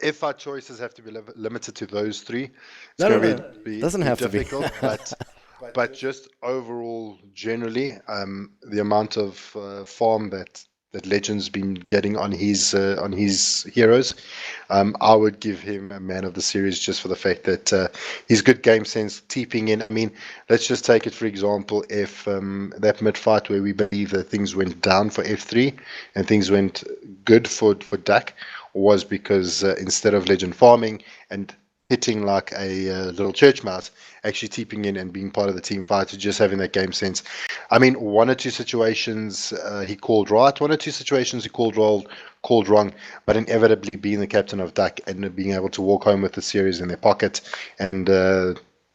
if our choices have to be limited to those three, it's No, going to be doesn't have to be. difficult. but just overall, generally, the amount of farm that Legend's been getting on his heroes, I would give him a man of the series just for the fact that his good game sense, teeping in. I mean, let's just take it for example, if that mid fight where we believe that things went down for F3 and things went good for DUC, was because instead of Legend farming and hitting like a little church mouse, actually teeping in and being part of the team fight, to just having that game sense. I mean, one or two situations he called right, one or two situations he called wrong, but inevitably being the captain of DUC and being able to walk home with the series in their pocket and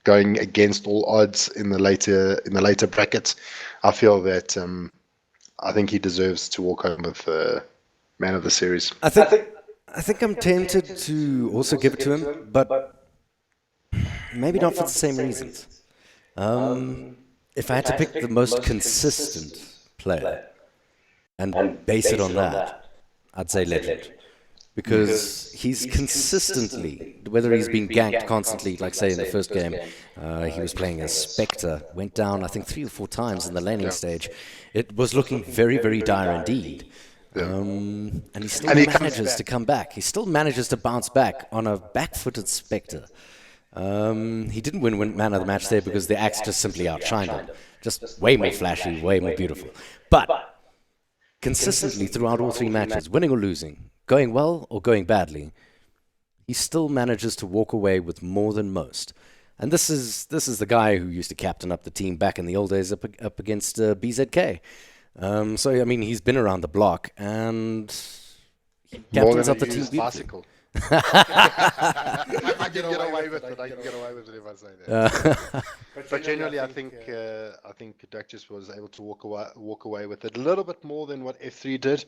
going against all odds in the later brackets, I feel that I think he deserves to walk home with man of the series. I think I'm tempted to also give it to him, but maybe not for the same reasons. If I had to pick the most consistent player and base it on that, I'd say Legend. Because he's consistently, whether he's been ganked constantly, like say in the first game, he was playing as Spectre, went down I think 3 or 4 times in the laning stage. It was looking very, very dire indeed. And he still manages to come back. He still manages to bounce back on a back-footed Spectre. He didn't win man of the match there because the Axe just simply outshined him. Just way more flashy, way more beautiful. But consistently throughout all 3 matches, winning or losing, going well or going badly, he still manages to walk away with more than most. And this is the guy who used to captain up the team back in the old days up against BZK. So, I mean, he's been around the block, and he captains up the team beautifully. I can get away with it. I can get away with it if I say that. But generally, I think DUC just was able to walk away with it a little bit more than what F3 did.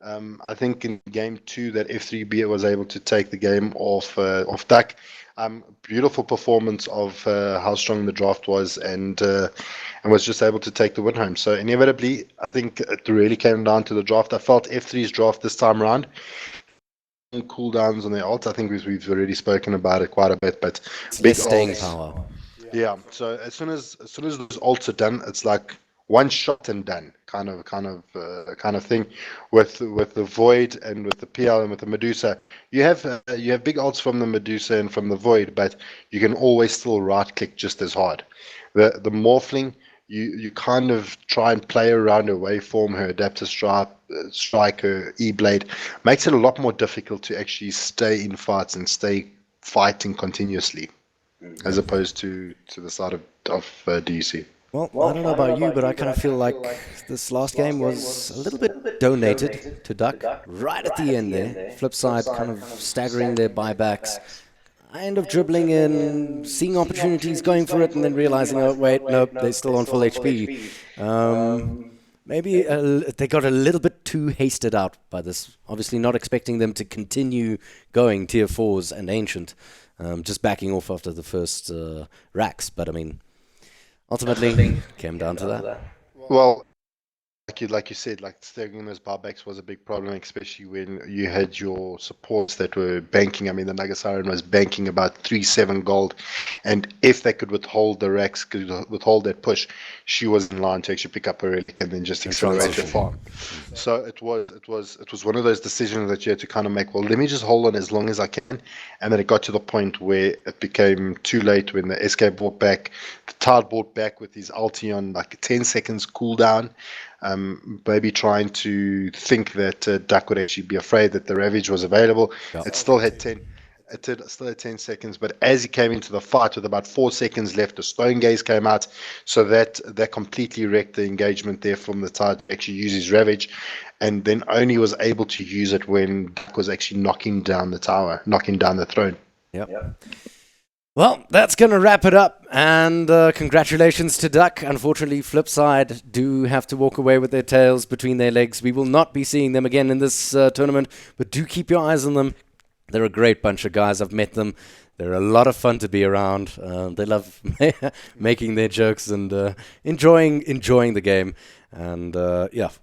I think in game 2 that F3B was able to take the game off DUC. Beautiful performance of how strong the draft was, and was just able to take the win home. So inevitably, I think it really came down to the draft. I felt F3's draft this time around, cooldowns on their ult. I think we've already spoken about it quite a bit, but big staying power. Yeah. So as soon as those ults are done, it's like one shot and done, kind of thing. With the Void and with the PL and with the Medusa, you have big ults from the Medusa and from the Void, but you can always still right click just as hard. The Morphling, you kind of try and play around her waveform, her adaptive strike, her E-blade, makes it a lot more difficult to actually stay in fights and stay fighting continuously, as opposed to the side of DUC. Well, I don't know about you, but I kind of feel like this last game was a little bit donated to DUC right at the end there. Flipside kind of staggering their buybacks, kind of dribbling in, seeing opportunities, going for it, and then realizing, oh, wait, nope, they're still on full HP. Maybe they got a little bit too hasted out by this. Obviously not expecting them to continue going tier 4s and ancient, just backing off after the first racks. But I mean, ultimately came down to that. Well, like you said, like staying those buybacks was a big problem, especially when you had your supports that were banking. I mean, the Nagasiren was banking about 3-7 gold, and if they could withhold the racks, could withhold that push, she was in line to actually pick up a relic and then just accelerate the farm. So it was one of those decisions that you had to kind of make. Well, let me just hold on as long as I can, and then it got to the point where it became too late when the SK brought back, the Tide brought back with his ulti on like a 10 seconds cooldown. Maybe trying to think that DUC would actually be afraid that the Ravage was available. Yeah. It still had 10 seconds, but as he came into the fight with about 4 seconds left, the Stone Gaze came out, so that completely wrecked the engagement there from the Tide to actually use his Ravage, and then only was able to use it when DUC was actually knocking down the tower, knocking down the throne. Yep. Well, that's going to wrap it up, and congratulations to DUC. Unfortunately, Flipside do have to walk away with their tails between their legs. We will not be seeing them again in this tournament, but do keep your eyes on them. They're a great bunch of guys. I've met them. They're a lot of fun to be around. They love making their jokes and enjoying the game. And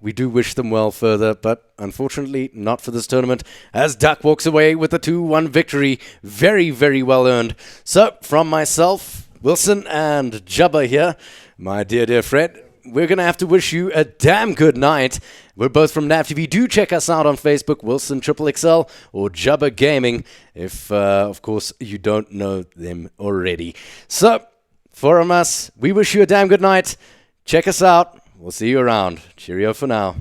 we do wish them well further, but unfortunately not for this tournament, as DUC walks away with a 2-1 victory. Very, very well earned. So, from myself, Wilson, and Jubba here, my dear Fred, we're going to have to wish you a damn good night. We're both from NAV TV. Do check us out on Facebook, Wilson XXL or Jubba Gaming, if, of course, you don't know them already. So, from us, we wish you a damn good night. Check us out. We'll see you around. Cheerio for now.